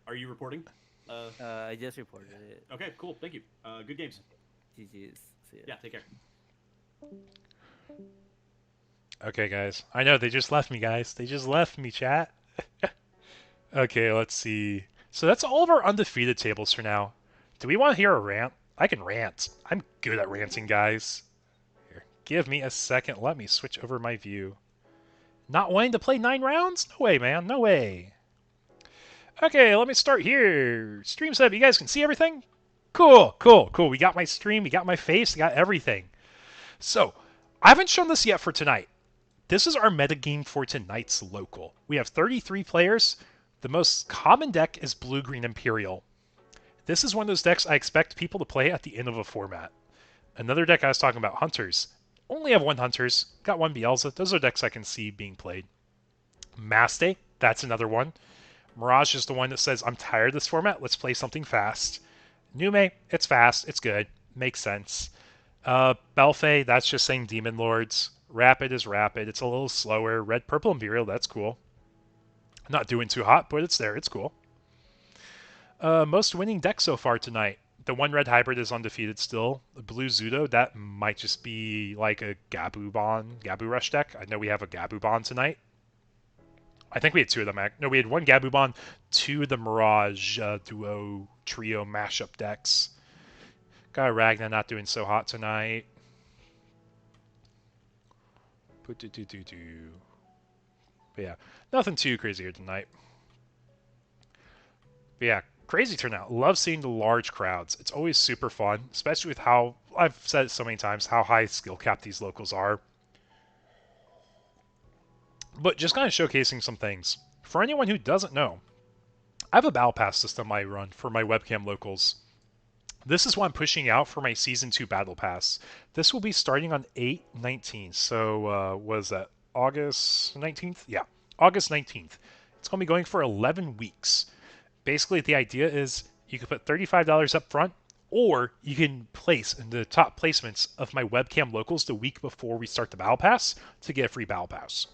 Are you reporting? I just reported it. Okay, cool. Thank you. Good games. GG's. See ya. Yeah, take care. Okay, guys. I know, they just left me, guys. They just left me, chat. Okay, let's see. So that's all of our undefeated tables for now. Do we want to hear a rant? I can rant. I'm good at ranting, guys. Here, give me a second. Let me switch over my view. Not wanting to play 9 rounds? No way, man. No way. Okay, let me start here. Stream setup. You guys can see everything? Cool, cool, cool. We got my stream. We got my face. We got everything. So, I haven't shown this yet for tonight. This is our metagame for tonight's local. We have 33 players. The most common deck is Blue-Green Imperial. This is one of those decks I expect people to play at the end of a format. Another deck I was talking about, Hunters. Only have 1 Hunters. Got 1 Bielsa. Those are decks I can see being played. Maste, that's another one. Mirage is the one that says, I'm tired of this format. Let's play something fast. Nume, it's fast. It's good. Makes sense. Belfay, that's just saying Demon Lords. Rapid is rapid. It's a little slower. Red, Purple, Imperial, that's cool. Not doing too hot, but it's there. It's cool. Most winning deck so far tonight. The 1 red hybrid is undefeated still. The blue Zudo, that might just be like a Gabu Rush deck. I know we have a Gabu Bond tonight. I think we had 2 of them. No, we had 1 Gabu Bond, 2 of the Mirage Duo Trio mashup decks. Got Ragna not doing so hot tonight. But yeah, nothing too crazy here tonight. But yeah, crazy turnout. Love seeing the large crowds. It's always super fun, especially with how, I've said it so many times, how high skill cap these locals are. But just kind of showcasing some things. For anyone who doesn't know, I have a Battle Pass system I run for my webcam locals. This is what I'm pushing out for my Season 2 Battle Pass. This will be starting on 8/19. So, what is that? August 19th? Yeah, August 19th. It's going to be going for 11 weeks. Basically, the idea is you can put $35 up front, or you can place in the top placements of my webcam locals the week before we start the Battle Pass to get a free Battle Pass.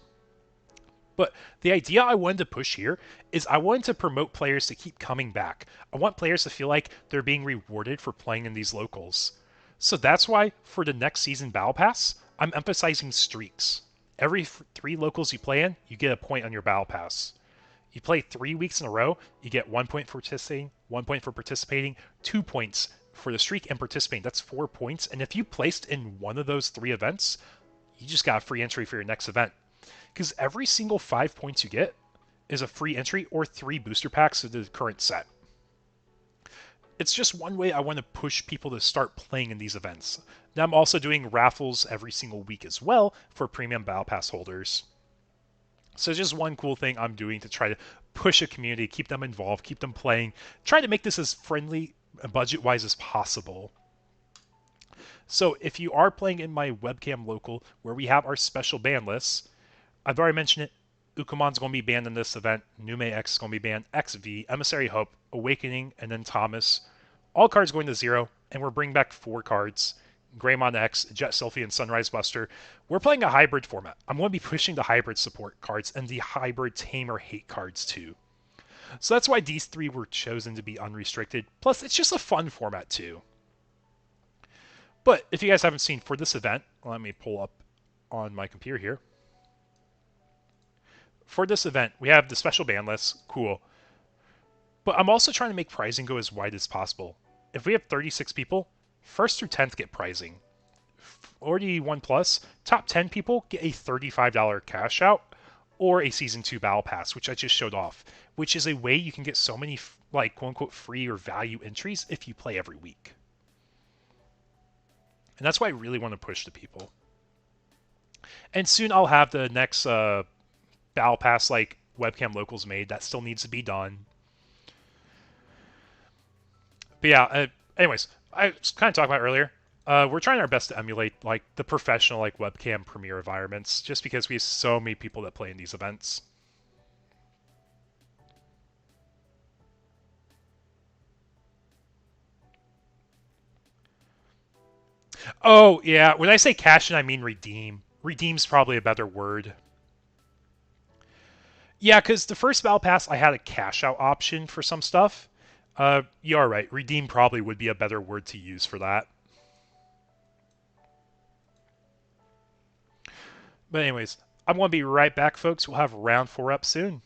But the idea I wanted to push here is I wanted to promote players to keep coming back. I want players to feel like they're being rewarded for playing in these locals. So that's why for the next season Battle Pass, I'm emphasizing streaks. Every 3 locals you play in, you get a point on your Battle Pass. You play 3 weeks in a row, you get 1 point for participating, 1 point for participating, 2 points for the streak and participating. That's 4 points. And if you placed in one of those 3 events, you just got a free entry for your next event. Because every single 5 points you get is a free entry or 3 booster packs to the current set. It's just one way I want to push people to start playing in these events. Now I'm also doing raffles every single week as well for premium Battle Pass holders. So just one cool thing I'm doing to try to push a community, keep them involved, keep them playing, try to make this as friendly and budget-wise as possible. So if you are playing in my webcam local where we have our special ban lists, I've already mentioned it. Ukumon's going to be banned in this event. Nume X is going to be banned. XV, Emissary Hope, Awakening, and then Thomas. All cards going to 0. and we're bringing back 4 cards. Greymon X, Jet Selfie, and Sunrise Buster. We're playing a hybrid format. I'm going to be pushing the hybrid support cards and the hybrid Tamer hate cards too. So that's why these 3 were chosen to be unrestricted. Plus, it's just a fun format too. But if you guys haven't seen for this event, let me pull up on my computer here. For this event, we have the special ban list. Cool. But I'm also trying to make pricing go as wide as possible. If we have 36 people, 1st through 10th get pricing. 41 plus, top 10 people get a $35 cash out or a Season 2 Battle Pass, which I just showed off, which is a way you can get so many, like, quote-unquote free or value entries if you play every week. And that's why I really want to push to people. And soon I'll have the next Battle Pass, like, Webcam Locals made. That still needs to be done. But yeah, anyways, I was kind of talking about earlier. We're trying our best to emulate like the professional like webcam premiere environments, just because we have so many people that play in these events. Oh yeah, when I say cash in, I mean redeem. Redeem's probably a better word. Yeah, because the first Battle Pass I had a cash out option for some stuff. You are right. Redeem probably would be a better word to use for that. But anyways, I'm going to be right back, folks. We'll have round 4 up soon.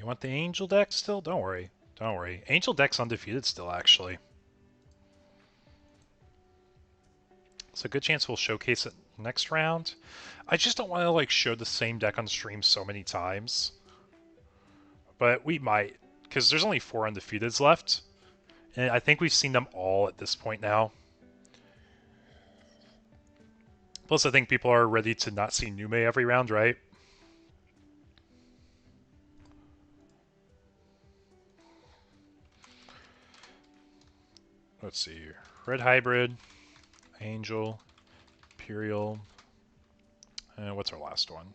You want the Angel deck still? Don't worry. Don't worry. Angel deck's undefeated still, actually. So a good chance we'll showcase it next round. I just don't want to like show the same deck on stream so many times. But we might, because there's only 4 undefeateds left. And I think we've seen them all at this point now. Plus, I think people are ready to not see Nume every round, right? Let's see. Red Hybrid, Angel, Imperial. And what's our last one?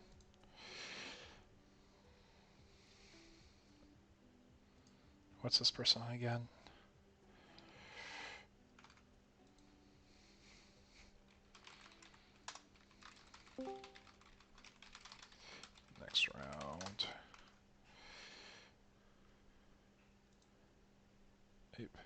What's this person again? Next round. Ape.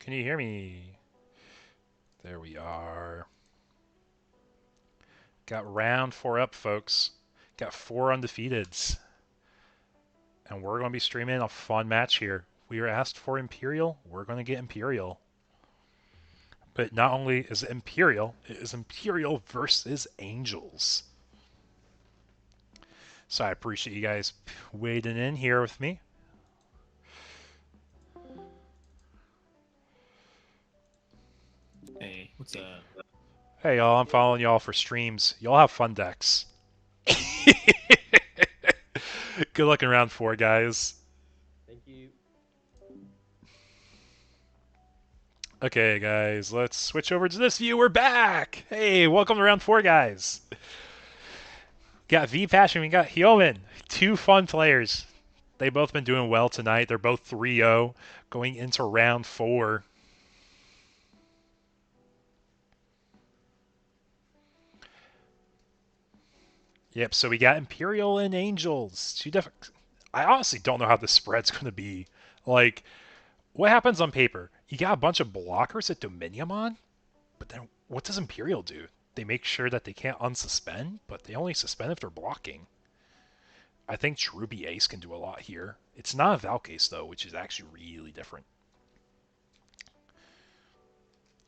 Can you hear me? There we are. Got round 4 up, folks. Got 4 undefeateds. And we're going to be streaming a fun match here. We were asked for Imperial. We're going to get Imperial. But not only is it Imperial, it is Imperial versus Angels. So I appreciate you guys wading in here with me. Hey, what's up? Hey y'all, I'm following y'all for streams. Y'all have fun decks. Good luck in round 4, guys. Thank you. Okay, guys, let's switch over to this view. We're back! Hey, welcome to round 4, guys. Got V Passion, we got Hyomin. 2 fun players. They've both been doing well tonight. They're both 3-0 going into round 4. Yep, so we got Imperial and Angels. I honestly don't know how this spread's going to be. Like, what happens on paper? You got a bunch of blockers at Dominium on, but then what does Imperial do? They make sure that they can't unsuspend, but they only suspend if they're blocking. I think Truby Ace can do a lot here. It's not a Valcase, though, which is actually really different.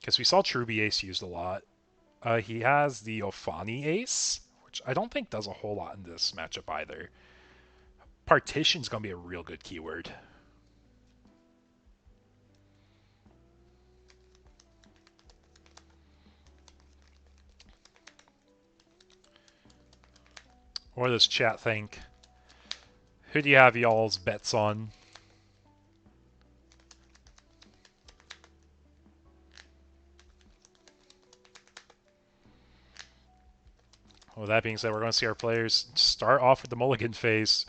Because we saw Truby Ace used a lot. He has the Ofani Ace, which I don't think does a whole lot in this matchup either. Partition's going to be a real good keyword. What does chat think? Who do you have y'all's bets on? Well, that being said, we're going to see our players start off with the mulligan phase.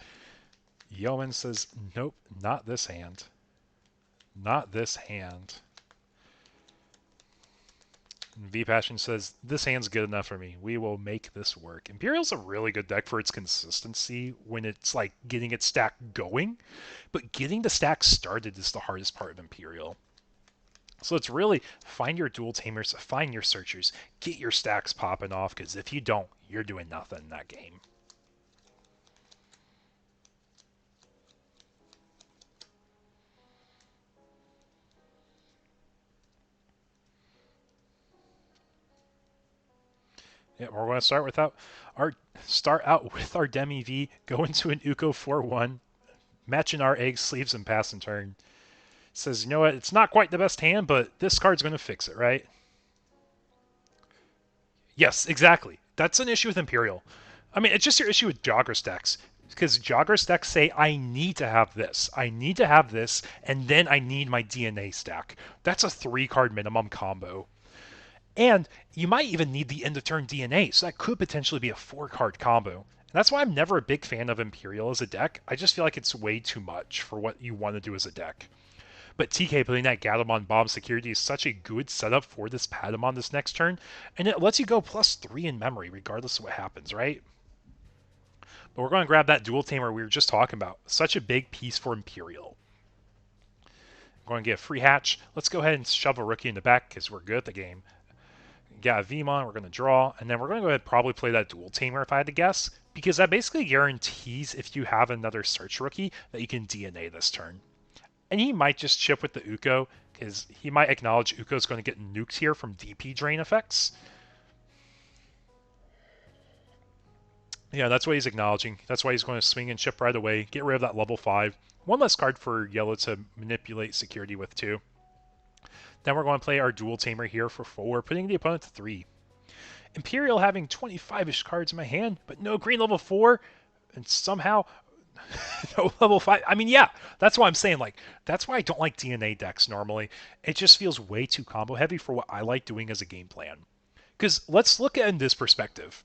Yeoman says, nope, not this hand. Not this hand. V-Passion says, this hand's good enough for me. We will make this work. Imperial's a really good deck for its consistency when it's like getting its stack going, but getting the stack started is the hardest part of Imperial. So it's really find your dual tamers, find your searchers, get your stacks popping off, because if you don't, you're doing nothing in that game. Yeah, we're going to start out with our Demi V, go into an Uko 4-1, matching our egg sleeves and pass and turn. Says, you know what, it's not quite the best hand, but this card's going to fix it, right? Yes, exactly. That's an issue with Imperial. I mean, it's just your issue with Jogger decks. Because Jogger decks say, I need to have this. I need to have this, and then I need my DNA stack. That's a 3-card minimum combo. And you might even need the end-of-turn DNA, so that could potentially be a 4-card combo. And that's why I'm never a big fan of Imperial as a deck. I just feel like it's way too much for what you want to do as a deck. But TK putting that Gatomon Bomb security is such a good setup for this Patamon this next turn, and it lets you go +3 in memory regardless of what happens, right? But we're going to grab that Dual Tamer we were just talking about. Such a big piece for Imperial. We're going to get a free hatch. Let's go ahead and shove a rookie in the back because we're good at the game. Got a Vmon, we're going to draw, and then we're going to go ahead and probably play that Dual Tamer if I had to guess, because that basically guarantees if you have another search rookie that you can DNA this turn. And he might just chip with the Uko, because he might acknowledge Uko's going to get nuked here from DP drain effects. Yeah, that's what he's acknowledging. That's why he's going to swing and chip right away, get rid of that level 5. One less card for yellow to manipulate security with, too. Then we're going to play our Dual Tamer here for 4, putting the opponent to 3. Imperial having 25-ish cards in my hand, but no green level 4, and somehow no level 5. I mean, yeah, that's why I'm saying, like, that's why I don't like DNA decks normally. It just feels way too combo heavy for what I like doing as a game plan. Because let's look at it in this perspective.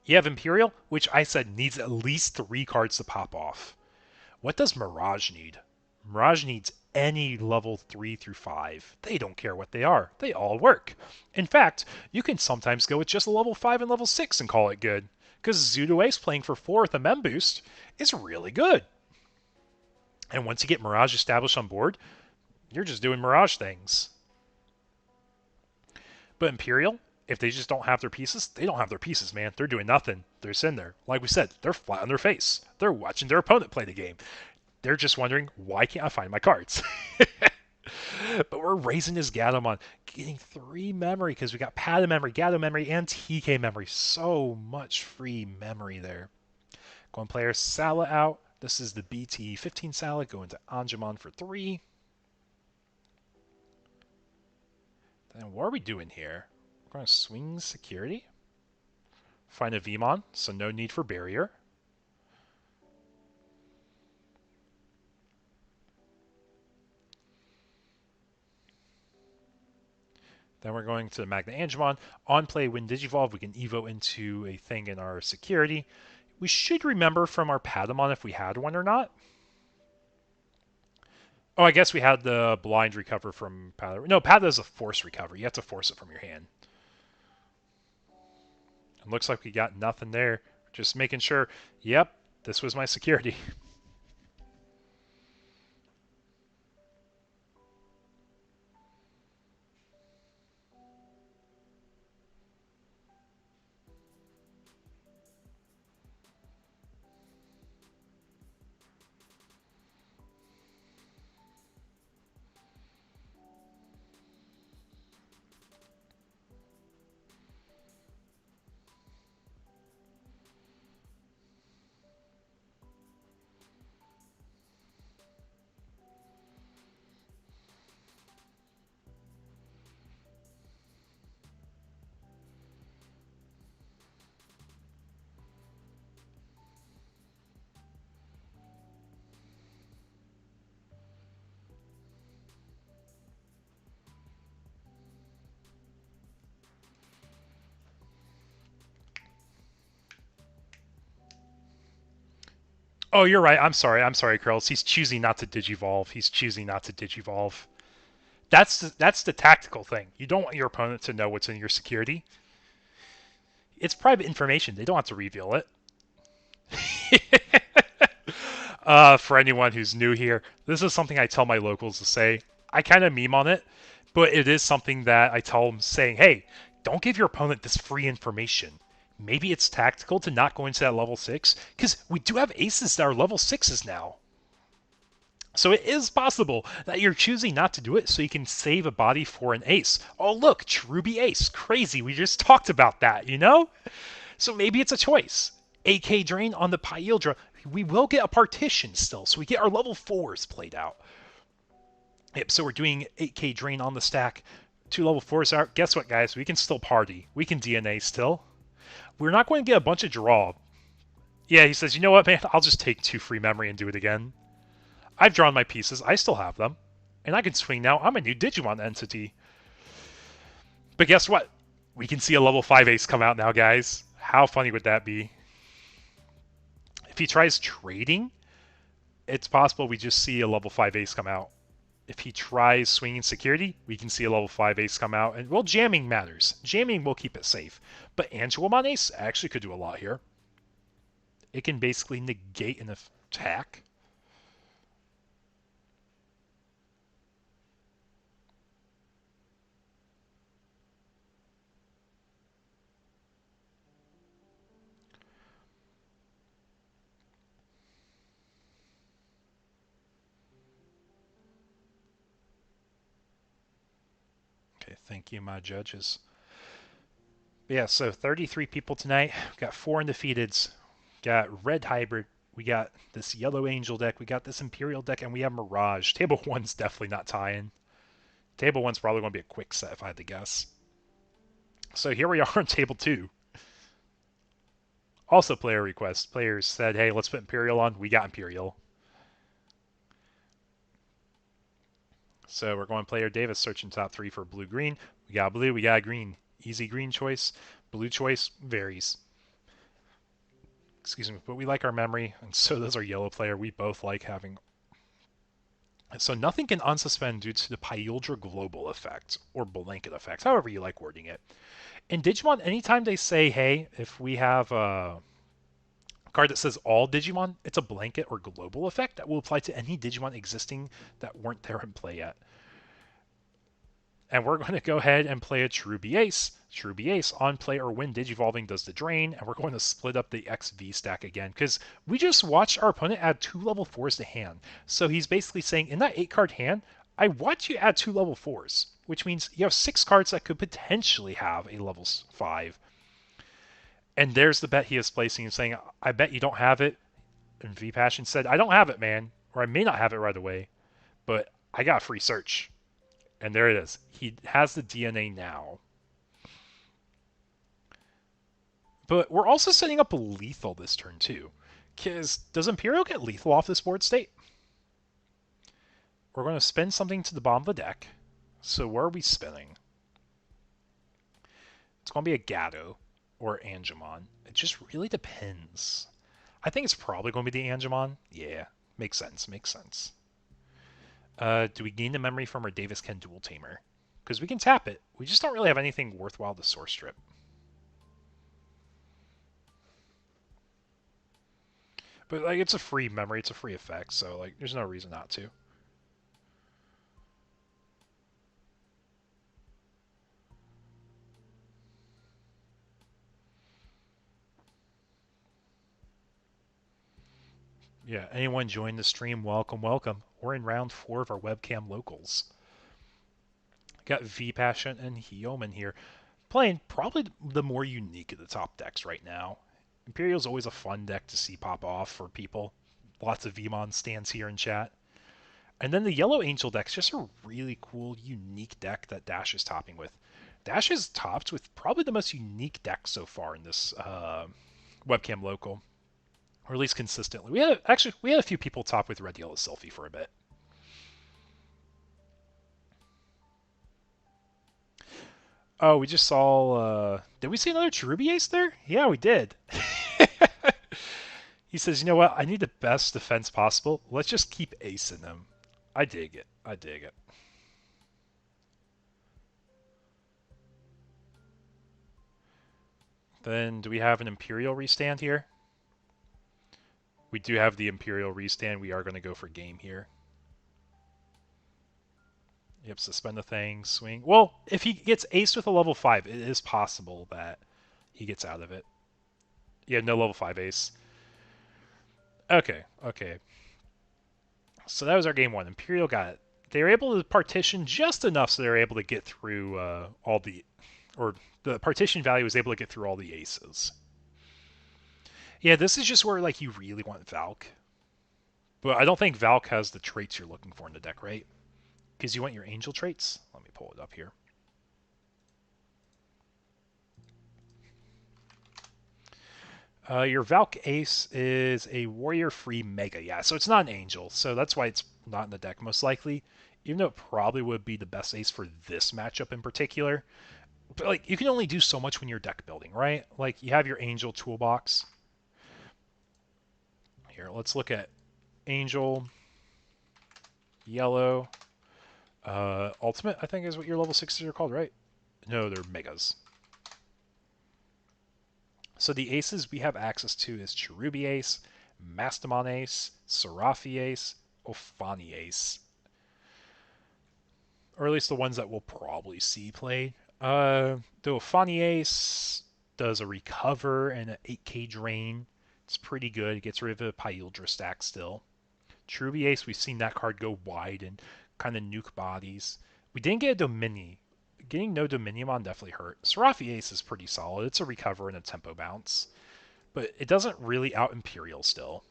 You have Imperial, which I said needs at least 3 cards to pop off. What does Mirage need? Mirage needs any level 3 through 5. They don't care what they are. They all work. In fact, you can sometimes go with just a level 5 and level 6 and call it good. Because Zudo Ace playing for 4 with a Mem boost is really good. And once you get Mirage established on board, You're just doing Mirage things. But Imperial, if they just don't have their pieces, they don't have their pieces, man. They're doing nothing. They're sitting there. Like we said, they're flat on their face. They're watching their opponent play the game. They're just wondering, why can't I find my cards? But we're raising his Gatomon, getting 3 memory because we got Pada memory, Gato memory, and TK memory. So much free memory there. Going player Sala out. This is the BT16 Sala going to Anjumon for 3. Then what are we doing here? We're going to swing security. Find a Vmon, so no need for barrier. Then we're going to Magna Angemon. On play, when Digivolve, we can Evo into a thing in our security. We should remember from our Patamon if we had one or not. Oh, I guess we had the blind recover from Pada. No, Pada is a force recovery. You have to force it from your hand. It looks like we got nothing there. Just making sure, yep, this was my security. Oh, you're right. I'm sorry, Curls. He's choosing not to Digivolve. He's choosing not to Digivolve. That's the tactical thing. You don't want your opponent to know what's in your security. It's private information. They don't have to reveal it. For anyone who's new here, this is something I tell my locals to say. I kind of meme on it, but it is something that I tell them saying, hey, don't give your opponent this free information. Maybe it's tactical to not go into that level 6, because we do have aces that are level 6s now. So it is possible that you're choosing not to do it so you can save a body for an ace. Oh look, Cherubi ace. Crazy, we just talked about that, you know? So maybe it's a choice. AK Drain on the Pyildra. We will get a partition still, so we get our level 4s played out. Yep, so we're doing 8k Drain on the stack. 2 level 4s out. Guess what, guys? We can still party. We can DNA still. We're not going to get a bunch of draw. Yeah, he says, you know what, man? I'll just take 2 free memory and do it again. I've drawn my pieces. I still have them. And I can swing now. I'm a new Digimon entity. But guess what? We can see a level 5 ace come out now, guys. How funny would that be? If he tries trading, it's possible we just see a level 5 ace come out. If he tries swinging security, we can see a level 5 ace come out. And, well, jamming matters. Jamming will keep it safe. But Angelomon ace actually could do a lot here. It can basically negate an attack. Okay, thank you, my judges. But yeah, so 33 people tonight. We got 4 undefeateds. Got Red Hybrid. We got this Yellow Angel deck. We got this Imperial deck, and we have Mirage. Table 1's definitely not tying. Table 1's probably going to be a quick set, if I had to guess. So here we are on Table 2. Also player request. Players said, hey, let's put Imperial on. We got Imperial. So we're going player Davis, searching top 3 for blue-green. We got blue, we got green. Easy green choice. Blue choice varies. Excuse me, but we like our memory, and so does our yellow player. We both like having... So nothing can unsuspend due to the Pyildra global effect, or blanket effect, however you like wording it. In Digimon, anytime they say, hey, if we have a card that says all Digimon, it's a blanket or global effect that will apply to any Digimon existing that weren't there in play yet. And we're going to go ahead and play a True Ace. True Ace on play or when Digivolving does the drain, and we're going to split up the XV stack again because we just watched our opponent add 2 level 4s to hand. So he's basically saying, in that 8-card hand, I watch you add 2 level 4s, which means you have 6 cards that could potentially have a level 5. And there's the bet he is placing and saying, I bet you don't have it. And V Passion said, I don't have it, man. Or I may not have it right away, but I got a free search. And there it is. He has the DNA now. But we're also setting up a lethal this turn, too. Because does Imperial get lethal off this board state? We're going to spin something to the bottom of the deck. So where are we spinning? It's going to be a Gatto or Angemon. It just really depends. I think it's probably going to be the Angemon. Yeah, makes sense, makes sense. Do we gain the memory from our Davis Ken Dual Tamer? Because we can tap it. We just don't really have anything worthwhile to source strip. But like, it's a free memory, it's a free effect, so like, there's no reason not to. Yeah, anyone join the stream, welcome, welcome. We're in round 4 of our webcam locals. Got V Passion and Hyomen here. Playing probably the more unique of the top decks right now. Imperial's always a fun deck to see pop off for people. Lots of Vmon stands here in chat. And then the Yellow Angel deck's just a really cool, unique deck that Dash is topping with. Dash is topped with probably the most unique deck so far in this webcam local. Or at least consistently. We had a few people top with Red Yellow Selfie for a bit. Oh, we just saw... did we see another Cherubi Ace there? Yeah, we did. He says, you know what? I need the best defense possible. Let's just keep acing them. I dig it. I dig it. Then, do we have an Imperial restand here? We do have the Imperial restand. We are going to go for game here. Yep, suspend the thing, swing. Well, if he gets aced with a level 5, it is possible that he gets out of it. Yeah, no level 5 ace. Okay, okay. So that was our game 1. Imperial got it. They were able to partition just enough so they were able to get through all the... Or the partition value was able to get through all the aces. Yeah, this is just where like you really want Valk. But I don't think Valk has the traits you're looking for in the deck, right? Because you want your angel traits? Let me pull it up here. Your Valk Ace is a warrior-free Mega. Yeah, so it's not an angel, so that's why it's not in the deck most likely. Even though it probably would be the best ace for this matchup in particular. But like, you can only do so much when you're deck building, right? Like, you have your angel toolbox. Here, let's look at angel, yellow, ultimate, I think is what your level 6s are called, right? No, they're megas. So the aces we have access to is Cherubi Ace, Mastamon Ace, Seraphi Ace, Ophani Ace. Or at least the ones that we'll probably see played. The Ophani Ace does a recover and an 8k drain. It's pretty good. It gets rid of a Pyldra stack still. Cherubi Ace, we've seen that card go wide and kind of nuke bodies. We didn't get a Domini. Getting no Dominion definitely hurt. Seraphi Ace is pretty solid. It's a recover and a tempo bounce. But it doesn't really out Imperial still.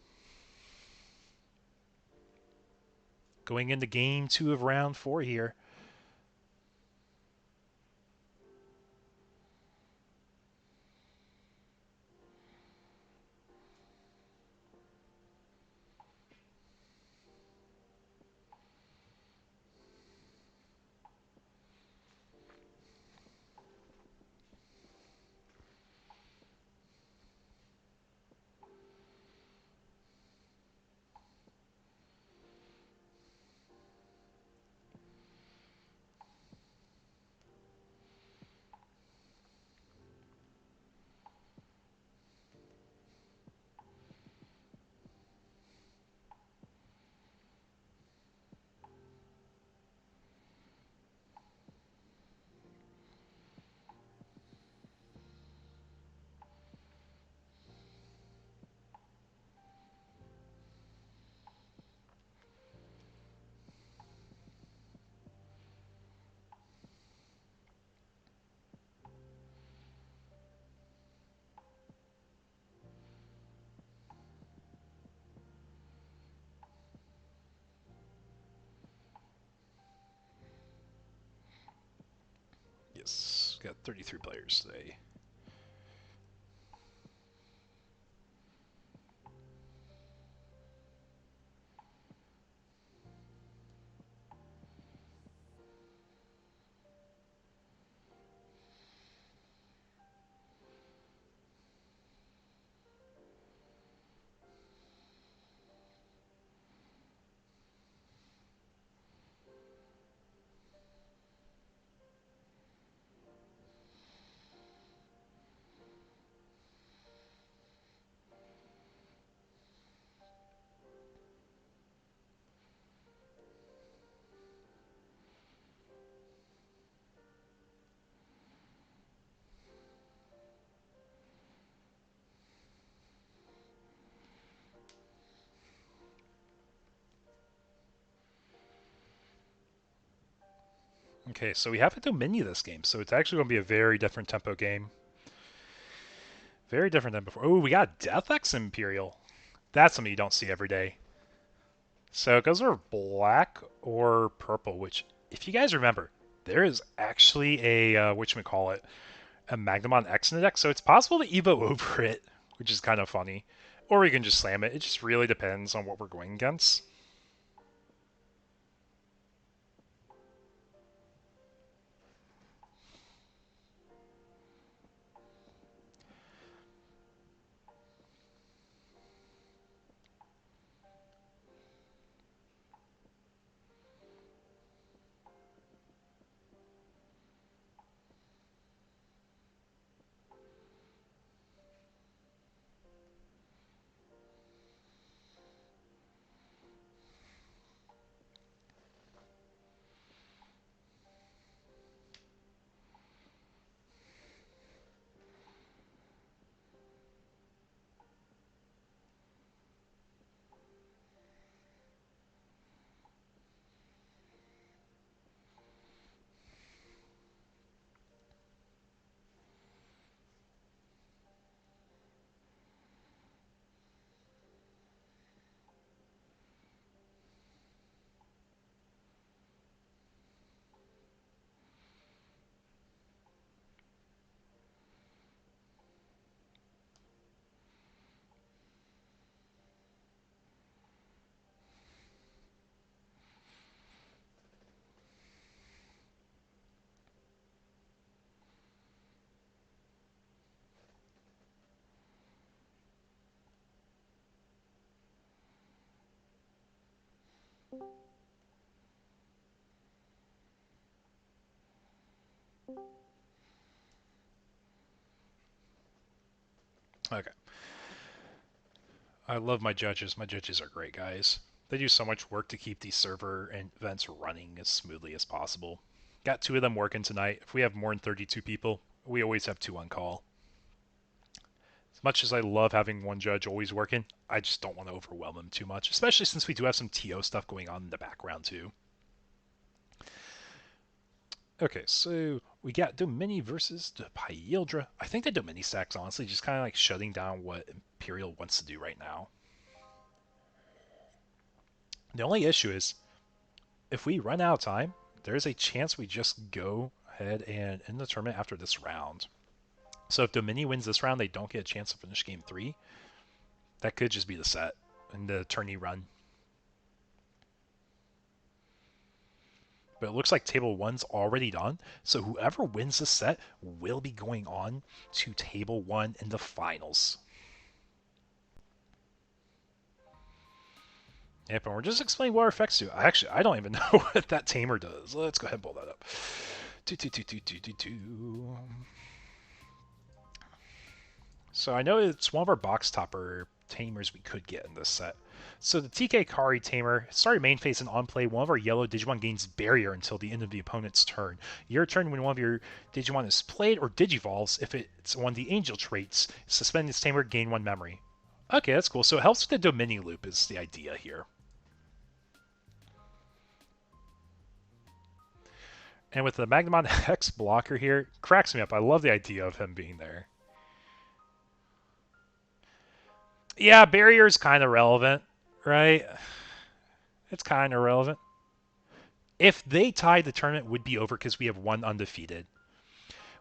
Going into game 2 of round 4 here. We got 33 players today. Okay, so we have a Domini this game, so it's actually going to be a very different tempo game. Very different than before. Oh, we got Death X Imperial. That's something you don't see every day. So it goes over black or purple, which, if you guys remember, there is actually a, whatchamacallit, a Magnamon X in the deck, so it's possible to Evo over it, which is kind of funny. Or we can just slam it. It just really depends on what we're going against. Okay. I love my judges. My judges are great guys. They do so much work to keep these server and events running as smoothly as possible. Got 2 of them working tonight. If we have more than 32 people, we always have 2 on call. As much as I love having one judge always working, I just don't want to overwhelm them too much, especially since we do have some TO stuff going on in the background too. Okay, so we got Domini versus the Pyildra. I think the Domini stack's honestly just kind of like shutting down what Imperial wants to do right now. The only issue is, if we run out of time, there's a chance we just go ahead and end the tournament after this round. So if Domini wins this round, they don't get a chance to finish Game 3. That could just be the set and the tourney run. But it looks like Table 1's already done, so whoever wins this set will be going on to Table 1 in the finals. Yep, and we're just explaining what our effects do. I don't even know what that tamer does. Let's go ahead and pull that up. So I know it's one of our box topper tamers we could get in this set. So the TK Kari tamer started main phase and on play. One of our yellow Digimon gains barrier until the end of the opponent's turn. Your turn, when one of your Digimon is played or Digivolves, if it's one of the angel traits, suspend this tamer, gain 1 memory. Okay, that's cool. So it helps with the Domini loop is the idea here. And with the Magnamon X blocker here, cracks me up. I love the idea of him being there. Yeah, barrier's kind of relevant, right? It's kind of relevant. If they tied, the tournament would be over because we have 1 undefeated.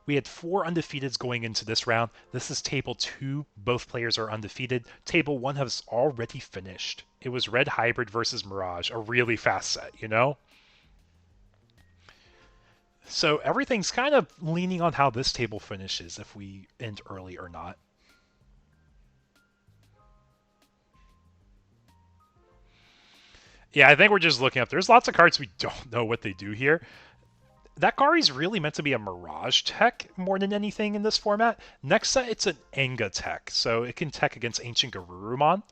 We had 4 undefeateds going into this round. This is table 2. Both players are undefeated. Table 1 has already finished. It was Red Hybrid versus Mirage, a really fast set, you know? So everything's kind of leaning on how this table finishes, if we end early or not. Yeah, I think we're just looking up. There's lots of cards we don't know what they do here. That Kari's really meant to be a Mirage tech more than anything in this format. Next set, it's an Enga tech, so it can tech against Ancient Garurumon.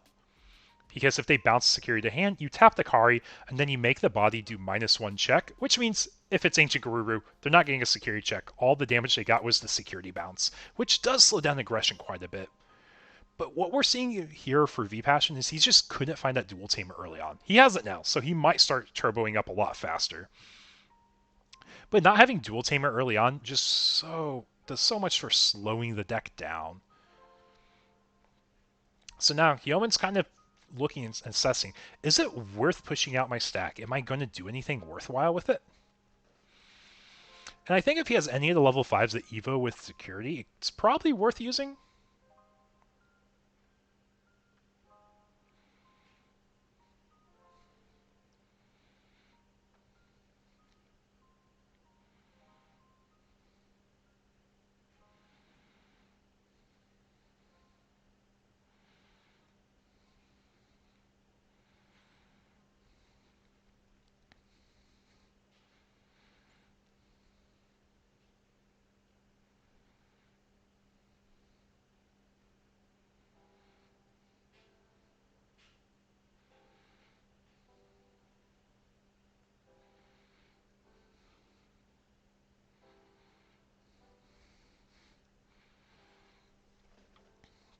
Because if they bounce security to hand, you tap the Kari, and then you make the body do -1 check, which means if it's Ancient Garuru, they're not getting a security check. All the damage they got was the security bounce, which does slow down aggression quite a bit. But what we're seeing here for V-Passion is he just couldn't find that dual tamer early on. He has it now, so he might start turboing up a lot faster. But not having dual tamer early on just does so much for slowing the deck down. So now Yeoman's kind of looking and assessing, is it worth pushing out my stack? Am I going to do anything worthwhile with it? And I think if he has any of the level 5s that Evo with security, it's probably worth using.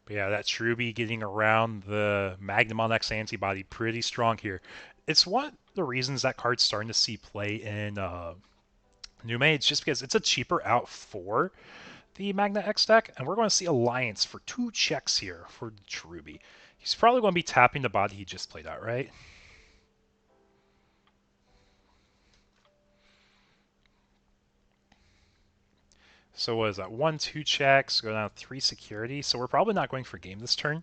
But yeah, that Shruby getting around the Magnamon X antibody pretty strong here. It's one of the reasons that card's starting to see play in New Mage, just because it's a cheaper out for the Magna X deck, and we're going to see Alliance for 2 checks here for Cherubi. He's probably going to be tapping the body he just played out, right? So what is that? 1, 2 checks, go down 3 security. So we're probably not going for game this turn.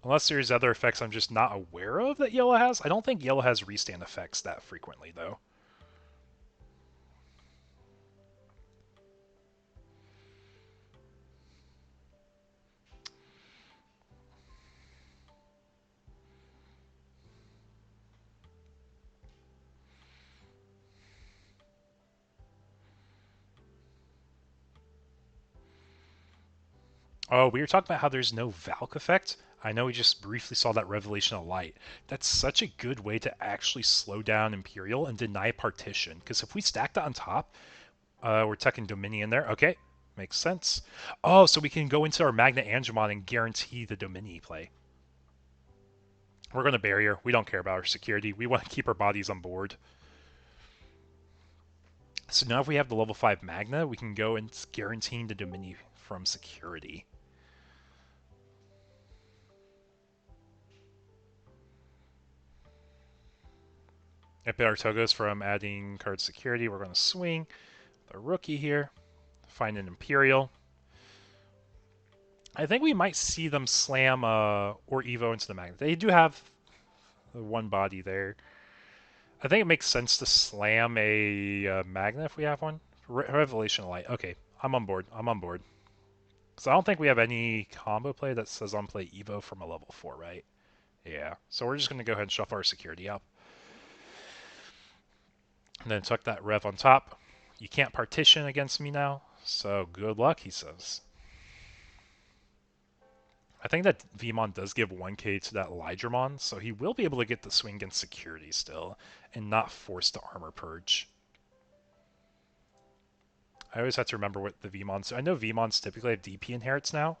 Unless there's other effects I'm just not aware of that Yellow has. I don't think Yellow has restand effects that frequently, though. Oh, we were talking about how there's no Valk effect. I know we just briefly saw that Revelation of Light. That's such a good way to actually slow down Imperial and deny partition. Because if we stack that on top, we're teching Dominion there. Okay, makes sense. Oh, so we can go into our Magna Angemon and guarantee the Dominion play. We're going to barrier. We don't care about our security. We want to keep our bodies on board. So now if we have the level 5 Magna, we can go and guaranteeing the Dominion from security. If our Togos from adding card security, we're going to swing the rookie here, find an Imperial. I think we might see them slam or Evo into the Magna. They do have the one body there. I think it makes sense to slam a Magna if we have one. Revelation Light. Okay, I'm on board. I'm on board. Because I don't think we have any combo play that says on play Evo from a level 4, right? Yeah. So we're just going to go ahead and shuffle our security up. And then tuck that Rev on top. You can't partition against me now, so good luck, he says. I think that Vmon does give 1k to that Elydramon, so he will be able to get the swing against security still, and not force the armor purge. I always have to remember what the Vmons do. I know Vmons typically have DP inherits now.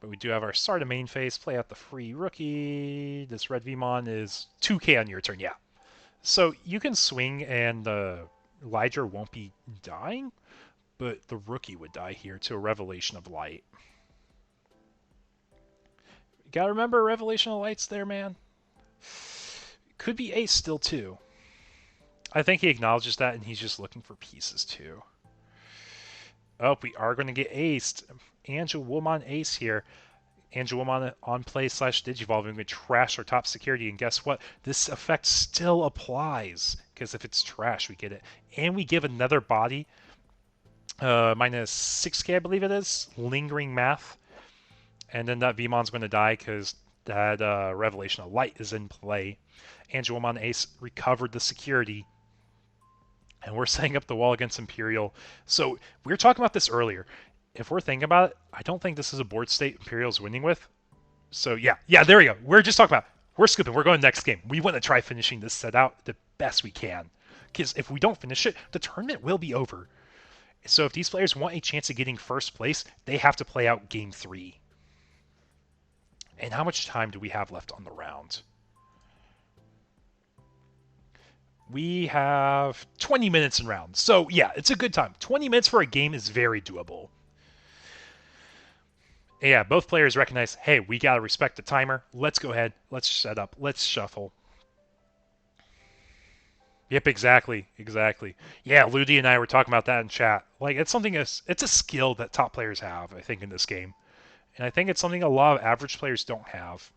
But we do have our start of main phase, play out the free rookie. This red Vmon is 2k on your turn, yeah. So you can swing and Elijah won't be dying, but the rookie would die here to a Revelation of Light. You gotta remember Revelation of Light's there, man. could be ace still too. I think he acknowledges that, and he's just looking for pieces too. Oh, we are going to get aced. Angel Woman ace here. Angel Woman on play / Digivolve, and we trash our top security. And guess what? This effect still applies, because if it's trash, we get it. And we give another body, minus 6k, I believe it is, lingering math. And then that Vmon's going to die because that Revelation of Light is in play. Angel Woman ace recovered the security. And we're setting up the wall against Imperial. So we were talking about this earlier. If we're thinking about it, I don't think this is a board state Imperial's winning with. So yeah, there we go. We're just talking about, we're scooping. We're going next game. We want to try finishing this set out the best we can. Because if we don't finish it, the tournament will be over. So if these players want a chance of getting first place, they have to play out game 3. And how much time do we have left on the round? We have 20 minutes in round. So yeah, it's a good time. 20 minutes for a game is very doable. Yeah, both players recognize, hey, we got to respect the timer. Let's go ahead. Let's set up. Let's shuffle. Yep, exactly. Yeah, Ludi and I were talking about that in chat. Like, it's a skill that top players have, I think, in this game. And I think it's something a lot of average players don't have.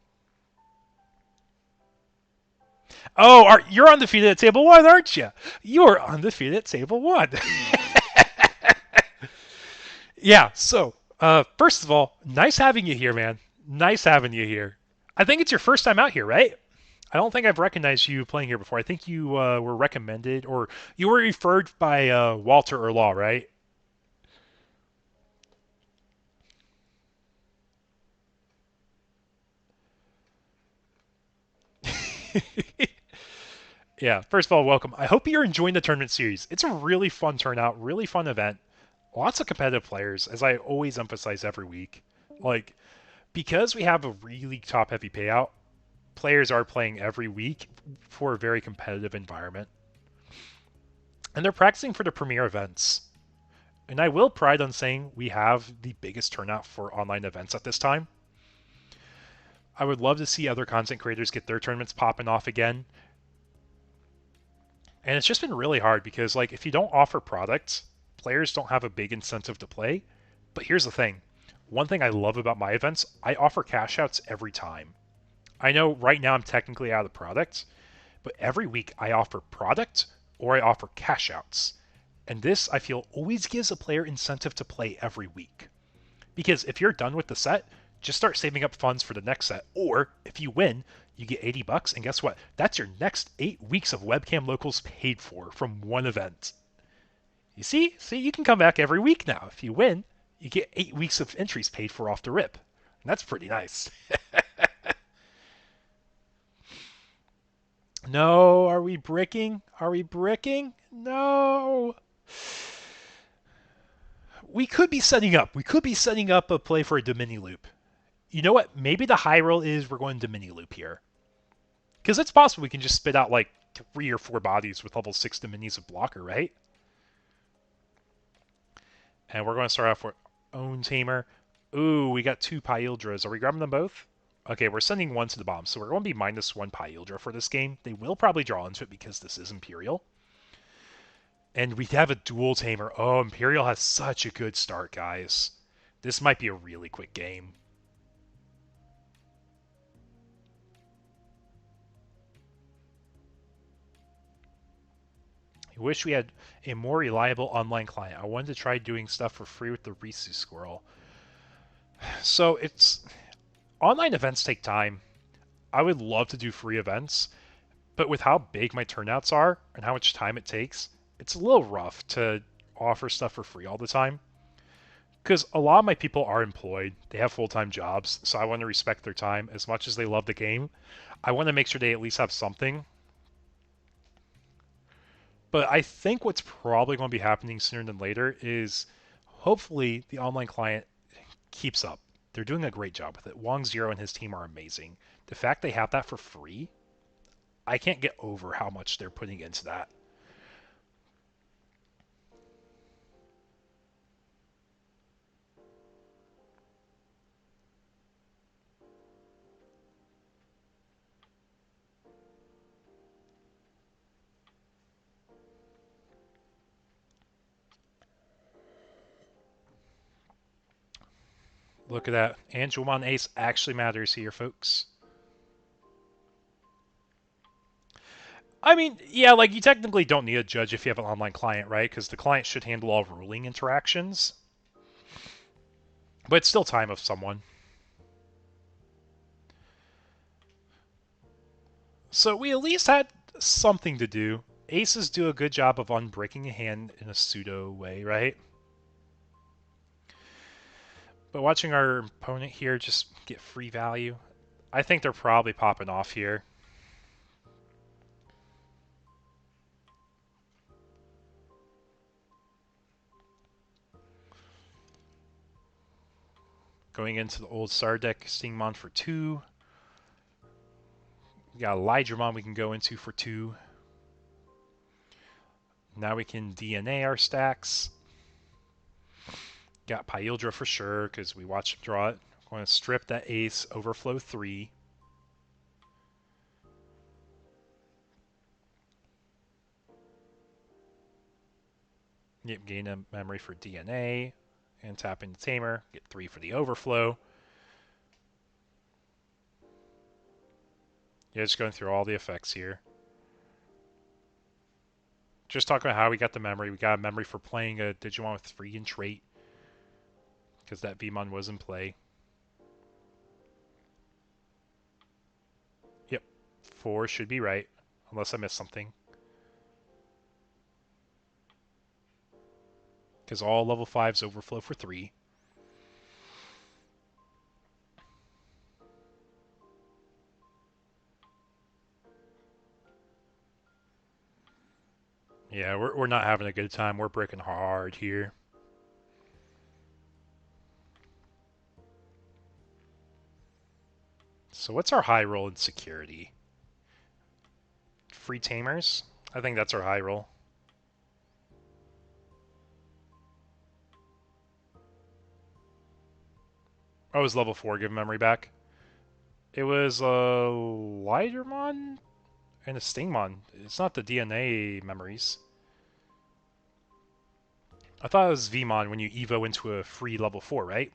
Oh, you're undefeated at table 1, aren't you? You're undefeated at table 1. Yeah, so, first of all, nice having you here, man. Nice having you here. I think it's your first time out here, right? I don't think I've recognized you playing here before. I think you were recommended, or you were referred by Walter or Law, right? Yeah, first of all, welcome. I hope you're enjoying the tournament series. It's a really fun turnout, really fun event. Lots of competitive players, as I always emphasize every week. Like, because we have a really top-heavy payout, players are playing every week for a very competitive environment. And they're practicing for the premier events. And I will pride on saying we have the biggest turnout for online events at this time. I would love to see other content creators get their tournaments popping off again. And it's just been really hard because, like, if you don't offer products, players don't have a big incentive to play. But here's the thing. One thing I love about my events, I offer cash outs every time. I know right now I'm technically out of product, but every week I offer product or I offer cash outs. And this, I feel, always gives a player incentive to play every week. Because if you're done with the set, just start saving up funds for the next set. Or if you win, you get $80, and guess what? That's your next 8 weeks of webcam locals paid for from one event. You see? See, you can come back every week now. If you win, you get 8 weeks of entries paid for off the rip. And that's pretty nice. No, are we bricking? Are we bricking? No. We could be setting up. We could be setting up a play for a Domini loop. You know what? Maybe the high roll is we're going Domini loop here. Because it's possible we can just spit out like 3 or 4 bodies with level 6 Dominis of blocker, right? And we're going to start off with Own Tamer. Ooh, we got 2 Pyildras. Are we grabbing them both? Okay, we're sending 1 to the bomb, so we're going to be -1 Pyildra for this game. They will probably draw into it because this is Imperial. And we have a dual Tamer. Oh, Imperial has such a good start, guys. This might be a really quick game. I wish we had a more reliable online client. I wanted to try doing stuff for free with the Risu Squirrel. So it's... Online events take time. I would love to do free events, but with how big my turnouts are and how much time it takes, it's a little rough to offer stuff for free all the time. Because a lot of my people are employed. They have full-time jobs, so I want to respect their time as much as they love the game. I want to make sure they at least have something. But I think what's probably going to be happening sooner than later is hopefully the online client keeps up. They're doing a great job with it. Wong Zero and his team are amazing. The fact they have that for free, I can't get over how much they're putting into that. Look at that. Angelmon Ace actually matters here, folks. I mean, yeah, like, you technically don't need a judge if you have an online client, right? Because the client should handle all ruling interactions. But it's still time of someone. So we at least had something to do. Aces do a good job of unbreaking a hand in a pseudo way, right? But watching our opponent here just get free value, I think they're probably popping off here. Going into the old Star deck, Stingmon for 2. We got Elijahmon we can go into for 2. Now we can DNA our stacks. Got Pyildra for sure, because we watched him draw it. I'm going to strip that ace, overflow 3. Yep, gain a memory for DNA. And tap into Tamer. Get 3 for the overflow. Yeah, just going through all the effects here. Just talking about how we got the memory. We got a memory for playing a Digimon with freaking trait. Because that Vmon was in play. Yep. 4 should be right. Unless I missed something. Because all level 5s overflow for 3. Yeah, we're not having a good time. We're breaking hard here. So what's our high roll in security? Free Tamers? I think that's our high roll. Oh, it was level 4, give memory back. It was a Lidermon and a Stingmon. It's not the DNA memories. I thought it was Vmon when you Evo into a free level 4, right?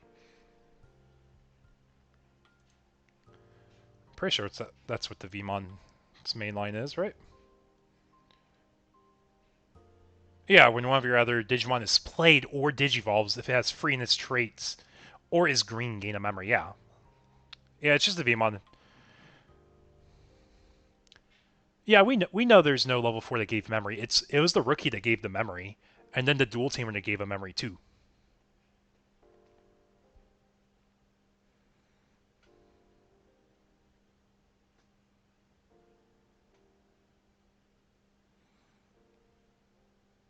I'm pretty sure that's what the Vmon's main line is, right? Yeah, when one of your other Digimon is played or Digivolves, if it has free in its traits, or is green, gain a memory, yeah. Yeah, it's just the Vmon. Yeah, we know there's no level 4 that gave memory. It was the rookie that gave the memory, and then the dual tamer that gave a memory too.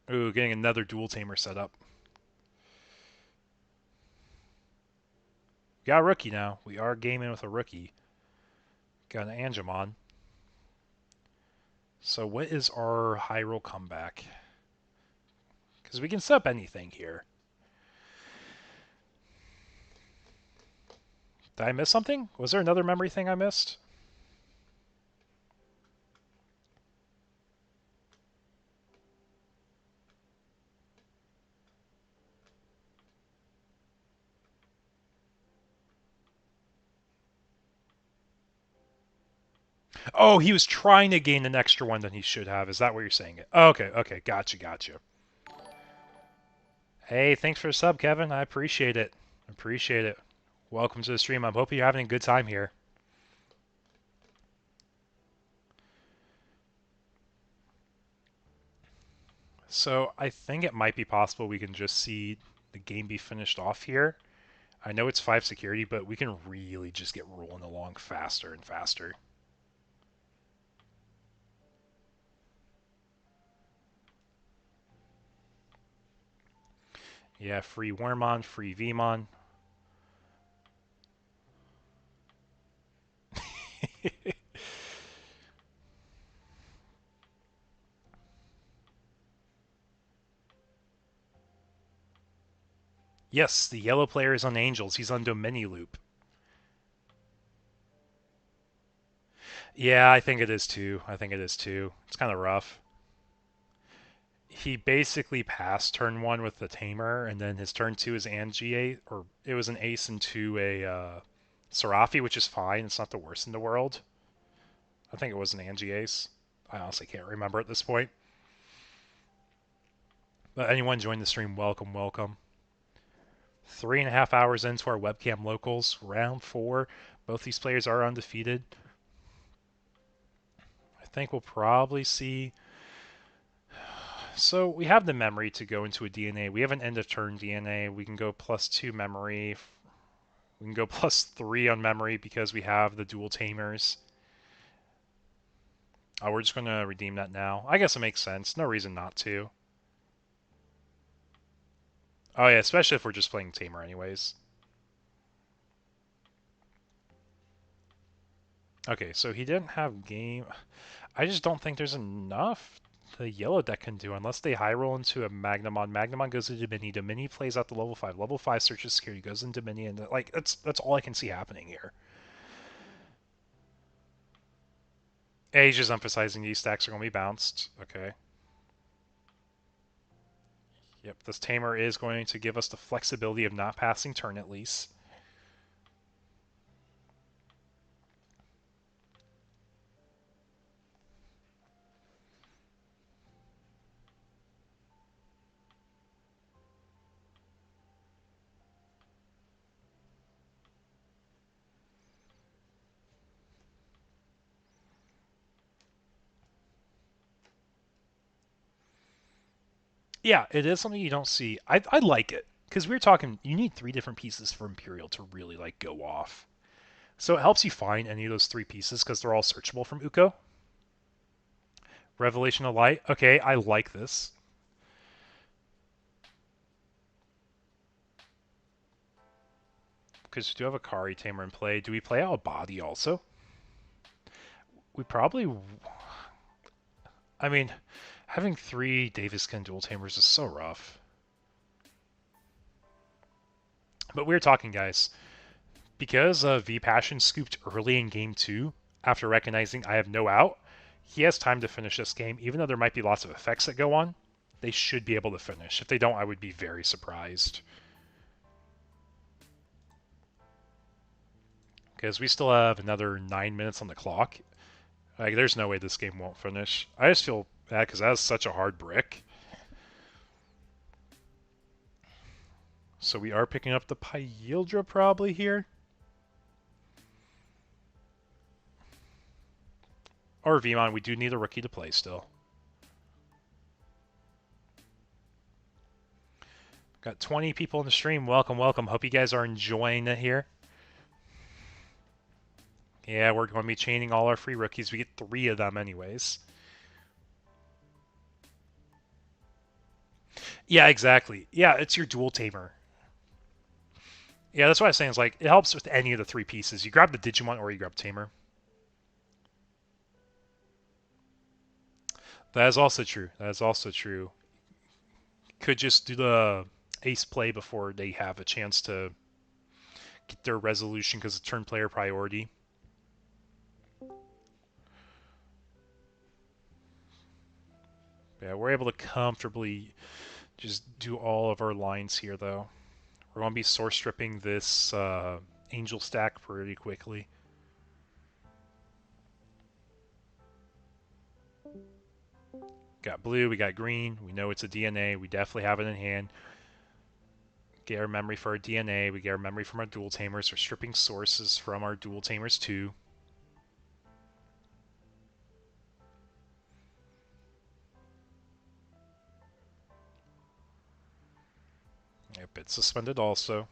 Ooh, getting another dual tamer set up. We got a rookie now. We are gaming with a rookie. Got an Angemon. So what is our high roll comeback? Because we can set up anything here. Did I miss something? Was there another memory thing I missed? Oh, he was trying to gain an extra one than he should have. Is that what you're saying? Oh, okay. Gotcha. Hey, thanks for the sub, Kevin. I appreciate it. Welcome to the stream. I'm hoping you're having a good time here. So I think it might be possible we can just see the game be finished off here. I know it's 5 security, but we can really just get rolling along faster and faster. Yeah, free Wormon, free Vmon. Yes, the yellow player is on Angels. He's on Domini Loop. Yeah, I think it is too. It's kind of rough. he basically passed turn 1 with the Tamer, and then his turn 2 is Angie 8, or it was an ace into a Serafi, which is fine. It's not the worst in the world. I think it was an Angie ace. I honestly can't remember at this point. But anyone join the stream, welcome, welcome. 3.5 hours into our webcam locals, round 4. Both these players are undefeated. I think we'll probably see. So we have the memory to go into a DNA. We have an end of turn DNA. We can go +2 memory. We can go +3 on memory because we have the dual tamers. Oh, we're just going to redeem that now. I guess it makes sense. No reason not to. Oh yeah, especially if we're just playing tamer anyways. Okay, so he didn't have game. I just don't think there's enough the yellow deck can do unless they high roll into a Magnamon. Magnamon goes into Domini. Domini plays out the level 5. Level 5 searches security, goes into Domini, and like that's all I can see happening here. He's just emphasizing these stacks are going to be bounced. Okay. Yep, this tamer is going to give us the flexibility of not passing turn at least. Yeah, it is something you don't see. I like it because we were talking. You need 3 different pieces for Imperial to really like go off. So it helps you find any of those 3 pieces because they're all searchable from Uko. Revelation of Light. Okay, I like this. Because we do have a Kari Tamer in play. Do we play out a body also? We probably. I mean, having 3 Daviskin dual tamers is so rough. But we were talking, guys. Because V Passion scooped early in game 2, after recognizing I have no out, he has time to finish this game. Even though there might be lots of effects that go on, they should be able to finish. If they don't, I would be very surprised. Because we still have another 9 minutes on the clock. Like, there's no way this game won't finish. I just feel bad because that is such a hard brick. So we are picking up the Pyildra probably here. Or Vmon, we do need a rookie to play still. Got 20 people in the stream. Welcome, welcome. Hope you guys are enjoying it here. Yeah, we're going to be chaining all our free rookies. We get 3 of them anyways. Yeah, exactly. Yeah, it's your dual tamer. Yeah, that's what I was saying. It's like, it helps with any of the 3 pieces. You grab the Digimon or you grab Tamer. That is also true. That is also true. Could just do the ace play before they have a chance to get their resolution because it's turn player priority. Yeah, we're able to comfortably just do all of our lines here, though. We're going to be source stripping this angel stack pretty quickly. Got blue, we got green. We know it's a DNA. We definitely have it in hand. Get our memory for our DNA. We get our memory from our dual tamers. We're stripping sources from our dual tamers too. Yep, it's suspended also.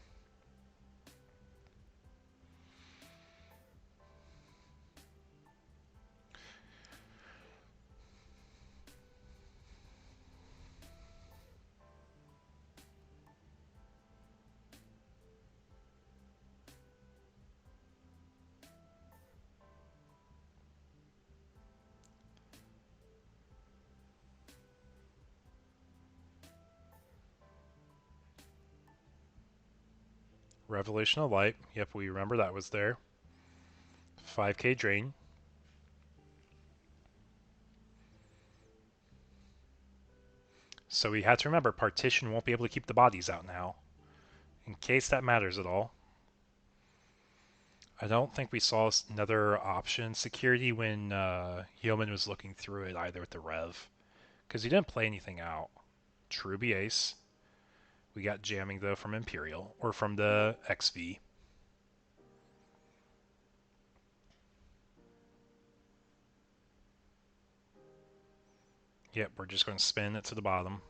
Revelation of Light. Yep, we remember that was there. 5k drain. So we had to remember partition won't be able to keep the bodies out now. In case that matters at all. I don't think we saw another option security when Yeoman was looking through it either with the Rev. Because he didn't play anything out. Truby Ace. We got jamming though from Imperial, or from the XV. Yep, we're just going to spin it to the bottom.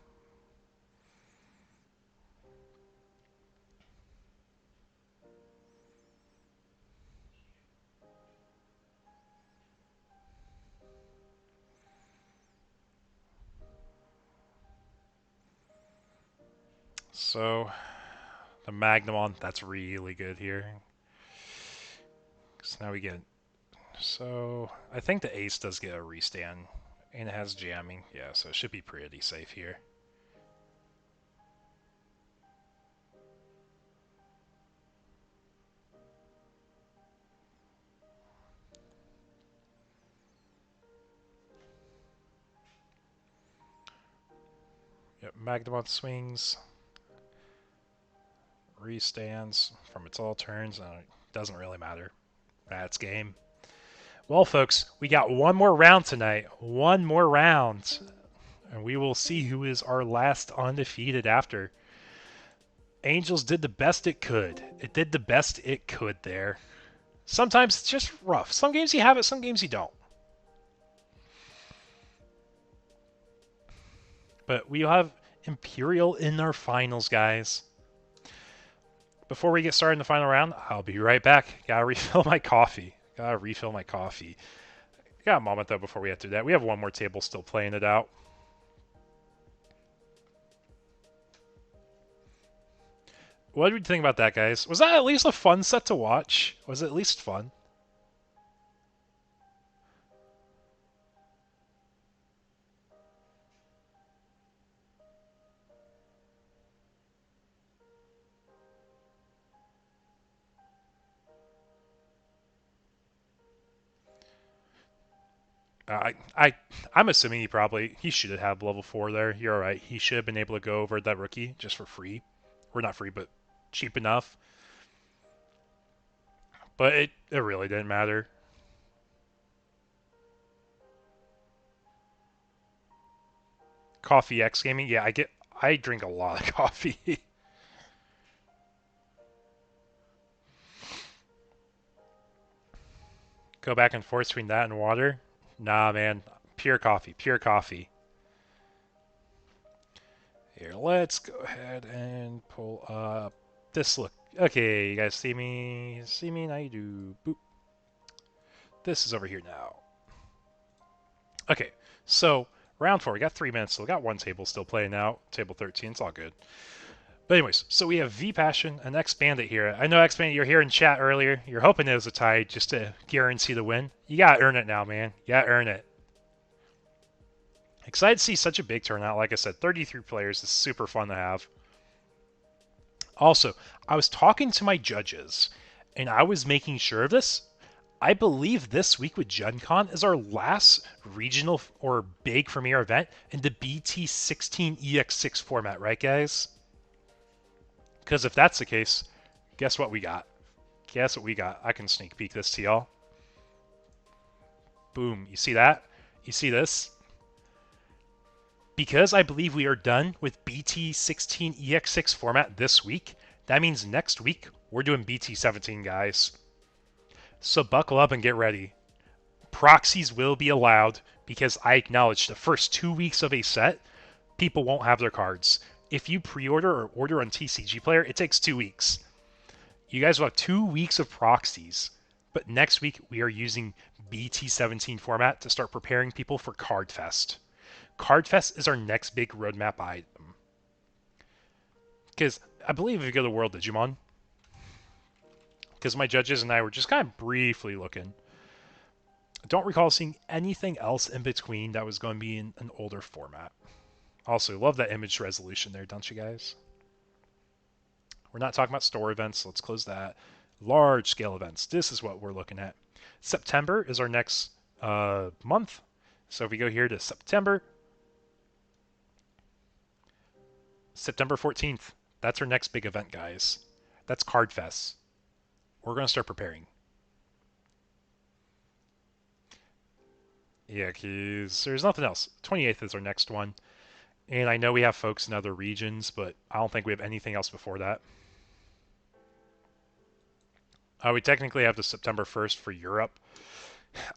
So, the Magnum, that's really good here. So now we get... So, I think the Ace does get a restand, and it has jamming. Yeah, so it should be pretty safe here. Yep, Magnum swings. Restands from its all turns, and it doesn't really matter. That's game. Well, folks, we got one more round tonight. One more round. And we will see who is our last undefeated after. Angels did the best it could. It did the best it could there. Sometimes it's just rough. Some games you have it, some games you don't. But we have Imperial in our finals, guys. Before we get started in the final round, I'll be right back. Gotta refill my coffee. Got a moment, though, before we have to do that. We have one more table still playing it out. What did you think about that, guys? Was that at least a fun set to watch? Was it at least fun? I'm assuming he should have had level 4 there. You're all right. He should have been able to go over that rookie just for free. Or not free, but cheap enough. But it really didn't matter. Coffee X Gaming. Yeah, I drink a lot of coffee. Go back and forth between that and water. Nah, man. Pure coffee. Pure coffee. Here, let's go ahead and pull up this look. Okay, you guys see me? See me? Now you do. Boop. This is over here now. Okay, so round 4. We got 3 minutes, so we got one table still playing out. Table 13, it's all good. But anyways, so we have V Passion and X Bandit here. I know X Bandit, you're here in chat earlier. You're hoping it was a tie just to guarantee the win. You gotta earn it now, man. You gotta earn it. Excited to see such a big turnout. Like I said, 33 players is super fun to have. Also, I was talking to my judges, and I was making sure of this. I believe this week with Gen Con is our last regional or big premier event in the BT16 EX6 format, right, guys? Because if that's the case, guess what we got? Guess what we got? I can sneak peek this to y'all. Boom. You see that? You see this? Because I believe we are done with BT16 EX6 format this week, that means next week we're doing BT17, guys. So buckle up and get ready. Proxies will be allowed because I acknowledge the first 2 weeks of a set, people won't have their cards. If you pre-order or order on TCG Player, it takes 2 weeks. You guys will have 2 weeks of proxies. But next week we are using BT17 format to start preparing people for Card Fest. Card Fest is our next big roadmap item. Because I believe if you go to World Digimon, because my judges and I were just kind of briefly looking, I don't recall seeing anything else in between that was going to be in an older format. Also, love that image resolution there, don't you guys? We're not talking about store events, so let's close that. Large scale events, this is what we're looking at. September is our next month. So if we go here to September, September 14th. That's our next big event, guys. That's Card Fest. We're going to start preparing. Yeah, because there's nothing else. 28th is our next one. And I know we have folks in other regions, but I don't think we have anything else before that. We technically have the September 1st for Europe.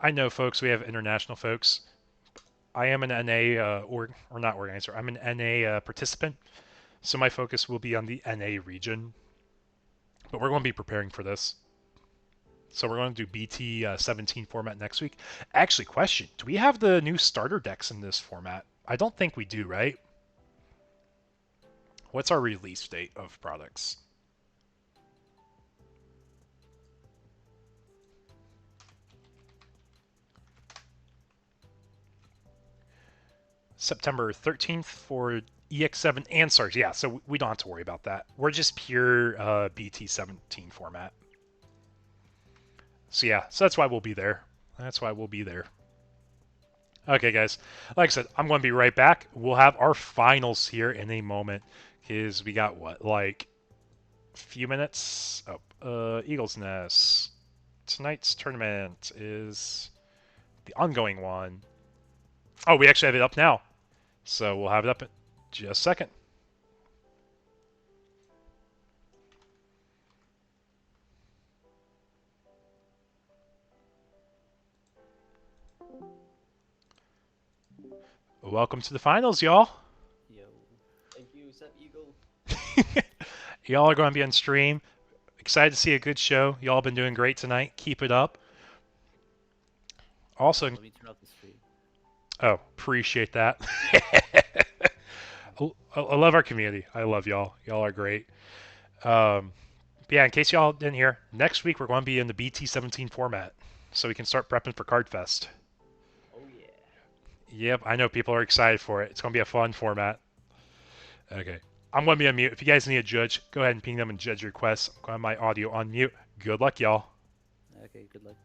I know, folks, we have international folks. I am an NA, or not organizer, I'm an NA participant, so my focus will be on the NA region. But we're going to be preparing for this. So we're going to do BT17 format next week. Actually, question, do we have the new starter decks in this format? I don't think we do, right? What's our release date of products? September 13th for EX7 and SARS. Yeah, so we don't have to worry about that. We're just pure BT17 format. So yeah, so that's why we'll be there. That's why we'll be there. Okay, guys. Like I said, I'm going to be right back. We'll have our finals here in a moment. Because we got, what, like a few minutes? Oh, Eagle's Nest. Tonight's tournament is the ongoing one. Oh, we actually have it up now. So we'll have it up in just a second. Welcome to the finals, y'all. Yo. Thank you, Sep Eagle. Y'all are going to be on stream. Excited to see a good show. Y'all been doing great tonight. Keep it up. Also, Let me turn off the stream. Oh, appreciate that. I love our community. I love y'all. Y'all are great. But yeah, in case y'all didn't hear, next week we're going to be in the BT17 format, so we can start prepping for Card Fest. Oh yeah. Yep, I know people are excited for it. It's going to be a fun format. Okay. I'm going to be on mute. If you guys need a judge, go ahead and ping them and judge requests. I'm going to have my audio on mute. Good luck, y'all. Okay, good luck.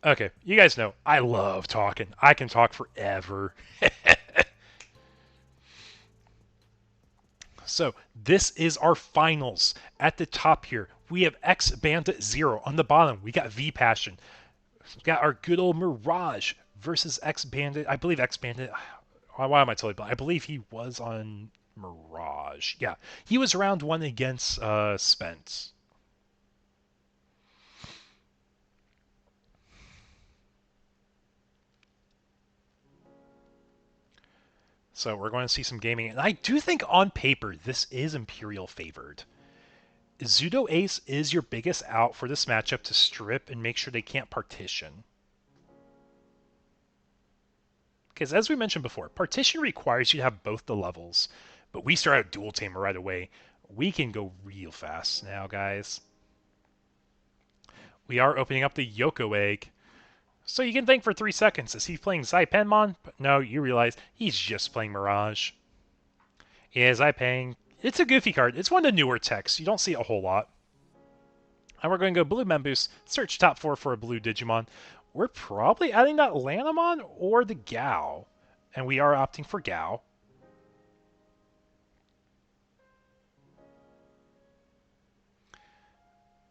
Okay, you guys know I love talking. I can talk forever. So, this is our finals. At the top here, we have X Bandit 0. On the bottom, we got V Passion. We got our good old Mirage versus X Bandit. I believe X Bandit. Why am I totally blind? I believe he was on Mirage. Yeah, he was round 1 against Spence. So we're going to see some gaming. And I do think on paper, this is Imperial favored. Zudo Ace is your biggest out for this matchup to strip and make sure they can't partition. Because as we mentioned before, partition requires you to have both the levels. But we start out Dual Tamer right away. We can go real fast now, guys. We are opening up the Yoko egg. So you can think for 3 seconds, is he playing Zaipenmon? But no, you realize he's just playing Mirage. Yeah, Zaipeng, it's a goofy card. It's one of the newer techs. You don't see it a whole lot. And we're going to go Blue Memboost, search top 4 for a blue Digimon. We're probably adding that Lanamon or the Gao. And we are opting for Gao.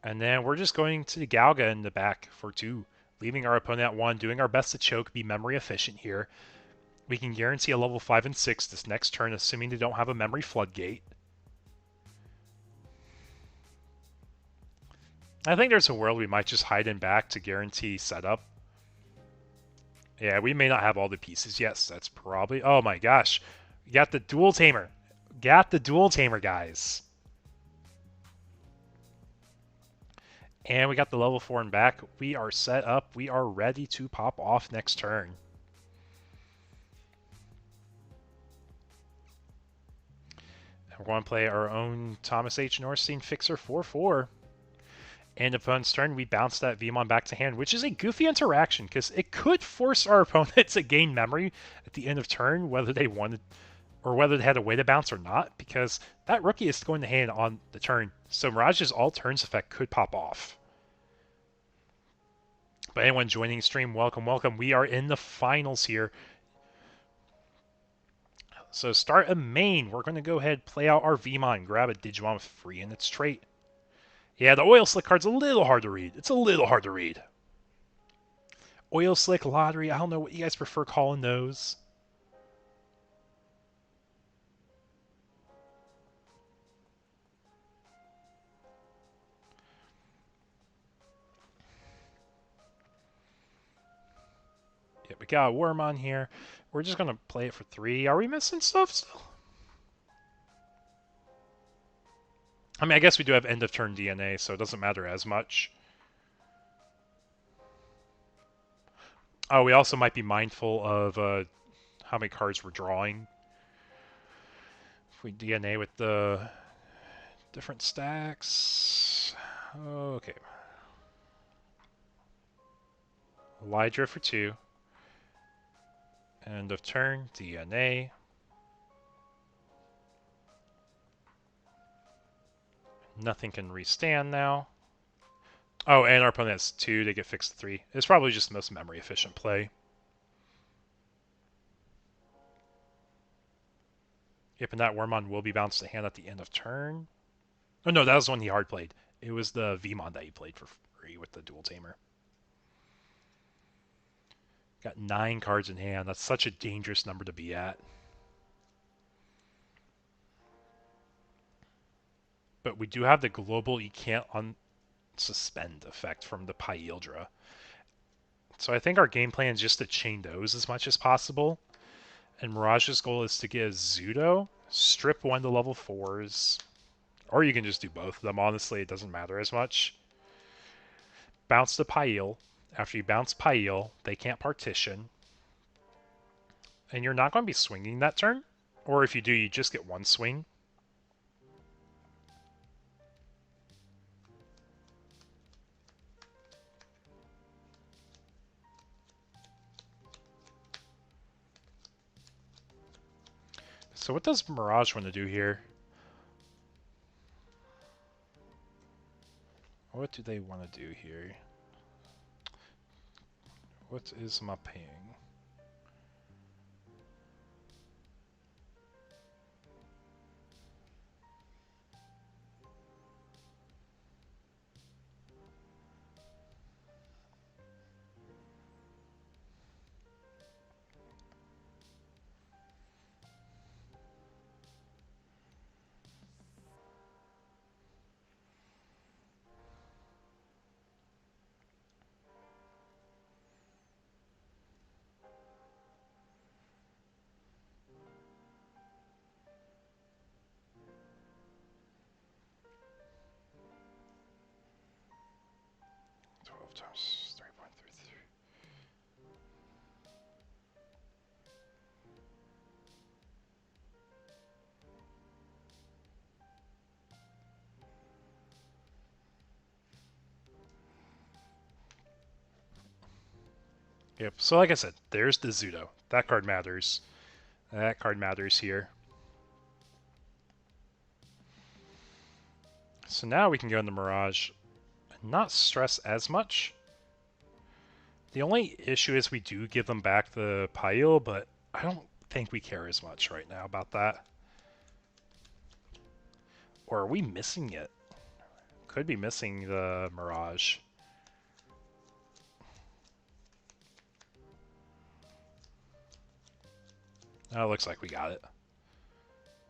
And then we're just going to the Galga in the back for 2. Leaving our opponent at 1, doing our best to choke, be memory efficient here. We can guarantee a level 5 and 6 this next turn, assuming they don't have a memory floodgate. I think there's a world we might just hide in back to guarantee setup. Yeah, we may not have all the pieces. Yes, that's probably... Oh my gosh. We got the Dual Tamer. Got the Dual Tamer, guys. And we got the level 4 and back. We are set up. We are ready to pop off next turn. And we're going to play our own Thomas H. Norstein Fixer 4-4. And opponent's turn, we bounce that Vmon back to hand, which is a goofy interaction because it could force our opponent to gain memory at the end of turn, whether they wanted or whether they had a way to bounce or not, because that rookie is going to hand on the turn. So Mirage's all turns effect could pop off. But anyone joining the stream, welcome, welcome. We are in the finals here. So start a main. We're going to go ahead, play out our Vmon, grab a Digimon with free in its trait. Yeah, the Oil Slick card's a little hard to read. It's a little hard to read. Oil Slick, Lottery, I don't know what you guys prefer calling those. Yeah, we got a Worm on here. We're just going to play it for 3. Are we missing stuff still? I mean, I guess we do have end of turn DNA, so it doesn't matter as much. Oh, we also might be mindful of how many cards we're drawing. If we DNA with the different stacks. Okay. Elytra for 2. End of turn, DNA. Nothing can restand now. Oh, and our opponent has 2, they get fixed to 3. It's probably just the most memory efficient play. Yep, and that Wormon will be bounced to hand at the end of turn. Oh no, that was the one he hard played. It was the Vmon that he played for free with the Dual Tamer. Got 9 cards in hand. That's such a dangerous number to be at. But we do have the global you can't unsuspend effect from the Pyildra. So I think our game plan is just to chain those as much as possible. And Mirage's goal is to get a Zudo, strip 1 to level 4s. Or you can just do both of them, honestly, it doesn't matter as much. Bounce the Pyil. After you bounce Pyil, they can't partition. And you're not going to be swinging that turn. Or if you do, you just get 1 swing. So what does Mirage want to do here? What do they want to do here? What is my ping? Times 3.33. Yep, so like I said, there's the Zudo. That card matters. That card matters here. So now we can go into Mirage and not stress as much. The only issue is we do give them back the Pyil, but I don't think we care as much right now about that. Or are we missing it? Could be missing the Mirage. Oh, looks like we got it.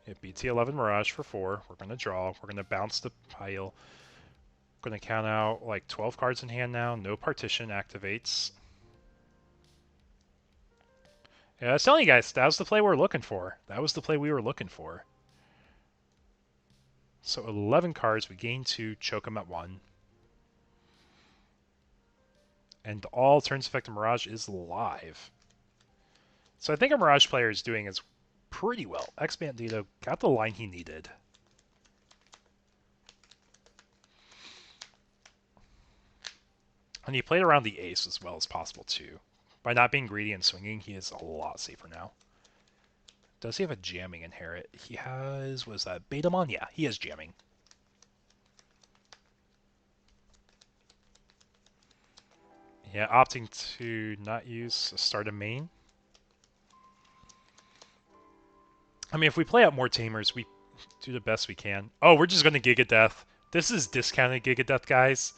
Hit BT11 Mirage for 4. We're going to draw. We're going to bounce the pile. Going to count out like 12 cards in hand now. No partition activates. Yeah, I was telling you guys, that was the play we were looking for. That was the play we were looking for. So 11 cards. We gain 2. Choke them at 1. And all turns effect of Mirage is live. So I think a Mirage player is doing is pretty well. X-Bandito got the line he needed. And he played around the ace as well as possible too. By not being greedy and swinging, he is a lot safer now. Does he have a jamming inherit? He has, was that Betamon? Yeah, he is jamming. Yeah, opting to not use a start a main. I mean, if we play out more Tamers, we do the best we can. Oh, we're just going to Giga Death. This is discounted Giga Death, guys.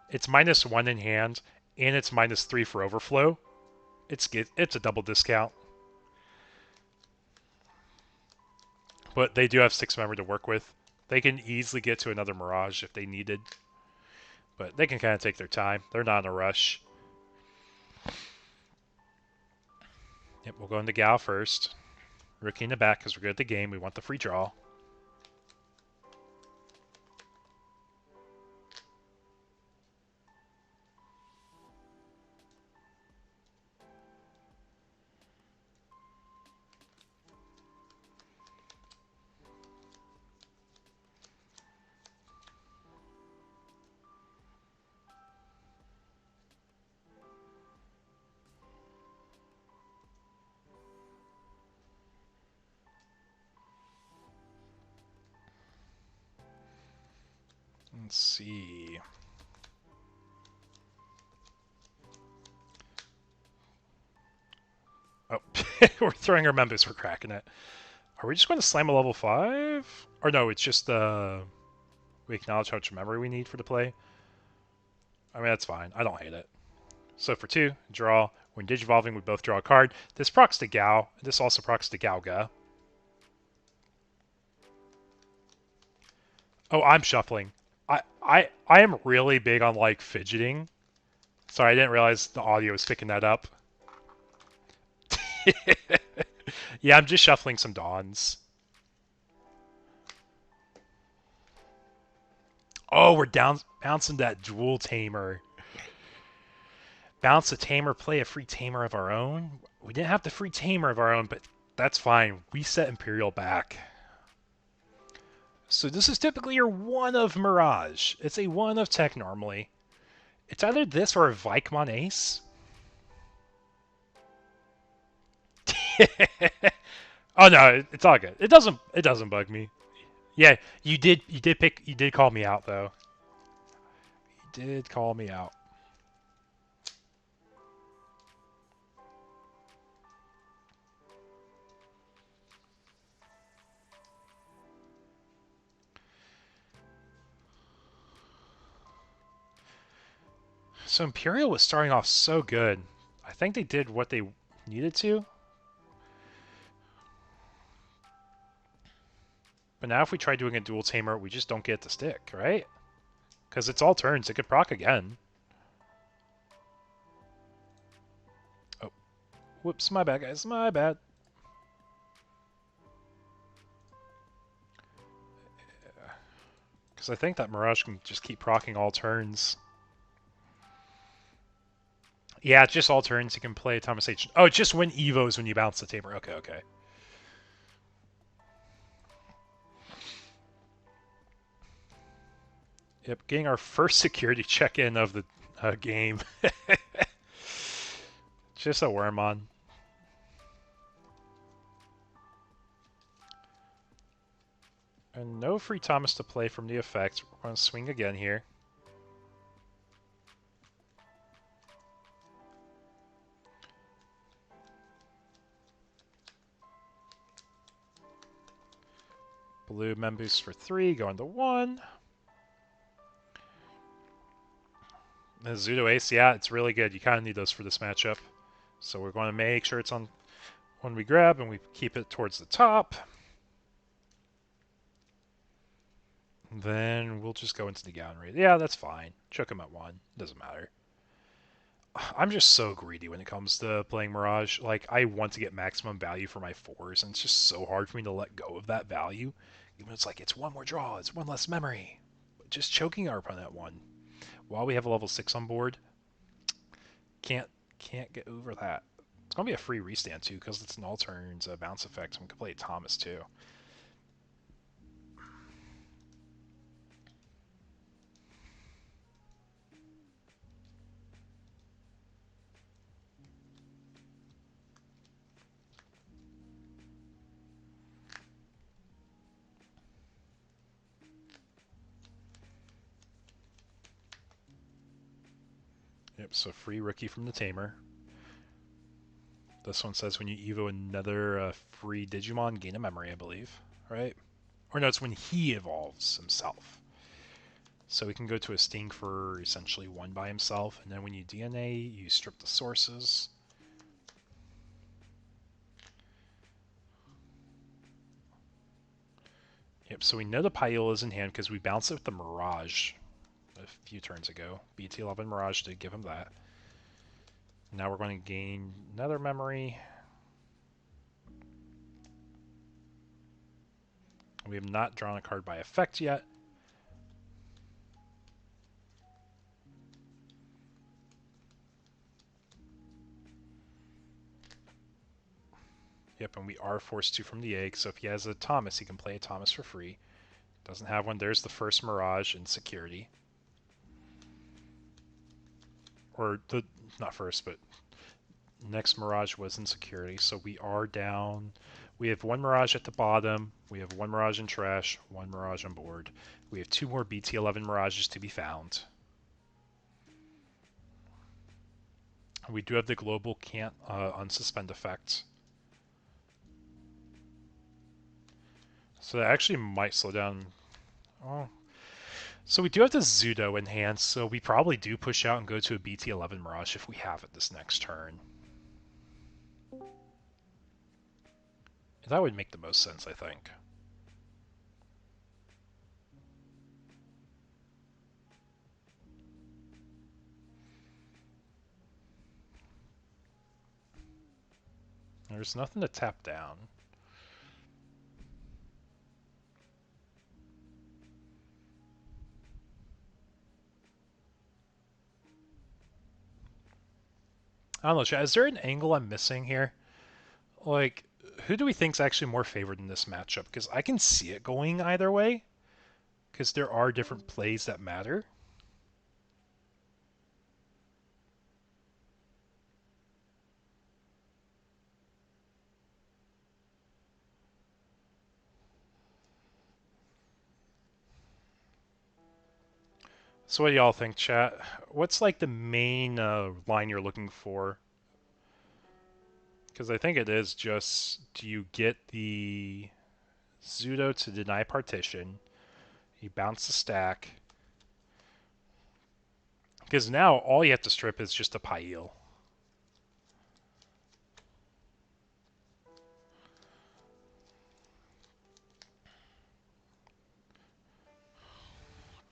It's -1 in hand, and it's -3 for overflow. It's a double discount. But they do have 6 memory to work with. They can easily get to another Mirage if they needed. But they can kind of take their time. They're not in a rush. Yep, we'll go into Gal first. Rookie in the back because we're good at the game. We want the free draw. Let's see. Oh, we're throwing our members. We're cracking it. Are we just going to slam a level 5? Or no, it's just we acknowledge how much memory we need for the play. I mean, that's fine. I don't hate it. So for 2, draw. When digivolving, we both draw a card. This procs to Gao. This also procs to Gao. Oh, I'm shuffling. I am really big on, like, fidgeting. Sorry, I didn't realize the audio was picking that up. Yeah, I'm just shuffling some Dawns. Oh, we're bouncing that dual tamer. Bounce a tamer, play a free tamer of our own. We didn't have the free tamer of our own, but that's fine. We set Imperial back. So this is typically your 1 of Mirage. It's a 1 of Tech normally. It's either this or a Vikemon Ace. Oh no, it's all good. It doesn't bug me. Yeah, you did call me out though. You did call me out. So Imperial was starting off so good. I think they did what they needed to. But now if we try doing a dual tamer, we just don't get the stick, right? Because it's all turns. It could proc again. Oh. Whoops, my bad, guys. My bad. Because I think that Mirage can just keep procking all turns. Yeah, it's just all turns. You can play Thomas H. Oh, it's just when Evos when you bounce the tamer. Okay, okay. Yep, getting our first security check-in of the game. Just a Wormon. And no free Thomas to play from the effect. We're going to swing again here. Blue members for 3, going to 1. The Zudo Ace, yeah, it's really good. You kind of need those for this matchup. So we're going to make sure it's on when we grab and we keep it towards the top. Then we'll just go into the gown rate. Yeah, that's fine. Choke him at 1. Doesn't matter. I'm just so greedy when it comes to playing Mirage. Like, I want to get maximum value for my 4s, and it's just so hard for me to let go of that value. Even it's like, it's 1 more draw, it's 1 less memory. But just choking our opponent at 1. While we have a level 6 on board, can't get over that. It's going to be a free restand, too, because it's an all turns bounce effect, and we can play Thomas, too. Yep, so free rookie from the Tamer. This one says when you evo another free Digimon, gain a memory, I believe, right? Or no, it's when he evolves himself. So we can go to a sting for essentially one by himself, and then when you DNA, you strip the sources. Yep, so we know the Pyil is in hand because we bounced it with the Mirage a few turns ago. BT11 Mirage did give him that. Now we're going to gain another memory. We have not drawn a card by effect yet. Yep, and we are forced to from the egg, so if he has a Thomas, he can play a Thomas for free. Doesn't have one, there's the first Mirage in security. Or, not first, but next Mirage was in security, so we are down. We have one Mirage at the bottom, we have one Mirage in trash, one Mirage on board. We have 2 more BT11 Mirages to be found. We do have the global can't unsuspend effect. So that actually might slow down. Oh. So we do have the Zudo in hand, so we probably do push out and go to a BT11 Mirage if we have it this next turn. That would make the most sense, I think. There's nothing to tap down. I don't know, Chad, is there an angle I'm missing here? Like, who do we think's actually more favored in this matchup? Because I can see it going either way. Because there are different plays that matter. So what do y'all think, chat? What's like the main line you're looking for? Because I think it is just, do you get the Zudo to deny partition? You bounce the stack. Because now all you have to strip is just a Pyil.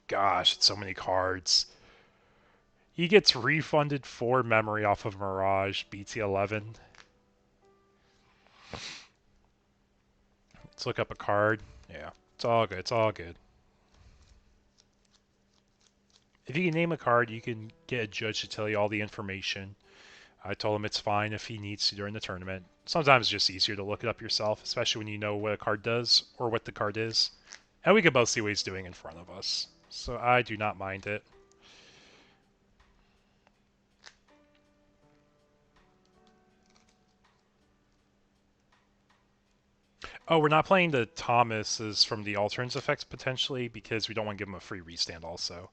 Gosh, it's so many cards. He gets refunded 4 memory off of Mirage, BT11. Let's look up a card. Yeah, it's all good, it's all good. If you can name a card, you can get a judge to tell you all the information. I told him it's fine if he needs to during the tournament. Sometimes it's just easier to look it up yourself, especially when you know what a card does or what the card is. And we can both see what he's doing in front of us. So I do not mind it. Oh, we're not playing the Thomases from the Alternates effects potentially because we don't want to give him a free restand also.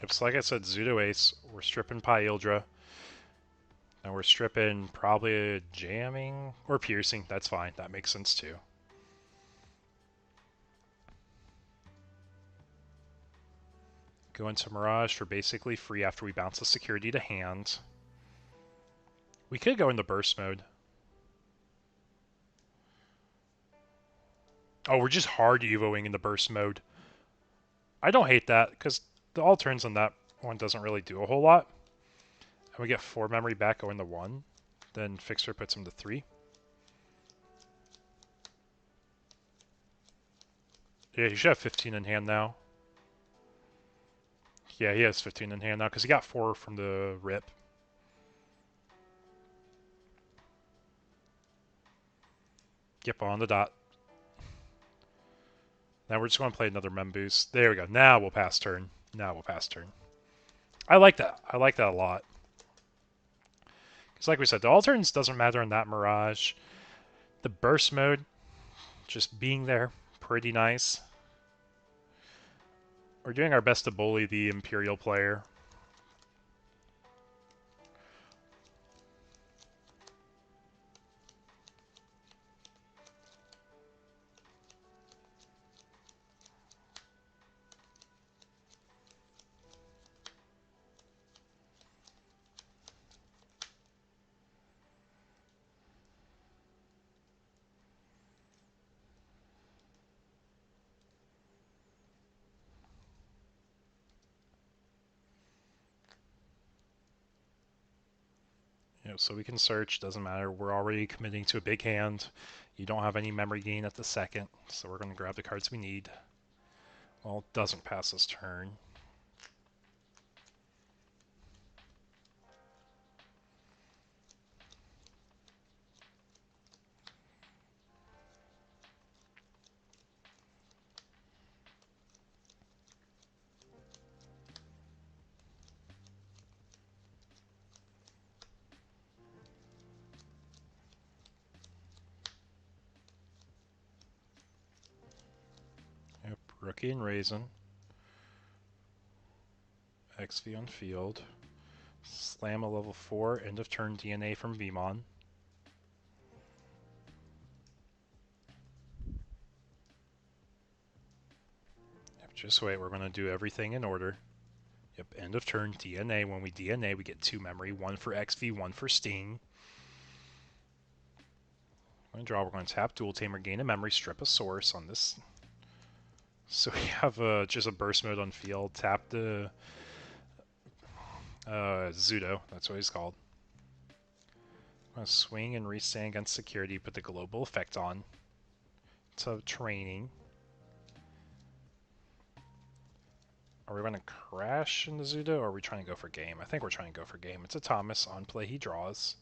Yep, so like I said, Zudo Ace, we're stripping Pyildra. And we're stripping probably a jamming or piercing. That's fine. That makes sense too. Go into Mirage for basically free after we bounce the security to hand. We could go into burst mode. Oh, we're just hard evoing in the burst mode. I don't hate that, because the all turns on that one doesn't really do a whole lot. And we get 4 memory back going to 1. Then Fixer puts him to 3. Yeah, he should have 15 in hand now. Yeah, he has 15 in hand now, because he got 4 from the rip. Yep, on the dot. Now we're just going to play another mem boost. There we go. Now we'll pass turn. Now we'll pass turn. I like that. I like that a lot. Because like we said, the all turns doesn't matter in that Mirage. The burst mode, just being there, pretty nice. We're doing our best to bully the Imperial player. So we can search, doesn't matter. We're already committing to a big hand. You don't have any memory gain at the second, so we're going to grab the cards we need. Well, it doesn't pass this turn. Yep, Rookie and Raisin. XV on field. Slam a level 4, end of turn DNA from Vmon. Yep, just wait, we're going to do everything in order. Yep, end of turn DNA. When we DNA, we get 2 memory, 1 for XV, 1 for Sting. We're going to draw, we're going to tap Dual Tamer, gain a memory, strip a source on this. So we have just a burst mode on field, tap the Zudo, that's what he's called. I'm going to swing and restand against security, put the global effect on. So training. Are we going to crash in the Zudo, or are we trying to go for game? I think we're trying to go for game. It's a Thomas. On play, he draws.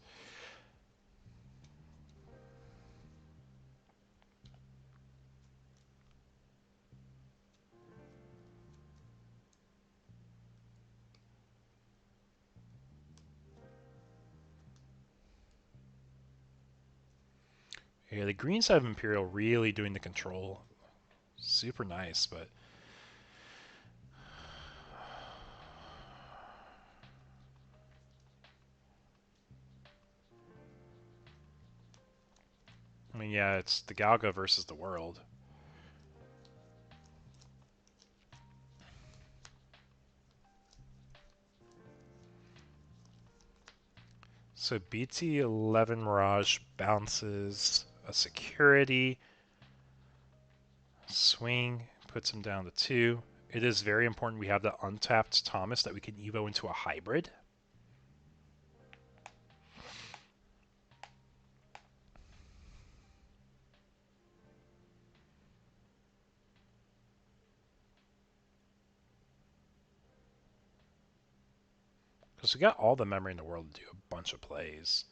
Yeah, the green side of Imperial really doing the control. Super nice, but... I mean, yeah, it's the Galga versus the world. So BT11 Mirage bounces a security. Swing, puts him down to 2. It is very important we have the untapped Thomas that we can evo into a hybrid. Because we got all the memory in the world to do a bunch of plays.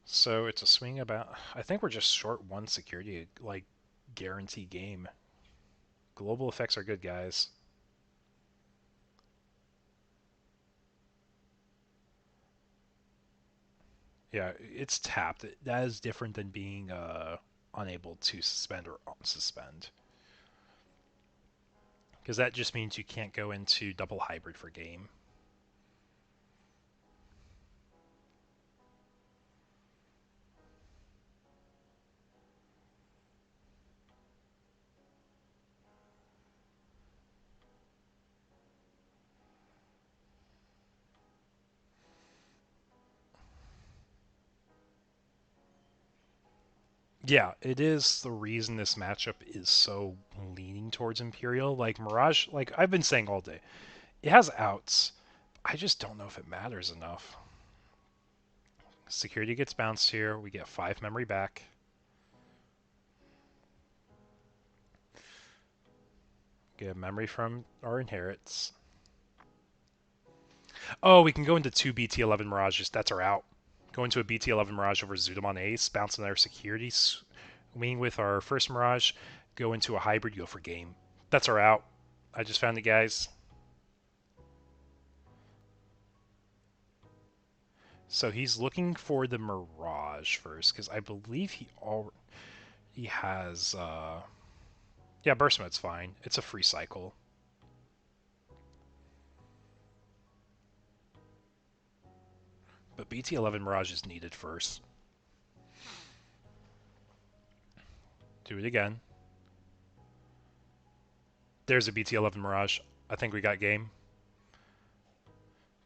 So it's a swing about... I think we're just short 1 security, like, guarantee game. Global effects are good, guys. Yeah, it's tapped. That is different than being unable to suspend or unsuspend. Because that just means you can't go into double hybrid for game. Yeah, it is the reason this matchup is so leaning towards Imperial. Like, Mirage, like I've been saying all day, it has outs. I just don't know if it matters enough. Security gets bounced here. We get 5 memory back. Get memory from our inherits. Oh, we can go into 2 BT11 Mirages. That's our out. Go into a BT11 Mirage over Zudamon Ace, bounce on their security, swing with our first Mirage, go into a hybrid, go for game. That's our out. I just found it, guys. So he's looking for the Mirage first, because I believe he has... Yeah, burst mode's fine. It's a free cycle. But BT11 Mirage is needed first. Do it again. There's a BT11 Mirage. I think we got game.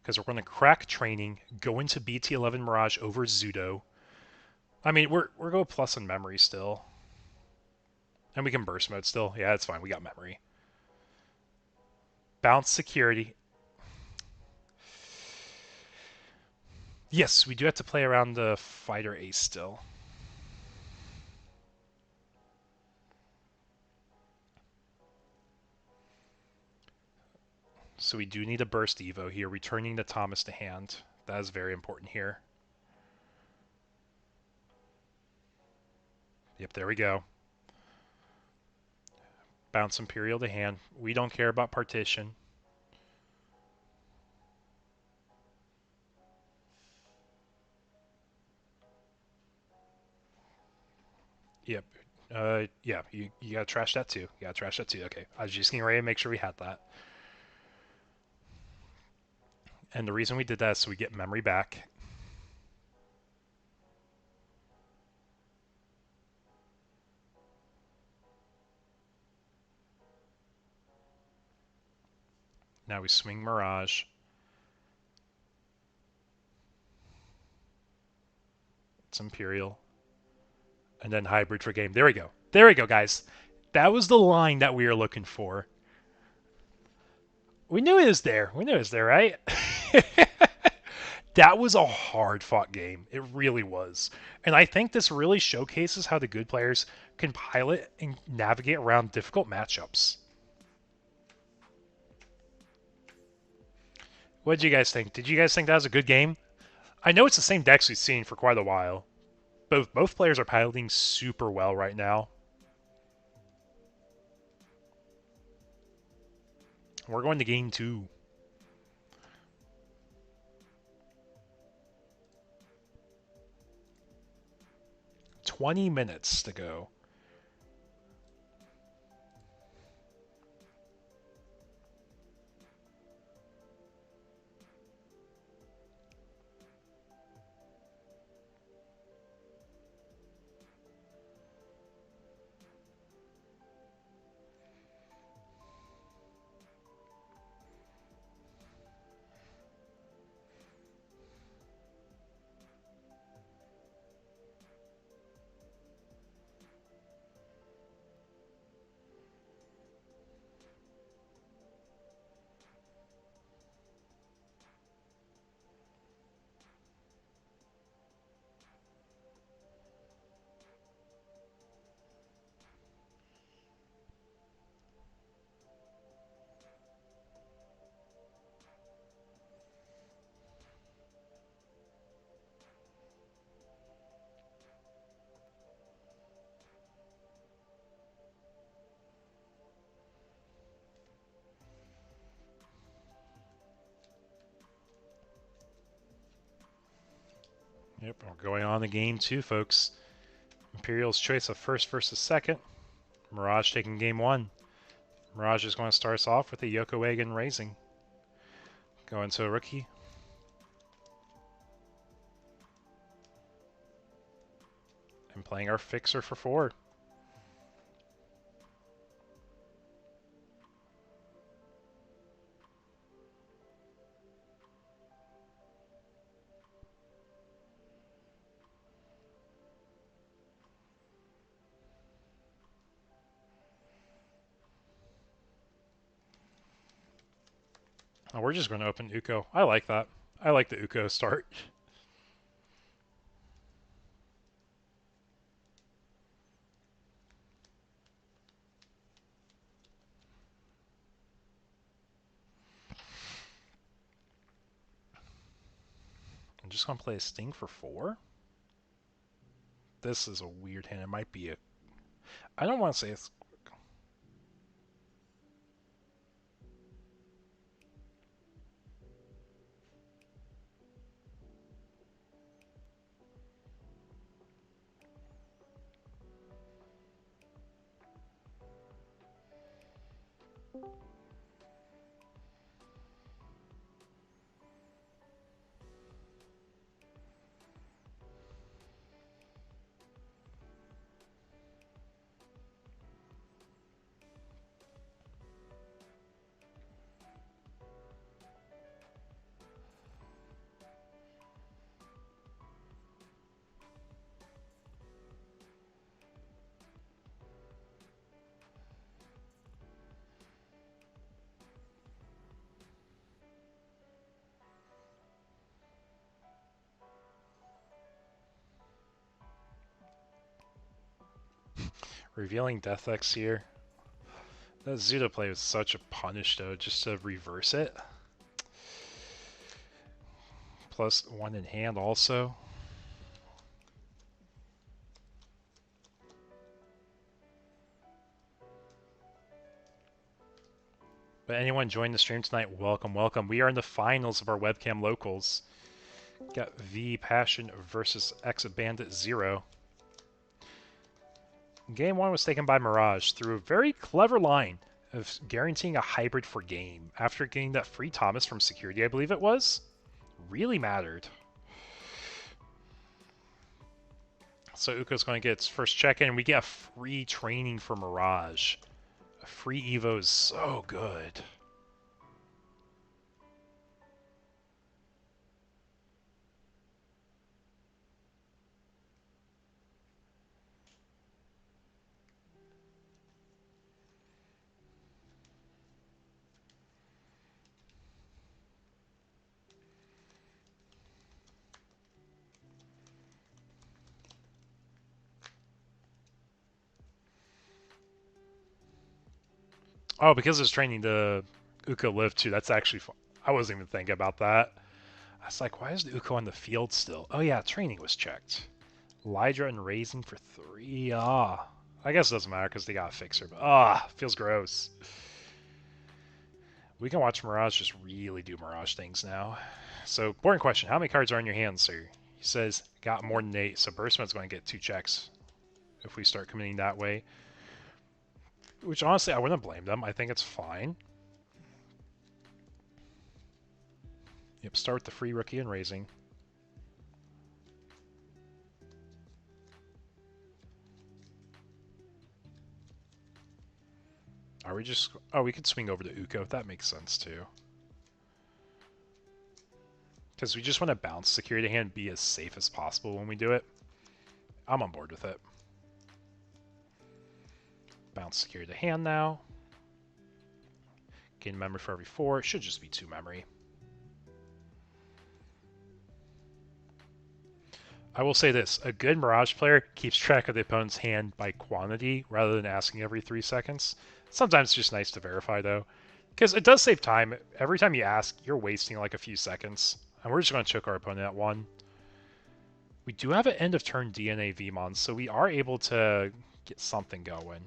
Because we're going to crack training, go into BT11 Mirage over Zudo. I mean, we're going plus in memory still. And we can burst mode still. Yeah, it's fine. We got memory. Bounce security. Yes, we do have to play around the fighter ace still. So we do need a burst evo here, returning the Thomas to hand. That is very important here. Yep, there we go. Bounce Imperial to hand. We don't care about partition. Yep. Yeah, you gotta trash that too. You gotta trash that too. Okay, I was just getting ready to make sure we had that. And the reason we did that is so we get memory back. Now we swing Mirage. It's Imperial. And then hybrid for game. There we go. There we go, guys. That was the line that we were looking for. We knew it was there. We knew it was there, right? That was a hard-fought game. It really was. And I think this really showcases how the good players can pilot and navigate around difficult matchups. What did you guys think? Did you guys think that was a good game? I know it's the same decks we've seen for quite a while. Both players are piloting super well right now. We're going to game 2. "20 minutes to go." Yep, we're going on to game 2, folks. Imperial's choice of first versus second. Mirage taking game 1. Mirage is going to start us off with a Yoko Wagon raising. Going to a rookie. And playing our fixer for 4. Oh, we're just going to open Uko. I like that. I like the Uko start. I'm just going to play a Sting for 4. This is a weird hand. It might be a... I don't want to say it's Revealing Death-X here. That Zuda play was such a punish, though, just to reverse it. Plus 1 in hand also. But anyone join the stream tonight, welcome, welcome. We are in the finals of our webcam locals. Got V Passion versus X Bandit 0. Game 1 was taken by Mirage through a very clever line of guaranteeing a hybrid for game after getting that free Thomas from security, I believe it was. Really mattered. So Uko's going to get its first check-in, and we get a free training for Mirage. A free Evo is so good. Oh, because it's training the Uko live too. That's actually fun. I wasn't even thinking about that. I was like, why is the Uko on the field still? Oh yeah, training was checked. Lydra and Raising for 3. Ah. I guess it doesn't matter because they got a fixer, but feels gross. We can watch Mirage just really do Mirage things now. So, important question. How many cards are in your hand, sir? He says, got more than 8, so Burstman's going to get 2 checks if we start committing that way. Which, honestly, I wouldn't blame them. I think it's fine. Yep, start with the free rookie and Raising. Are we just... Oh, we could swing over to Uko. That makes sense, too. Because we just want to bounce security hand, be as safe as possible when we do it. I'm on board with it. Bounce security hand now. Gain memory for every 4. It should just be 2 memory. I will say this. A good Mirage player keeps track of the opponent's hand by quantity rather than asking every 3 seconds. Sometimes it's just nice to verify, though. Because it does save time. Every time you ask, you're wasting like a few seconds. And we're just going to choke our opponent at 1. We do have an end of turn DNA VMon, so we are able to get something going.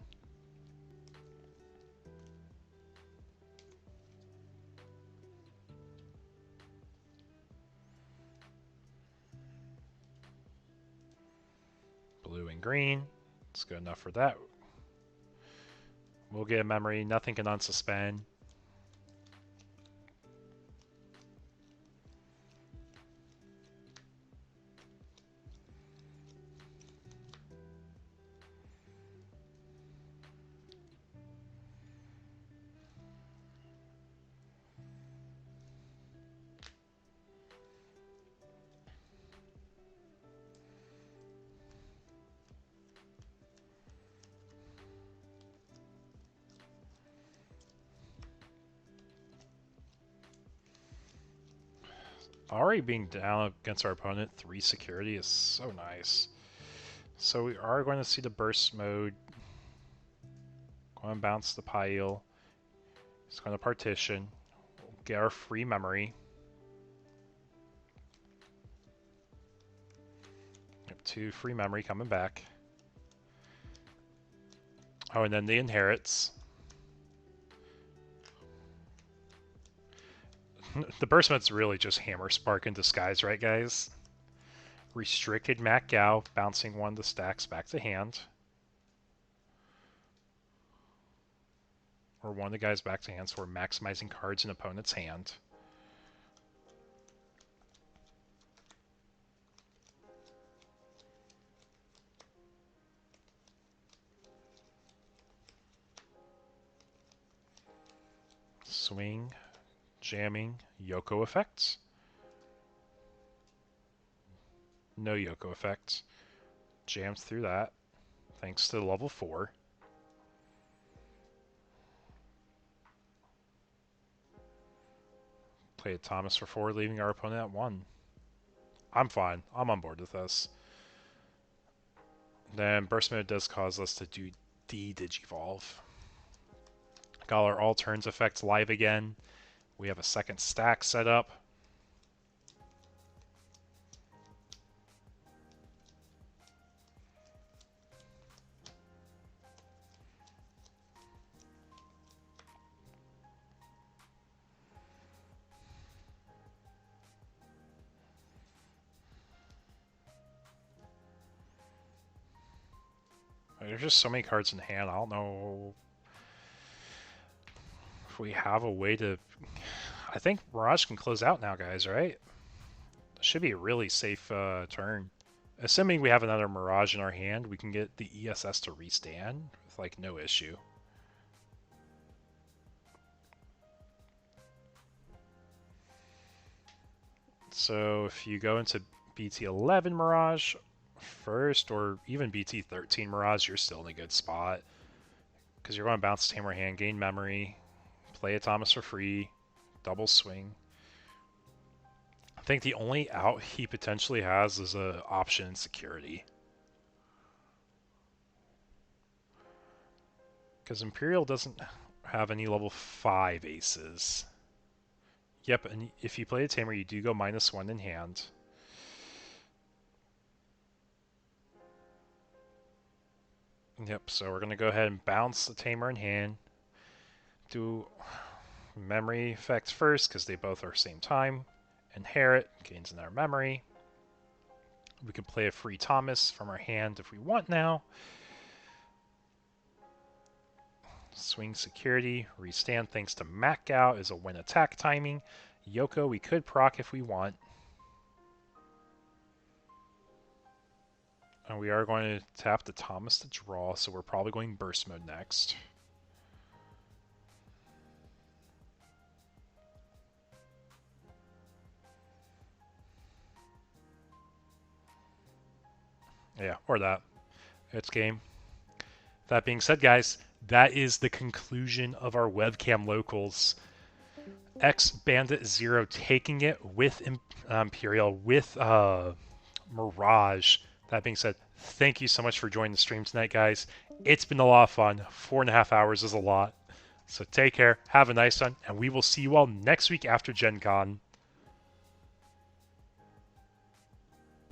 Blue and green. It's good enough for that. We'll get a memory. Nothing can unsuspend. Already being down against our opponent, 3 security is so nice. So we are going to see the burst mode. Going to bounce the pile. It's going to partition. We'll get our free memory. We have 2 free memory coming back. Oh, and then the inherits. The burst mode's really just Hammer Spark in disguise, right, guys? Restricted Mac Gao, bouncing 1 to stacks back to hand. or one of the guys back to hand, so we're maximizing cards in opponent's hand. Swing, jamming, Yoko effects. No Yoko effects. Jams through that, thanks to level 4. Play a Thomas for 4, leaving our opponent at 1. I'm fine. I'm on board with this. Then Burst Mode does cause us to do de-Digivolve. Got our all turns effects live again. We have a second stack set up. There's just so many cards in hand. I don't know if we have a way to... I think Mirage can close out now, guys, right? Should be a really safe turn. Assuming we have another Mirage in our hand, we can get the ESS to restand with, like, no issue. So if you go into BT11 Mirage first, or even BT13 Mirage, you're still in a good spot. Because you're going to bounce Tamer hand, gain memory, play a Thomas for free, double swing. I think the only out he potentially has is an option in security. Because Imperial doesn't have any level 5 aces. Yep, and if you play a Tamer, you do go -1 in hand. Yep, so we're going to go ahead and bounce the Tamer in hand. Do memory effects first, because they both are same time. Inherit, gains another memory. We can play a free Thomas from our hand if we want now. Swing security, restand thanks to Mac out is a win attack timing. Yoko we could proc if we want. And we are going to tap the Thomas to draw, so we're probably going burst mode next. Yeah, or that. It's game. That being said, guys, that is the conclusion of our webcam locals. X Bandit 0 taking it with Imperial, with Mirage. That being said, thank you so much for joining the stream tonight, guys. It's been a lot of fun. 4.5 hours is a lot. So take care, have a nice one, and we will see you all next week after Gen Con.